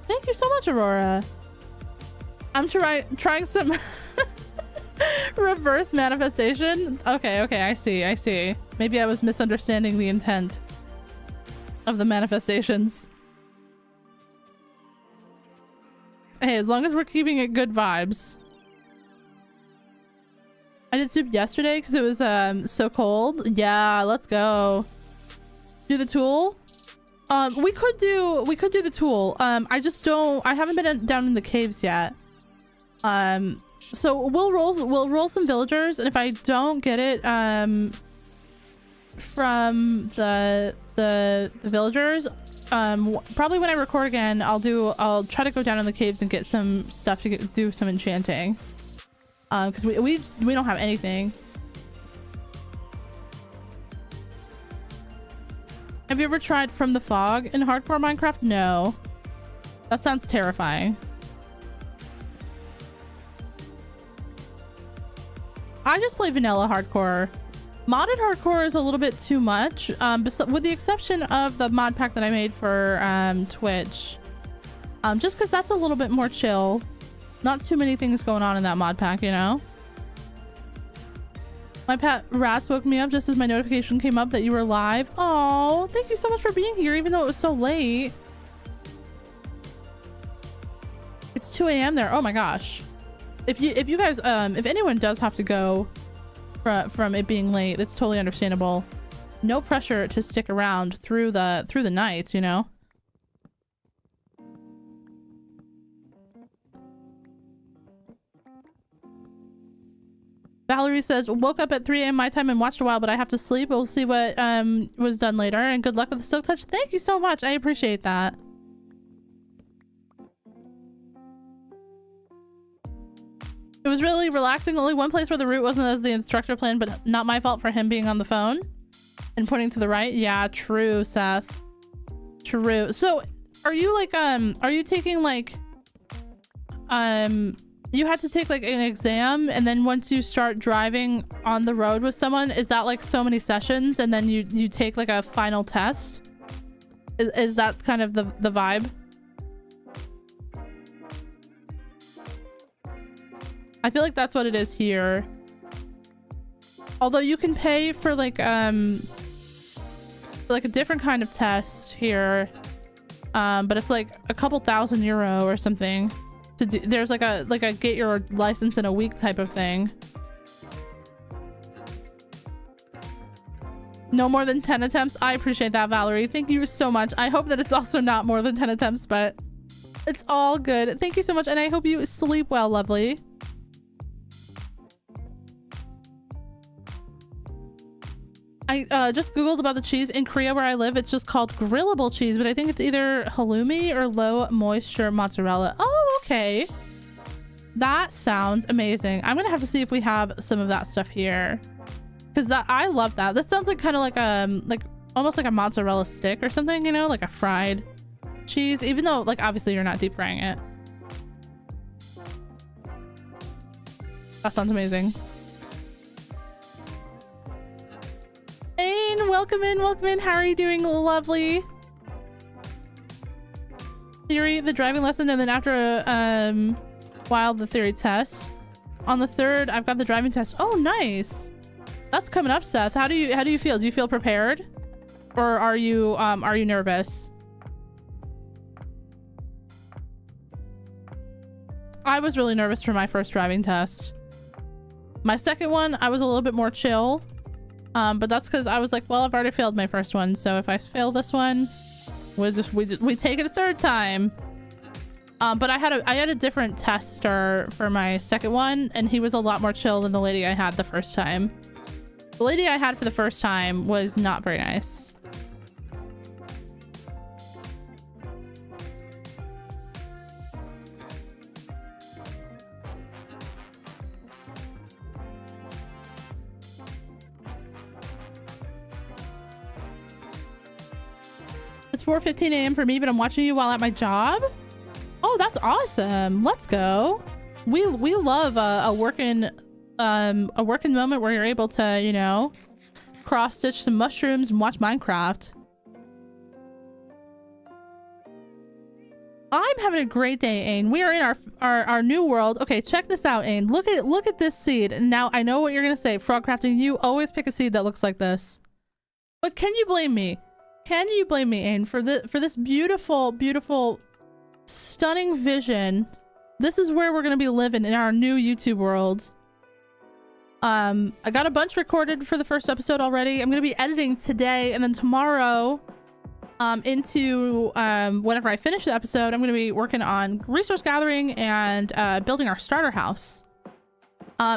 Thank you so much, Aurora. I'm trying some reverse manifestation. Okay, I see. Maybe I was misunderstanding the intent of the manifestations. Hey, as long as we're keeping it good vibes. I did soup yesterday because it was so cold. Yeah, let's go. Do the tool? We could do the tool. I haven't been down in the caves yet. So we'll roll some villagers, and if I don't get it from the villagers, probably when I record again, I'll try to go down in the caves and get some stuff to do some enchanting. Because we don't have anything. Have you ever tried From the Fog in hardcore Minecraft? No. That sounds terrifying. I just play vanilla hardcore. Modded hardcore is a little bit too much, with the exception of the mod pack that I made for Twitch. Just because that's a little bit more chill. Not too many things going on in that mod pack, you know? My pet rats woke me up just as my notification came up that you were live. Oh, thank you so much for being here, even though it was so late. It's 2 a.m. there. Oh my gosh. If you guys, if anyone does have to go from it being late, that's totally understandable. No pressure to stick around through the nights, you know? Valerie says, woke up at 3 a.m. my time and watched a while, but I have to sleep. We'll see what was done later. And good luck with the silk touch. Thank you so much. I appreciate that. It was really relaxing. Only one place where the route wasn't as the instructor planned, but not my fault for him being on the phone and pointing to the right. Yeah, true, Seth. True. So are you like, are you taking like, you had to take like an exam, and then once you start driving on the road with someone, is that like so many sessions and then you take like a final test? Is that kind of the vibe? I feel like that's what it is here. Although you can pay for like a different kind of test here. But it's like a couple €1,000 or something. To do, there's like a get your license in a week type of thing. No more than 10 attempts. I appreciate that, Valerie. Thank you so much. I hope that it's also not more than 10 attempts, but it's all good. Thank you so much, and I hope you sleep well, lovely. I just googled about the cheese in Korea where I live. It's just called grillable cheese, but I think it's either halloumi or low moisture mozzarella. Oh, okay. That sounds amazing. I'm gonna have to see if we have some of that stuff here, because I love that. That sounds like kind of like almost like a mozzarella stick or something, you know, like a fried cheese, even though like obviously you're not deep frying it. That sounds amazing. Ain, welcome in, welcome in. How are you doing? Lovely. Theory, the driving lesson, and then after a while the theory test. On the 3rd, I've got the driving test. Oh, nice. That's coming up, Seth. How do you feel? Do you feel prepared, or are you nervous? I was really nervous for my first driving test. My second one, I was a little bit more chill. But that's because I was like, well, I've already failed my first one, so if I fail this one, we take it a 3rd time. But I had a different tester for my second one, and he was a lot more chill than the lady I had the first time. The lady I had for the first time was not very nice. It's 4:15 a.m. for me, but I'm watching you while at my job. Oh, that's awesome. Let's go. We love a working moment where you're able to, you know, cross stitch some mushrooms and watch Minecraft. I'm having a great day, Ain. We are in our new world. Okay, check this out, Ain. Look at this seed. And now I know what you're gonna say. Frogcrafting, you always pick a seed that looks like this. But can you blame me? Can you blame me, Ain, for this beautiful, beautiful, stunning vision? This is where we're gonna be living in our new YouTube world. I got a bunch recorded for the first episode already. I'm gonna be editing today, and then tomorrow, into whenever I finish the episode, I'm gonna be working on resource gathering and building our starter house.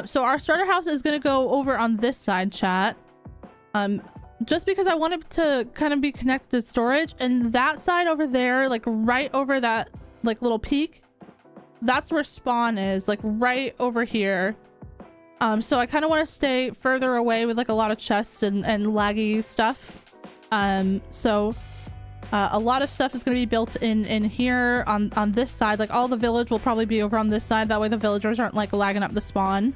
So our starter house is gonna go over on this side, chat. Just because I wanted to kind of be connected to storage, and that side over there, like right over that like little peak, that's where spawn is, like right over here. So I kind of want to stay further away with like a lot of chests and laggy stuff. So a lot of stuff is going to be built in here on this side. Like all the village will probably be over on this side, that way the villagers aren't like lagging up the spawn.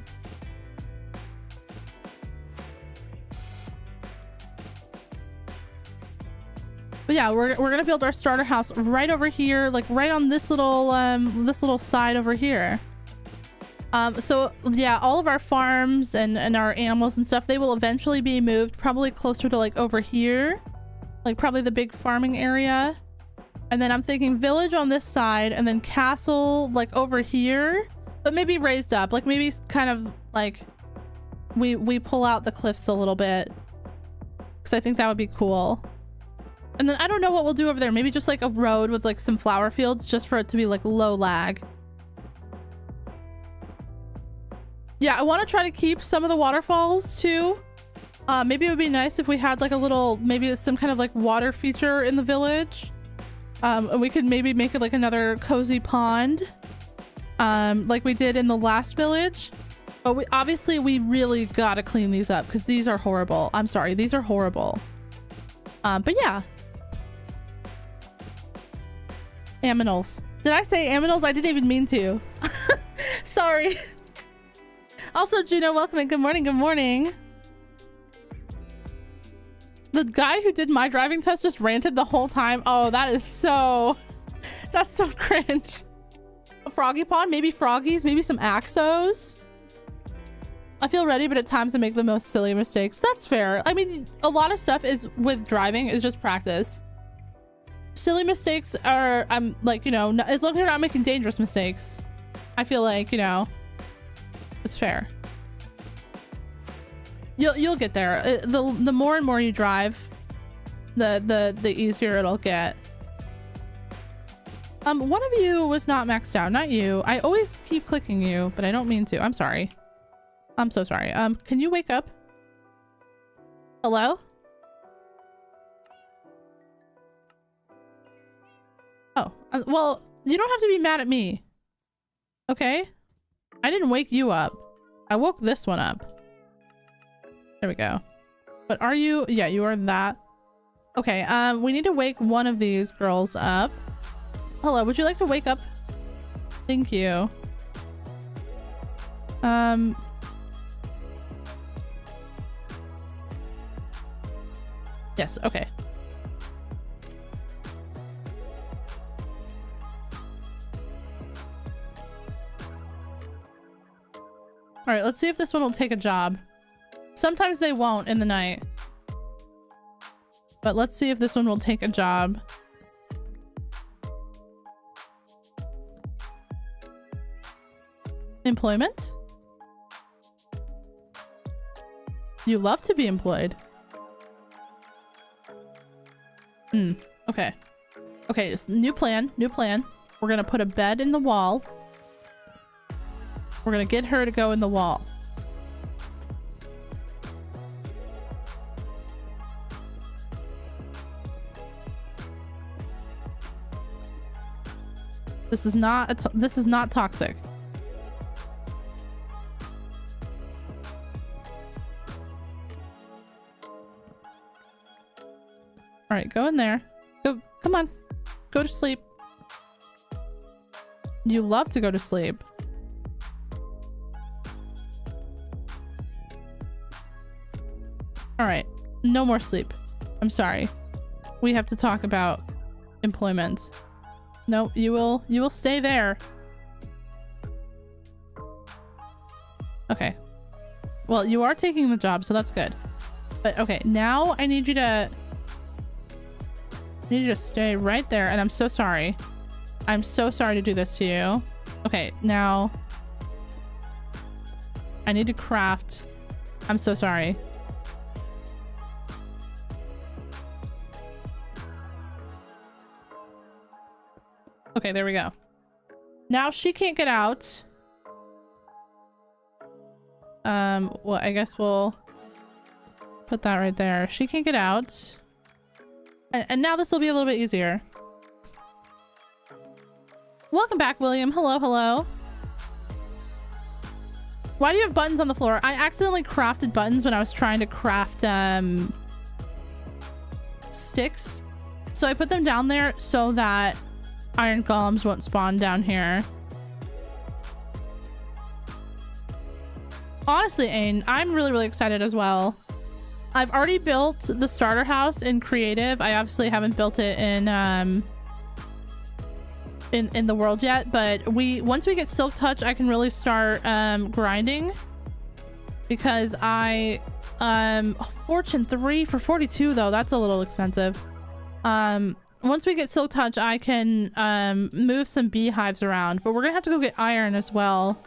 But yeah, we're gonna build our starter house right over here, like right on this little side over here. So yeah, all of our farms and our animals and stuff, they will eventually be moved probably closer to like over here, like probably the big farming area. And then I'm thinking village on this side, and then castle like over here, but maybe raised up, like maybe kind of like we pull out the cliffs a little bit, because I think that would be cool. And then I don't know what we'll do over there. Maybe just like a road with like some flower fields, just for it to be like low lag. Yeah, I want to try to keep some of the waterfalls too. Maybe it would be nice if we had like a little, maybe some kind of like water feature in the village. And we could maybe make it like another cozy pond, like we did in the last village. But we really gotta clean these up, because these are horrible. I'm sorry, these are horrible. But yeah. Aminals. Did I say aminals? I didn't even mean to. Sorry. Also, Juno, welcome and good morning. Good morning. The guy who did my driving test just ranted the whole time. Oh, that's so cringe. A froggy pond, maybe froggies, maybe some axos. I feel ready, but at times I make the most silly mistakes. That's fair. I mean, a lot of stuff is with driving is just practice. Silly mistakes are, I'm like, you know, as long as you're not making dangerous mistakes, I feel like, you know, it's fair. You'll get there. The more and more you drive, the easier it'll get. One of you was not maxed out, not you. I always keep clicking you, but I don't mean to. I'm sorry. I'm so sorry. Can you wake up? Hello? Oh, well, you don't have to be mad at me. Okay? I didn't wake you up. I woke this one up. There we go. But are you? Yeah, you are that. Okay, we need to wake one of these girls up. Hello, would you like to wake up? Thank you. Yes, okay. All right, let's see if this one will take a job. Sometimes they won't in the night. But let's see if this one will take a job. Employment? You love to be employed. Okay. Okay, new plan, new plan. We're gonna put a bed in the wall. We're gonna get her to go in the wall. This is not toxic. All right, go in there. Go, come on. Go to sleep. You love to go to sleep. All right, no more sleep. I'm sorry. We have to talk about employment. No, you will stay there. Okay. Well, you are taking the job, so that's good. But okay, now I need you to stay right there, and I'm so sorry. I'm so sorry to do this to you. Okay, now I need to craft. I'm so sorry. Okay, there we go. Now she can't get out. Well, I guess we'll put that right there. She can't get out. And now this will be a little bit easier. Welcome back, William. Hello, hello. Why do you have buttons on the floor? I accidentally crafted buttons when I was trying to craft sticks. So I put them down there so that iron golems won't spawn down here. Honestly, Ain, I'm really excited as well. I've already built the starter house in creative. I obviously haven't built it in the world yet, but once we get silk touch, I can really start grinding, because I fortune 3 for 42 though. That's a little expensive. Once we get silk touch, I can move some beehives around, but we're gonna have to go get iron as well.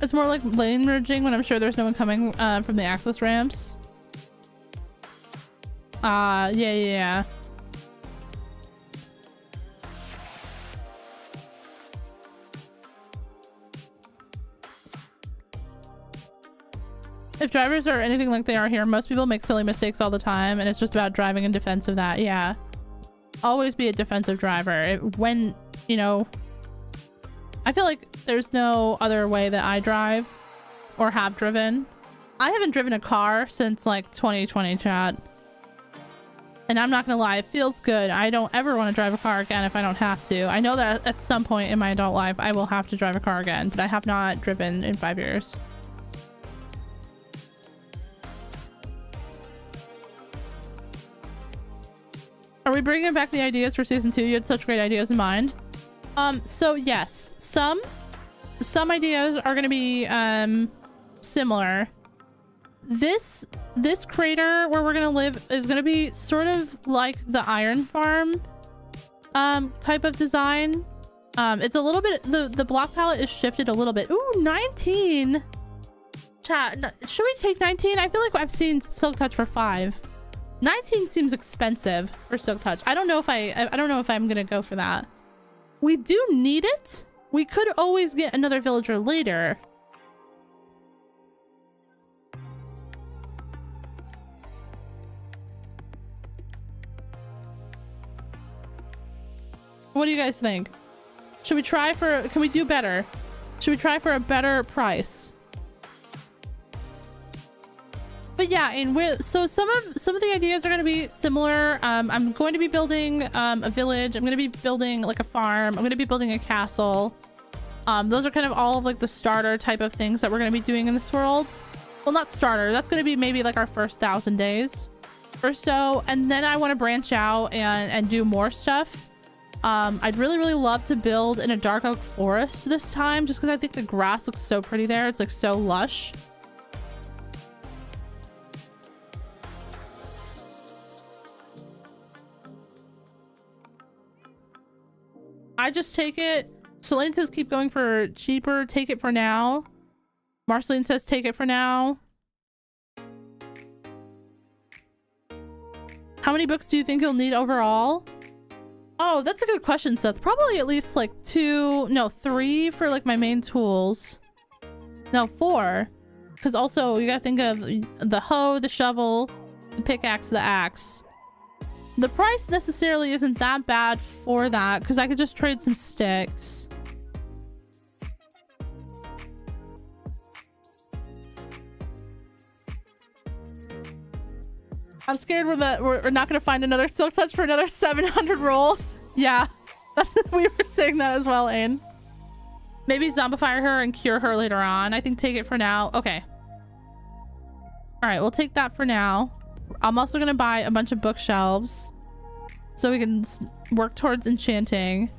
It's more like lane merging when I'm sure there's no one coming from the access ramps. Yeah. If drivers are anything like they are here, most people make silly mistakes all the time, and it's just about driving in defense of that. Yeah. Always be a defensive driver. When, you know, I feel like there's no other way that I drive or have driven. I haven't driven a car since like 2020, chat. And I'm not gonna lie, it feels good. I don't ever want to drive a car again if I don't have to. I know that at some point in my adult life I will have to drive a car again, but I have not driven in 5 years. Are we bringing back the ideas for season 2? You had such great ideas in mind. So yes, some ideas are going to be similar. This crater where we're going to live is going to be sort of like the iron farm type of design. It's a little bit, the block palette is shifted a little bit. Ooh, 19. Chat, should we take 19? I feel like I've seen Silk Touch for 5. 19 seems expensive for Silk Touch. I don't know if I don't know if I'm gonna go for that. We do need it. We could always get another villager later. What do you guys think? Should we try for, can we do better? Should we try for a better price? But yeah, and so some of the ideas are going to be similar. I'm going to be building a village. I'm going to be building like a farm. I'm going to be building a castle. Those are kind of all of like the starter type of things that we're going to be doing in this world. Well, not starter. That's going to be maybe like our first 1,000 days or so. And then I want to branch out and do more stuff. I'd really love to build in a dark oak forest this time, just because I think the grass looks so pretty there. It's like so lush. I just take it. Selene says keep going for cheaper. Take it for now. Marceline says take it for now. How many books do you think you'll need overall? Oh, that's a good question, Seth. Probably at least like 3 for like my main tools. No, 4. Because also you gotta think of the hoe, the shovel, the pickaxe, the axe. The price necessarily isn't that bad for that because I could just trade some sticks. I'm scared we're not gonna find another Silk Touch for another 700 rolls. Yeah, we were saying that as well, Ain. Maybe zombify her and cure her later on. I think take it for now. Okay. All right, we'll take that for now. I'm also gonna buy a bunch of bookshelves so we can work towards enchanting.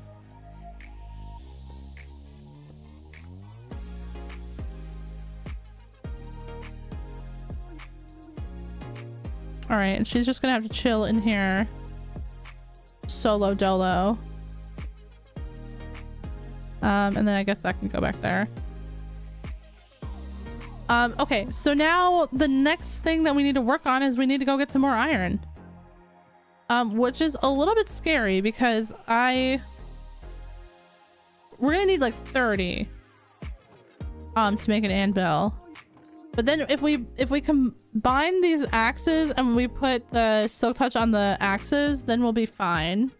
All right, and she's just gonna have to chill in here. Solo dolo. And then I guess that can go back there. Okay, so now the next thing that we need to work on is we need to go get some more iron. Which is a little bit scary because we're gonna need like 30 to make an anvil. But then if we combine these axes and we put the Silk Touch on the axes, then we'll be fine.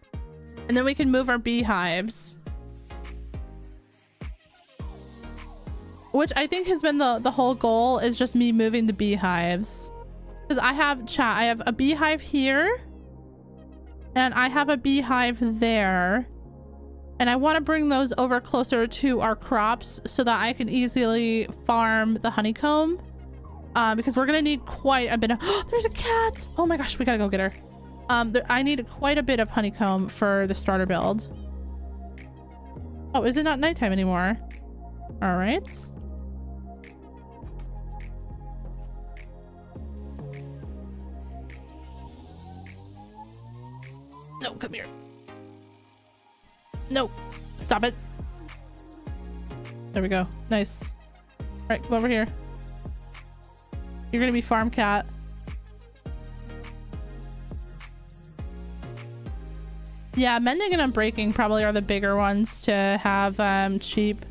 And then we can move our beehives. Which I think has been the whole goal, is just me moving the beehives. Because I have a beehive here. And I have a beehive there. And I want to bring those over closer to our crops so that I can easily farm the honeycomb. Because we're going to need quite a bit of... There's a cat! Oh my gosh, we gotta go get her. I need quite a bit of honeycomb for the starter build. Oh, is it not nighttime anymore? All right. No, come here. No, stop it. There we go. Nice. All right, come over here. You're gonna be farm cat. Yeah, mending and unbreaking probably are the bigger ones to have cheap.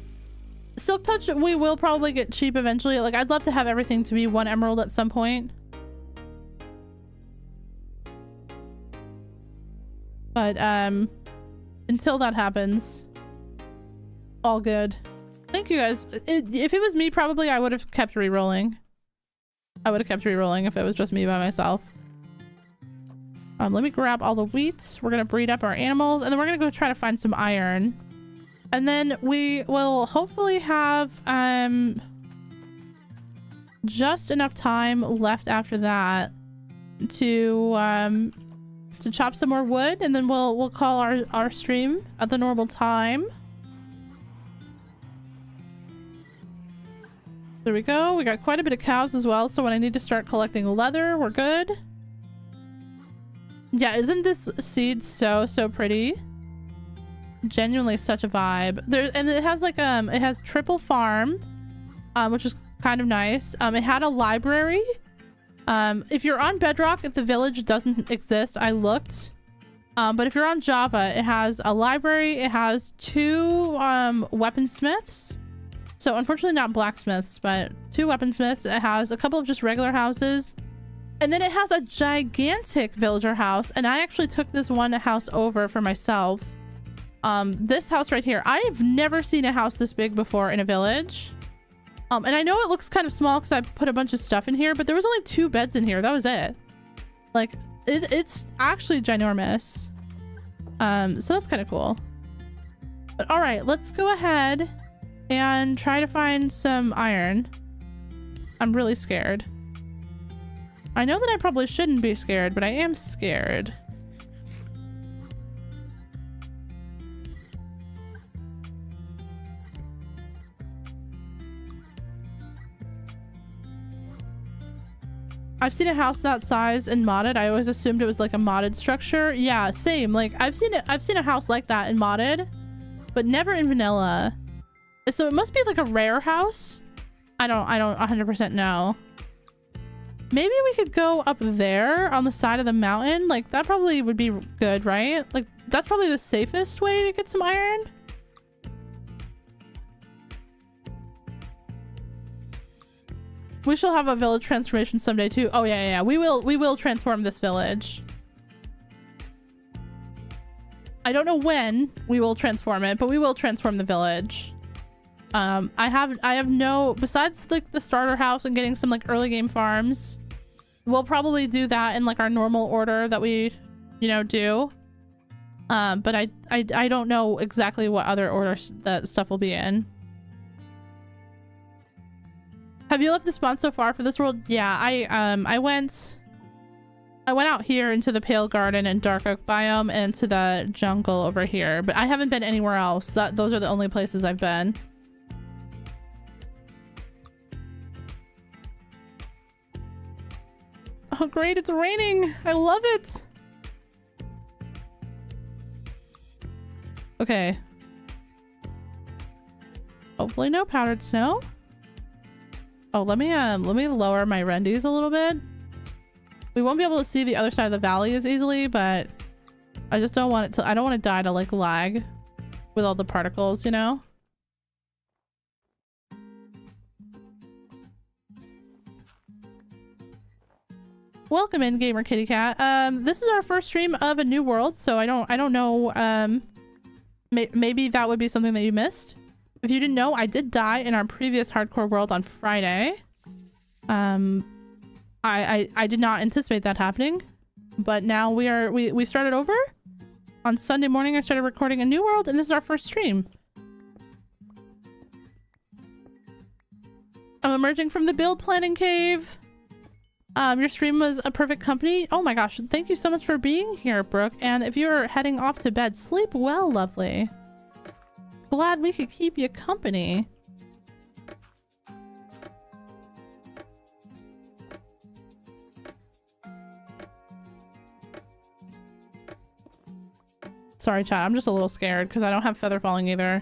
Silk Touch we will probably get cheap eventually. Like, I'd love to have everything to be 1 emerald at some point. But until that happens, all good. Thank you guys. If it was me, probably I would have kept re-rolling. I would have kept re-rolling if it was just me by myself. Let me grab all the wheat. We're gonna breed up our animals, and then we're gonna go try to find some iron. And then we will hopefully have just enough time left after that to to chop some more wood, and then we'll call our stream at the normal time. There we go. We got quite a bit of cows as well, so when I need to start collecting leather, we're good. Yeah, isn't this seed so pretty? Genuinely such a vibe. And it has like it has triple farm, which is kind of nice. It had a library. If you're on Bedrock, if the village doesn't exist, I looked. But if you're on Java, it has a library. It has 2 weaponsmiths. So unfortunately not blacksmiths, but 2 weaponsmiths. It has a couple of just regular houses. And then it has a gigantic villager house. And I actually took this one house over for myself. This house right here. I've never seen a house this big before in a village. And I know it looks kind of small because I put a bunch of stuff in here, but there was only 2 beds in here. That was it. Like, it's actually ginormous. So that's kind of cool. But all right, let's go ahead and try to find some iron. I'm really scared. I know that I probably shouldn't be scared, but I am scared. I've seen a house that size and modded. I always assumed it was like a modded structure. Yeah, same. Like I've seen a house like that in modded, but never in vanilla. So it must be like a rare house. I don't 100% know. Maybe we could go up there on the side of the mountain. Like that probably would be good, right? Like that's probably the safest way to get some iron. We shall have a village transformation someday too. Oh yeah. We will transform this village. I don't know when we will transform it, but we will transform the village. I have no, besides like the starter house and getting some like early game farms, we'll probably do that in like our normal order that we, you know, do. But I don't know exactly what other orders that stuff will be in. Have you left the spawn so far for this world? Yeah, I went out here into the Pale Garden and Dark Oak biome and to the jungle over here, but I haven't been anywhere else. Those are the only places I've been. Oh great, it's raining! I love it! Okay. Hopefully no powdered snow. Oh, let me lower my rendies a little bit. We won't be able to see the other side of the valley as easily, but I just don't want it to, I don't want to die to like lag with all the particles, you know? Welcome in, Gamer Kitty Cat. This is our first stream of a new world, so I don't know, maybe that would be something that you missed. If you didn't know, I did die in our previous hardcore world on Friday. I did not anticipate that happening, but now we started over. On Sunday morning, I started recording a new world, and this is our first stream. I'm emerging from the build planning cave. Your stream was a perfect company. Oh my gosh, thank you so much for being here, Brooke. And if you're heading off to bed, sleep well, lovely. Glad we could keep you company. Sorry, chat. I'm just a little scared because I don't have feather falling either.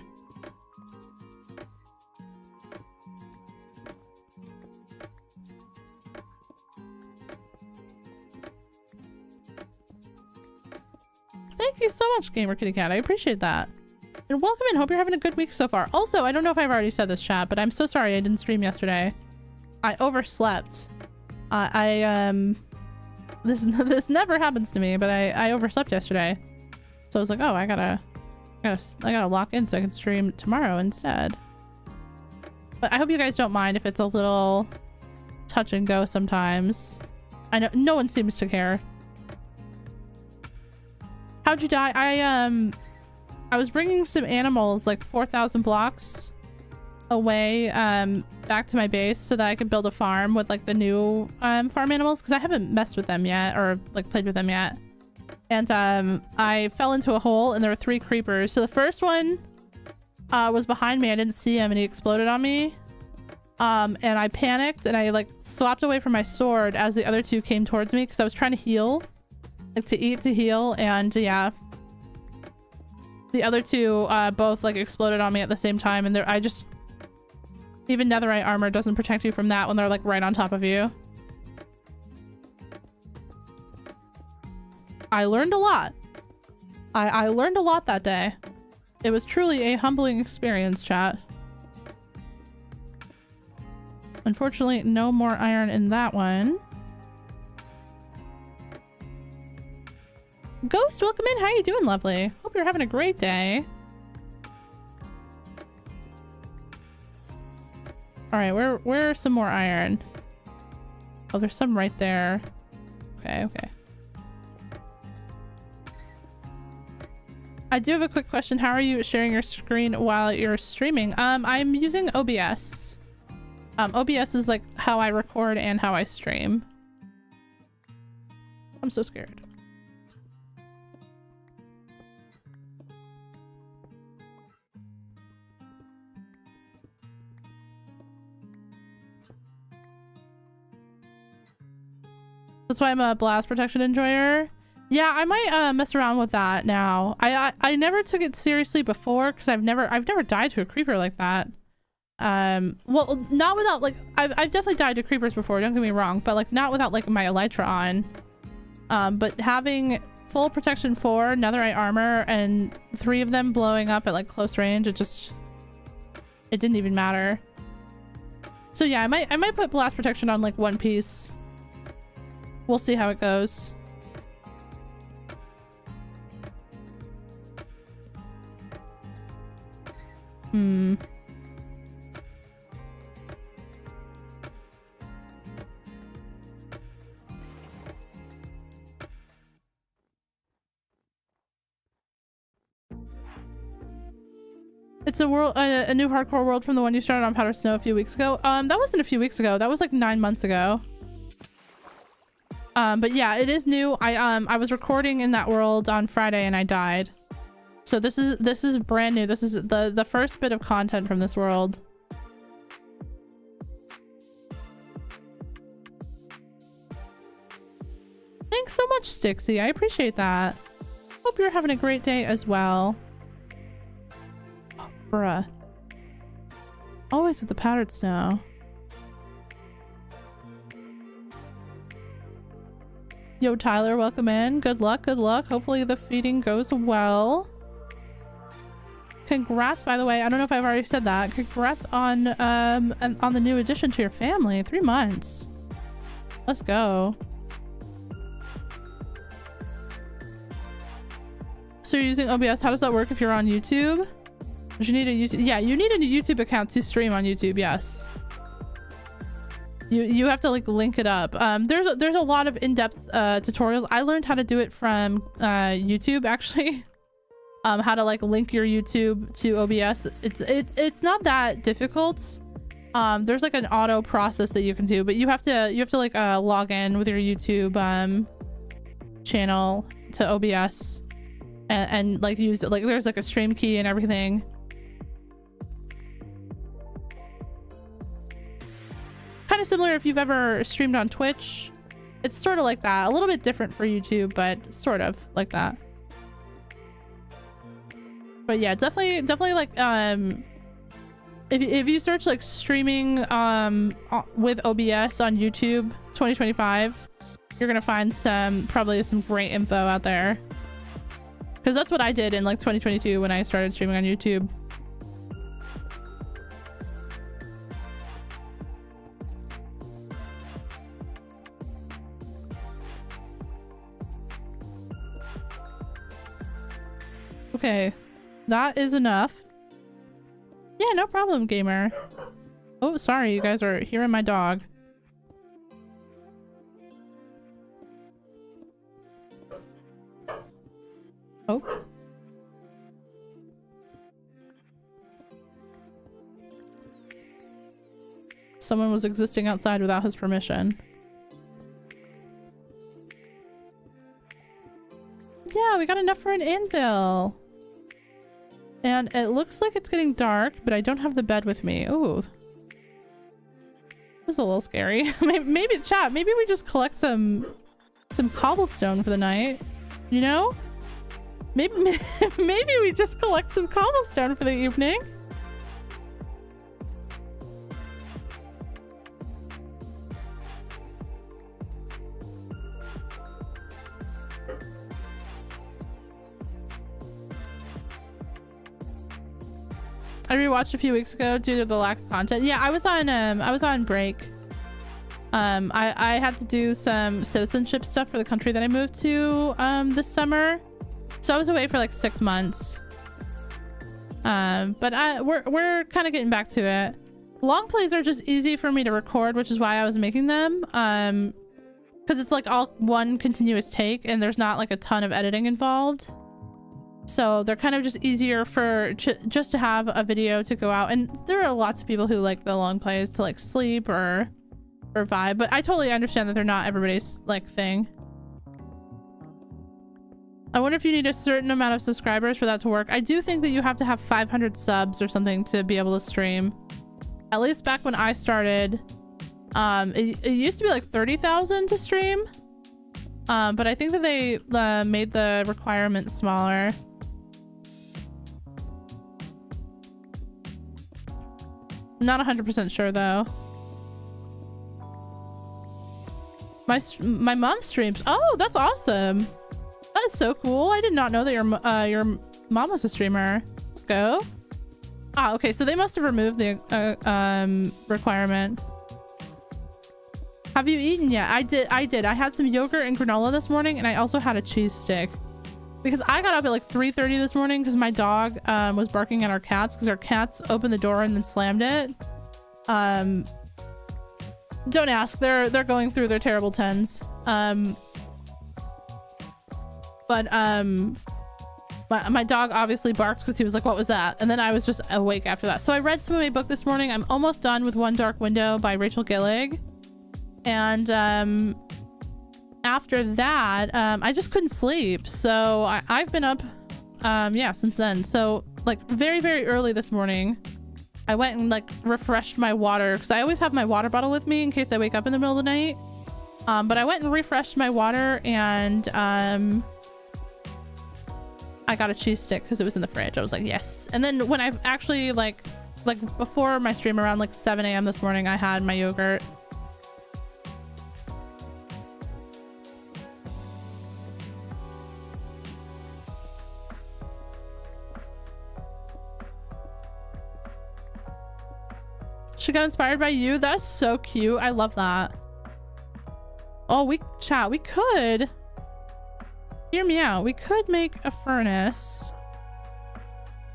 Thank you so much, Gamer Kitty Cat. I appreciate that. And welcome in. Hope you're having a good week so far. Also, I don't know if I've already said this, chat, but I'm so sorry I didn't stream yesterday. I overslept. This never happens to me, but I overslept yesterday. So I was like, oh, I gotta lock in so I can stream tomorrow instead. But I hope you guys don't mind if it's a little touch and go sometimes. I know no one seems to care. How'd you die? I was bringing some animals like 4,000 blocks away back to my base so that I could build a farm with like the new farm animals, because I haven't messed with them yet or like played with them yet. And I fell into a hole and there were 3 creepers. So the first one was behind me. I didn't see him and he exploded on me. And I panicked and I like swapped away from my sword as the other 2 came towards me because I was trying to heal. Like to eat to heal, and yeah. The other 2 both like exploded on me at the same time, and I just... Even netherite armor doesn't protect you from that when they're like right on top of you. I learned a lot. I learned a lot that day. It was truly a humbling experience, chat. Unfortunately, no more iron in that one. Ghost, welcome in. How you doing, lovely? Hope you're having a great day. All right, where's some more iron? Oh, there's some right there. Okay, okay. I do have a quick question. How are you sharing your screen while you're streaming? I'm using OBS. OBS is like how I record and how I stream. I'm so scared. That's why I'm a blast protection enjoyer. Yeah, I might mess around with that now. I never took it seriously before because I've never died to a creeper like that. Well, not without like I've definitely died to creepers before, don't get me wrong, but like not without like my elytra on. But having full protection 4, netherite armor, and 3 of them blowing up at like close range, it didn't even matter. So yeah, I might put blast protection on like one piece. We'll see how it goes. It's a world, a new hardcore world from the one you started on Powder Snow a few weeks ago. That wasn't a few weeks ago. That was like 9 months ago. But yeah, it is new. I was recording in that world on Friday and I died. So this is brand new. This is the first bit of content from this world. Thanks so much, Stixie. I appreciate that. Hope you're having a great day as well. Oh, bruh. Always with the powdered snow. Yo, Tyler, welcome in. Good luck, good luck. Hopefully the feeding goes well. Congrats, by the way. I don't know if I've already said that. Congrats on the new addition to your family. 3 months. Let's go. So you're using OBS. How does that work if you're on YouTube? Does you need a YouTube? Yeah, you need a YouTube account to stream on YouTube. Yes. You have to like link it up. There's a lot of in-depth tutorials. I learned how to do it from YouTube actually. How to like link your YouTube to OBS. It's not that difficult. There's like an auto process that you can do, but you have to like log in with your YouTube channel to OBS and like use it. Like there's like a stream key and everything. Kind of similar if you've ever streamed on Twitch. It's sort of like that. A little bit different for YouTube, but sort of like that. But yeah, definitely like if you search like streaming with OBS on YouTube 2025, you're gonna find probably some great info out there. Because that's what I did in like 2022 when I started streaming on YouTube. Okay, that is enough. Yeah, no problem, gamer. Oh, sorry, you guys are hearing my dog. Oh. Someone was existing outside without his permission. yeah, we got enough for an anvil. And it looks like it's getting dark, but I don't have the bed with me. Ooh. This is a little scary. Maybe chat, maybe we just collect some cobblestone for the night. You know? Maybe we just collect some cobblestone for the evening. I rewatched a few weeks ago due to the lack of content. Yeah, I was on break. I had to do some citizenship stuff for the country that I moved to this summer. So I was away for like 6 months. But we're kind of getting back to it. Long plays are just easy for me to record, which is why I was making them. Because it's like all one continuous take and there's not like a ton of editing involved. So they're kind of just easier for just to have a video to go out. And there are lots of people who like the long plays to like sleep or vibe, but I totally understand that they're not everybody's like thing. I wonder if you need a certain amount of subscribers for that to work. I do think that you have to have 500 subs or something to be able to stream. At least back when I started, it used to be like 30,000 to stream. But I think that they made the requirement smaller. I'm not 100% sure though. My mom streams. Oh, that's awesome. That is so cool. I did not know that your mom was a streamer. Let's go. Ah, okay. So they must have removed the requirement. Have you eaten yet? I did. I had some yogurt and granola this morning, and I also had a cheese stick. Because I got up at like 3:30 this morning because my dog was barking at our cats because our cats opened the door and then slammed it. Don't ask. They're going through their terrible tens. But my dog obviously barked because he was like, what was that? And then I was just awake after that. So I read some of my book this morning. I'm almost done with One Dark Window by Rachel Gillig. And after that, I just couldn't sleep. So I've been up, yeah, since then. So like very, very early this morning, I went and like refreshed my water because I always have my water bottle with me in case I wake up in the middle of the night. But I went and refreshed my water and I got a cheese stick because it was in the fridge. I was like, yes. And then when I've actually like before my stream around like 7 a.m. this morning, I had my yogurt. She got inspired by you. That's so cute. I love that. Oh, we could hear me out. We could make a furnace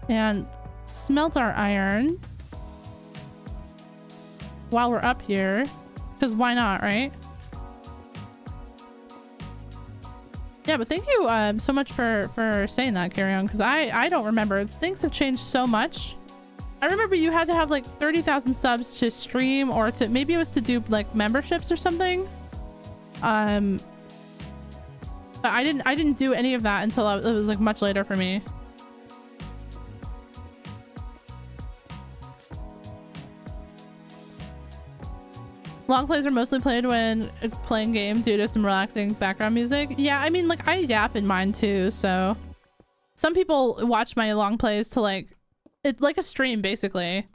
and smelt our iron while we're up here, because why not, right? Yeah, but thank you so much for saying that, Carry On, because I don't remember. Things have changed so much. I remember you had to have like 30,000 subs to stream, or to maybe it was to do like memberships or something. But I didn't do any of that until it was like much later for me. Long plays are mostly played when playing game due to some relaxing background music. Yeah, I mean, like I yap in mine too, so some people watch my long plays to like, it's like a stream basically.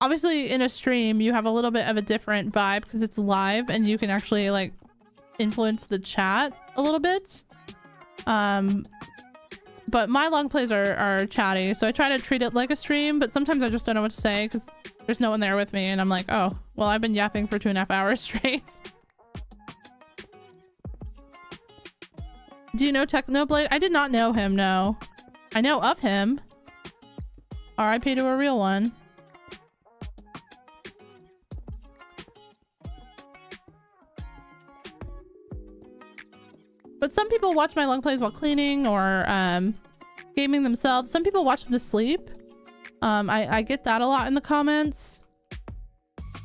Obviously in a stream you have a little bit of a different vibe because it's live and you can actually like influence the chat a little bit. But my long plays are chatty, so I try to treat it like a stream, but sometimes I just don't know what to say because there's no one there with me and I'm like, oh, well, I've been yapping for 2.5 hours straight. Do you know Technoblade? I did not know him, no. I know of him. RIP to a real one. But some people watch my long plays while cleaning or gaming themselves. Some people watch them to sleep. I get that a lot in the comments.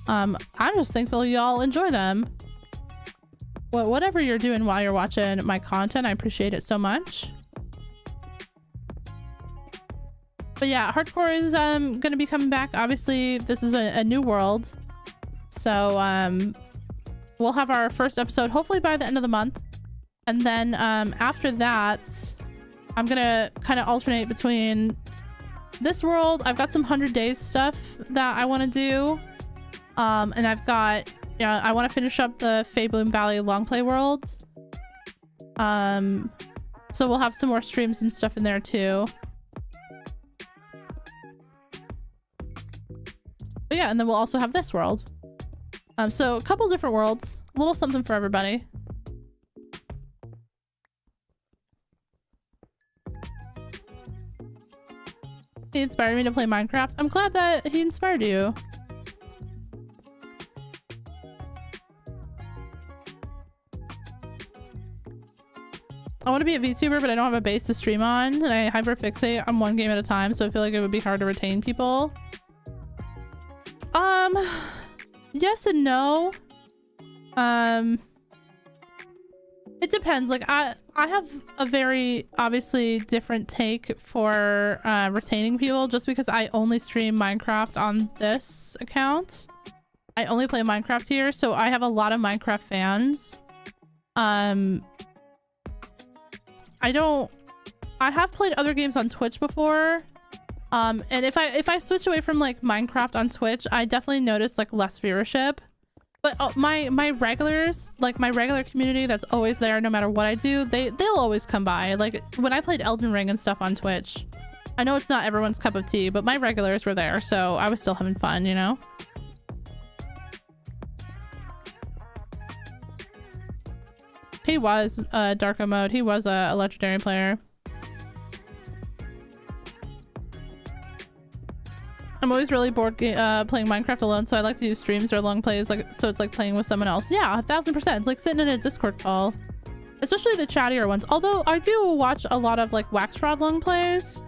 I'm just thankful y'all enjoy them. Whatever you're doing while you're watching my content, I appreciate it so much. But yeah, hardcore is gonna be coming back. Obviously, this is a new world, so we'll have our first episode hopefully by the end of the month, and then after that, I'm gonna kind of alternate between this world. I've got some 100 days stuff that I want to do, and I've got, you know, I want to finish up the Fabloom Valley long play world. So we'll have some more streams and stuff in there too. But yeah, and then we'll also have this world. So a couple different worlds, a little something for everybody. He inspired me to play Minecraft. I'm glad that he inspired you. I want to be a VTuber, but I don't have a base to stream on, and I hyperfixate on one game at a time, so I feel like it would be hard to retain people. Yes and no. It depends. Like I have a very obviously different take for retaining people, just because I only stream Minecraft on this account. I only play Minecraft here, so I have a lot of Minecraft fans. I have played other games on Twitch before. And if I switch away from like Minecraft on Twitch, I definitely notice like less viewership. But my regulars, like my regular community that's always there no matter what I do, they'll always come by. Like when I played Elden Ring and stuff on Twitch, I know it's not everyone's cup of tea, but my regulars were there, so I was still having fun, you know? He was Darko mode. He was a legendary player. I'm always really bored playing Minecraft alone, so I like to do streams or long plays, like so it's like playing with someone else. Yeah, 1000%. It's like sitting in a Discord call, especially the chattier ones. Although I do watch a lot of like Waxrod long plays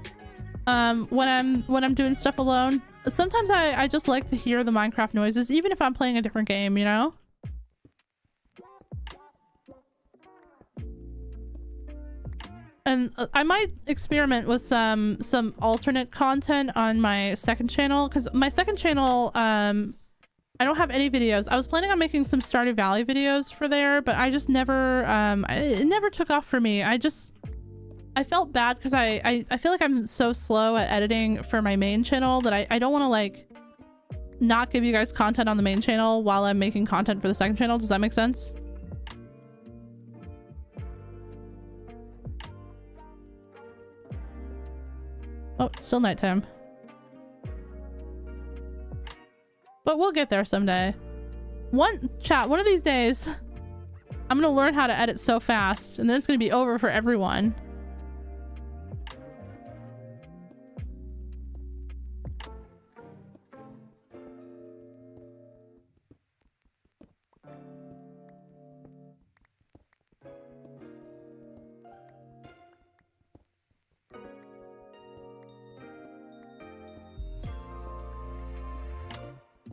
when I'm doing stuff alone. Sometimes I just like to hear the Minecraft noises, even if I'm playing a different game, you know? And I might experiment with some alternate content on my second channel, because my second channel, I don't have any videos. I was planning on making some Stardew Valley videos for there, but I just never, it never took off for me. I felt bad because I feel like I'm so slow at editing for my main channel that I don't want to like not give you guys content on the main channel while I'm making content for the second channel. Does that make sense? Oh, it's still nighttime. But we'll get there someday. One of these days, I'm gonna learn how to edit so fast, and then it's gonna be over for everyone.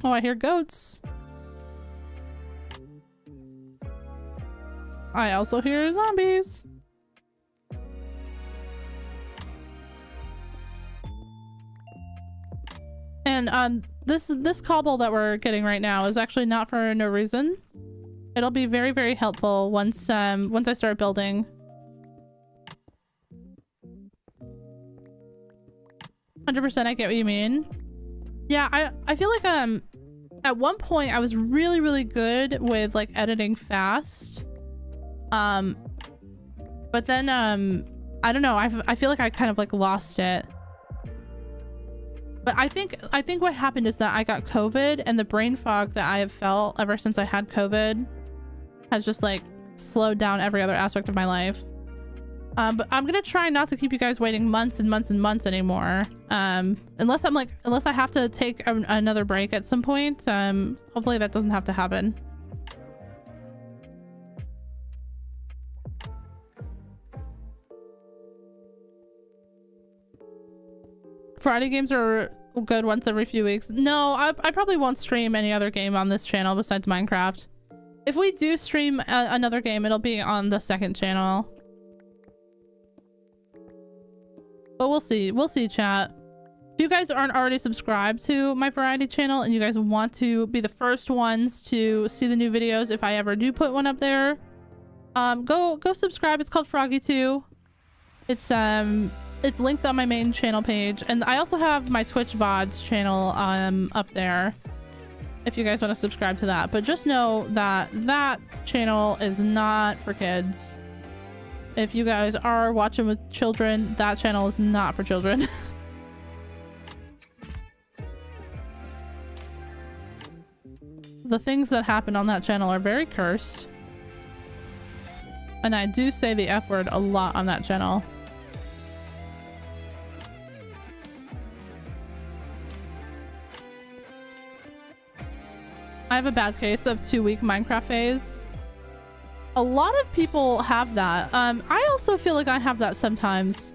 Oh, I hear goats. I also hear zombies. And this cobble that we're getting right now is actually not for no reason. It'll be very, very helpful once I start building. 100%, I get what you mean. Yeah, I feel like at one point I was really, really good with like editing fast. But then I don't know, I feel like I kind of like lost it. But I think what happened is that I got COVID, and the brain fog that I have felt ever since I had COVID has just like slowed down every other aspect of my life. But I'm gonna try not to keep you guys waiting months and months and months anymore. Unless I have to take another break at some point. Hopefully that doesn't have to happen. Friday games are good once every few weeks. No, I probably won't stream any other game on this channel besides Minecraft. If we do stream another game, it'll be on the second channel. But we'll see. We'll see, chat. If you guys aren't already subscribed to my variety channel and you guys want to be the first ones to see the new videos if I ever do put one up there, go subscribe. It's called Froggy2. It's linked on my main channel page, and I also have my Twitch VODs channel up there if you guys want to subscribe to that. But just know that that channel is not for kids. If you guys are watching with children, that channel is not for children. The things that happen on that channel are very cursed. And I do say the F word a lot on that channel. I have a bad case of 2-week Minecraft phase. A lot of people have that. I also feel like I have that sometimes.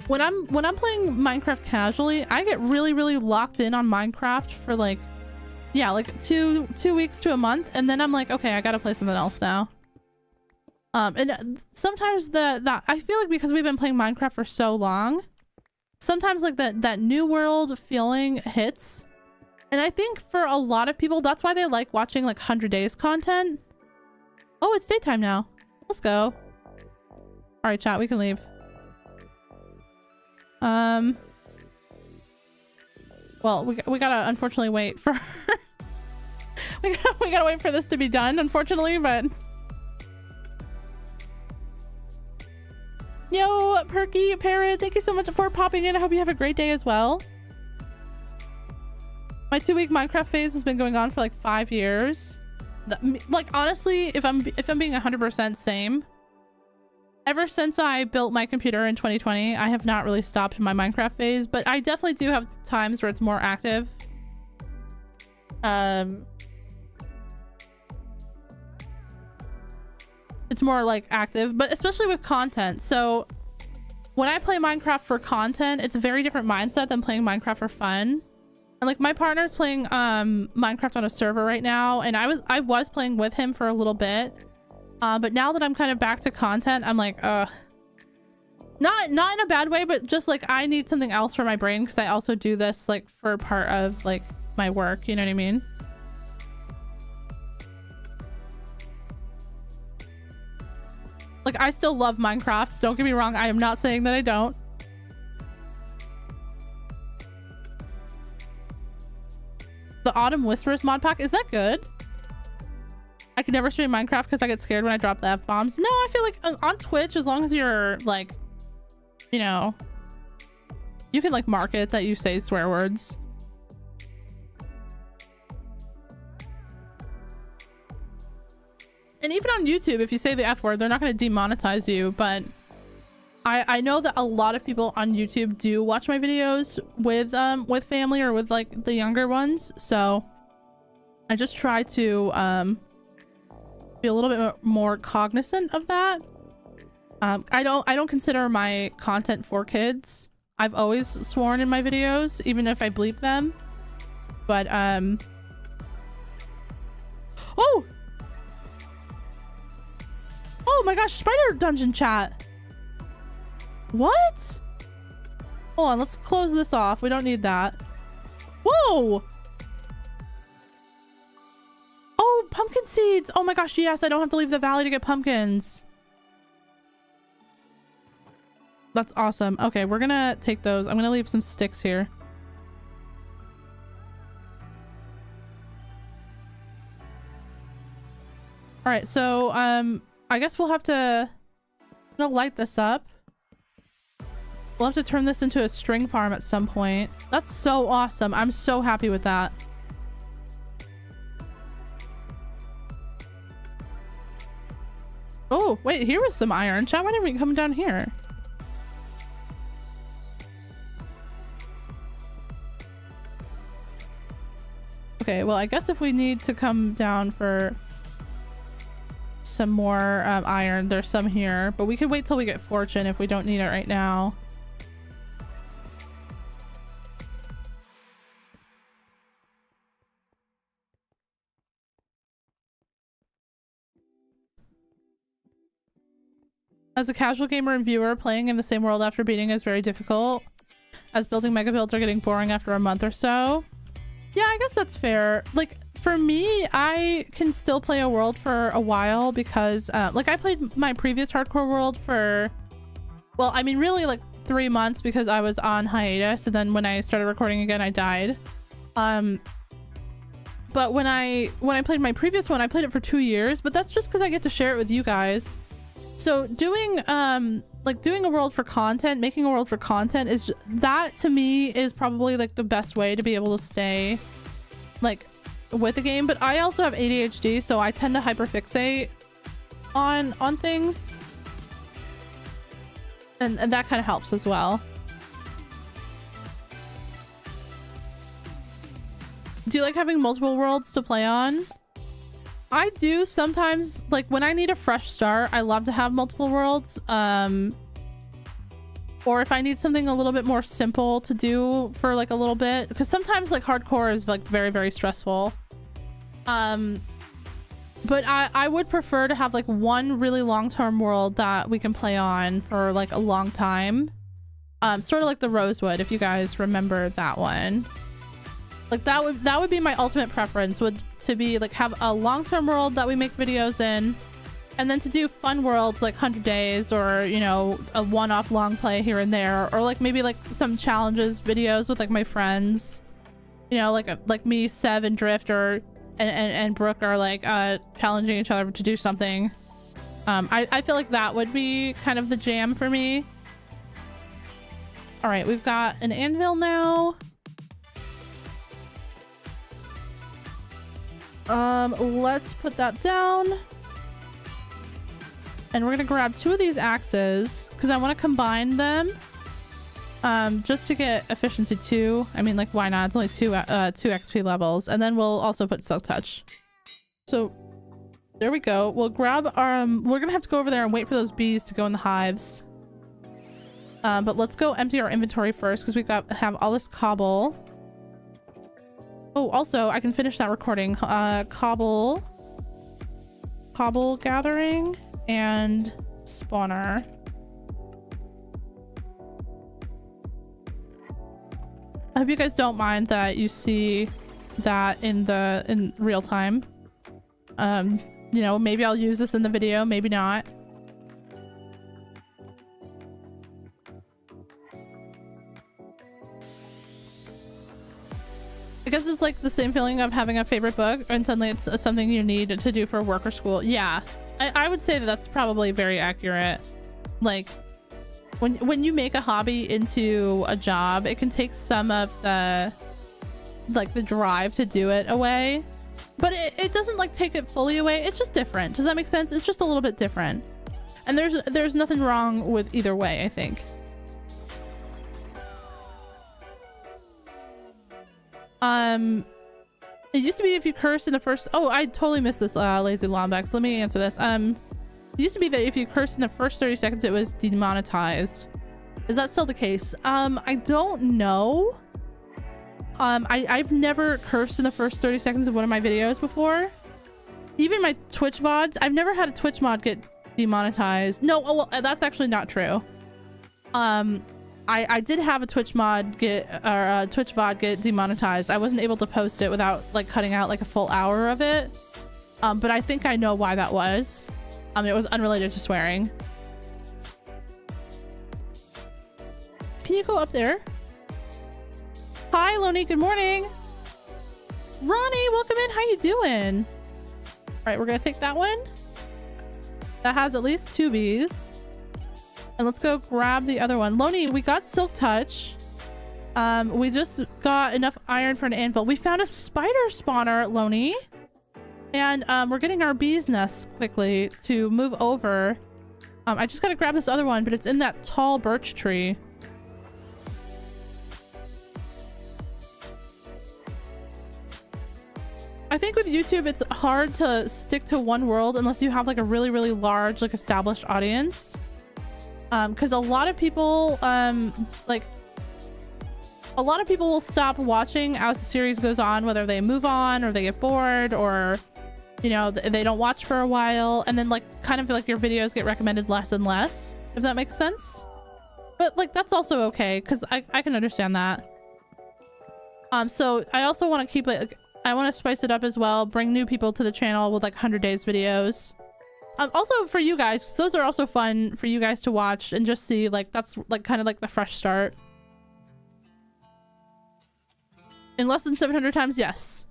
When I'm playing Minecraft casually, I get really locked in on Minecraft for like, yeah, like two weeks to a month, and then I'm like, okay, I gotta play something else now. And sometimes that I feel like because we've been playing Minecraft for so long, sometimes like that new world feeling hits. And I think for a lot of people, that's why they like watching like 100 Days content. Oh, it's daytime now. Let's go. All right, chat, we can leave. Well, we gotta unfortunately wait for we gotta wait for this to be done, unfortunately, but yo, Perky Parrot, thank you so much for popping in. I hope you have a great day as well. My 2-week Minecraft phase has been going on for like 5 years. Like honestly, if I'm being 100% same, ever since I built my computer in 2020, I have not really stopped my Minecraft phase, but I definitely do have times where it's more active. It's more like active, but especially with content. So when I play Minecraft for content, it's a very different mindset than playing Minecraft for fun. And like my partner's playing Minecraft on a server right now, and I was playing with him for a little bit. But now that I'm kind of back to content, I'm like, not in a bad way, but just like I need something else for my brain, because I also do this like for part of like my work, you know what I mean? Like I still love Minecraft, don't get me wrong, I am not saying that I don't. The Autumn Whispers mod pack, is that good? I could never stream Minecraft because I get scared when I drop the F-bombs. No, I feel like on Twitch, as long as you're like, you know, you can like mark it that you say swear words. And even on YouTube, if you say the F word, they're not going to demonetize you. But I know that a lot of people on YouTube do watch my videos with family or with like the younger ones. So I just try to be a little bit more cognizant of that. I don't consider my content for kids. I've always sworn in my videos, even if I bleep them. But oh my gosh, spider dungeon chat. What? Hold on, let's close this off. We don't need that. Whoa! Oh, pumpkin seeds! Oh my gosh, yes, I don't have to leave the valley to get pumpkins. That's awesome. Okay, we're gonna take those. I'm gonna leave some sticks here. All right, so I guess we'll have to light this up. We'll have to turn this into a string farm at some point. That's so awesome. I'm so happy with that. Oh, wait, here was some iron. Chat, why didn't we come down here? Okay, well, I guess if we need to come down for some more iron, there's some here, but we can wait till we get fortune if we don't need it right now. As a casual gamer and viewer, playing in the same world after beating is very difficult. as building mega builds are getting boring after a month or so. Yeah, I guess that's fair. Like for me, I can still play a world for a while because like I played my previous hardcore world for, well, I mean really like 3 months because I was on hiatus, and then when I started recording again I died. But when I played my previous one, I played it for 2 years, but that's just because I get to share it with you guys. So doing like doing a world for content, making a world for content is, that to me is probably like the best way to be able to stay like with the game. But I also have ADHD, so I tend to hyperfixate on things, and that kind of helps as well. Do you like having multiple worlds to play on? I do sometimes. Like when I need a fresh start, I love to have multiple worlds. Or if I need something a little bit more simple to do for like a little bit, because sometimes like hardcore is like very, very stressful. But I would prefer to have like one really long-term world that we can play on for like a long time. Sort of like the Rosewood, if you guys remember that one. Like that would be my ultimate preference, would to be like have a long-term world that we make videos in, and then to do fun worlds like 100 days, or you know, a one-off long play here and there, or like maybe like some challenges videos with like my friends, you know, like me, Sev, and Drift, or and Brooke are like challenging each other to do something. I feel like that would be kind of the jam for me. All right, we've got an anvil now. Let's put that down, and we're gonna grab 2 of these axes because I want to combine them just to get efficiency 2. I mean, like, why not? It's only 2 XP levels, and then we'll also put silk touch. So there we go. We'll grab our we're gonna have to go over there and wait for those bees to go in the hives, but let's go empty our inventory first because we have all this cobble. Oh, also, I can finish that recording. Cobble gathering and spawner. I hope you guys don't mind that you see that in real time. You know, maybe I'll use this in the video, maybe not. I guess it's like the same feeling of having a favorite book and suddenly it's something you need to do for work or school. Yeah, I would say that that's probably very accurate. Like when you make a hobby into a job, it can take some of the like the drive to do it away, but it doesn't like take it fully away. It's just different. Does that make sense? It's just a little bit different, and there's nothing wrong with either way, I think. It used to be if you cursed in the first... Oh, I totally missed this, Lazy Lombax. Let me answer this. It used to be that if you cursed in the first 30 seconds, it was demonetized. Is that still the case? I don't know. I've never cursed in the first 30 seconds of one of my videos before. Even my Twitch VODs. I've never had a Twitch mod get demonetized. No, oh, well, that's actually not true. I did have a Twitch mod get, or Twitch VOD get demonetized. I wasn't able to post it without like cutting out like a full hour of it. But I think I know why that was. It was unrelated to swearing. Can you go up there? Hi, Loney. Good morning. Ronnie, welcome in. How you doing? All right, we're gonna take that one. That has at least 2 bees. And let's go grab the other one. Loney, we got silk touch. We just got enough iron for an anvil. We found a spider spawner, Loney. And we're getting our bee's nest quickly to move over. I just gotta grab this other one, but it's in that tall birch tree. I think with YouTube, it's hard to stick to one world unless you have like a really, really large, like established audience. Because a lot of people, will stop watching as the series goes on, whether they move on or they get bored or, you know, they don't watch for a while. And then like kind of like your videos get recommended less and less, if that makes sense. But like, that's also okay, because I can understand that. So I also want to keep it, like, I want to spice it up as well, bring new people to the channel with like 100 days videos. Also for you guys, those are also fun for you guys to watch and just see, like, that's like kind of like the fresh start. In less than 700 times, yes.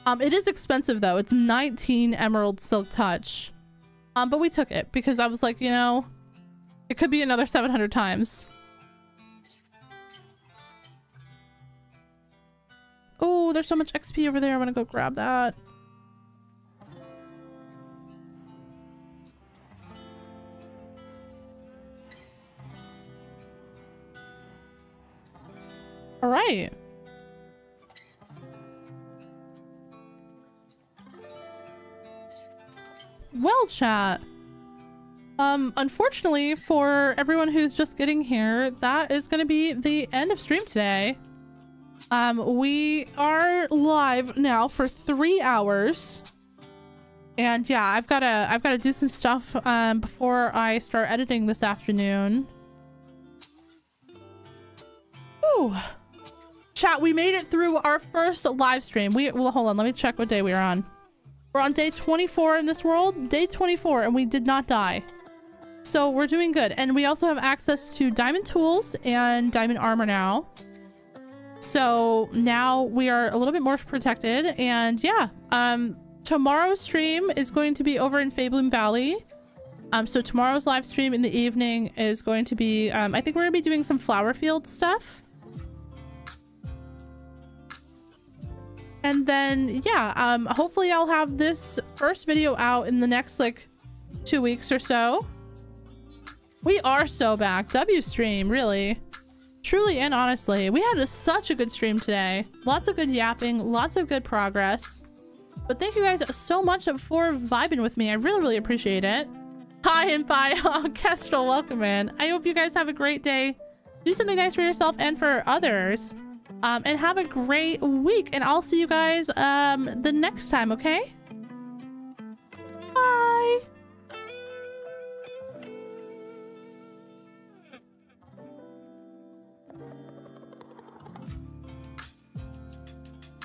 It is expensive though. It's 19 Emerald Silk Touch. But we took it because I was like, you know, it could be another 700 times. Oh, there's so much XP over there. I'm gonna go grab that. All right. Well, chat. Unfortunately for everyone who's just getting here, that is going to be the end of stream today. We are live now for 3 hours. And yeah, I've got to do some stuff before I start editing this afternoon. Whew. Chat, we made it through our first live stream. Well, hold on, let me check what day we are on. We're on day 24 in this world, day 24, and we did not die. So we're doing good. And we also have access to diamond tools and diamond armor now. So now we are a little bit more protected. And yeah, tomorrow's stream is going to be over in Fabloom Valley. So tomorrow's live stream in the evening is going to be, I think we're gonna be doing some flower field stuff. And then, yeah, hopefully I'll have this first video out in the next, like, 2 weeks or so. We are so back. W stream, really. Truly and honestly. We had such a good stream today. Lots of good yapping, lots of good progress. But thank you guys so much for vibing with me. I really, really appreciate it. Hi and bye. Oh, Kestrel, welcome in. I hope you guys have a great day. Do something nice for yourself and for others. And have a great week, and I'll see you guys the next time, okay?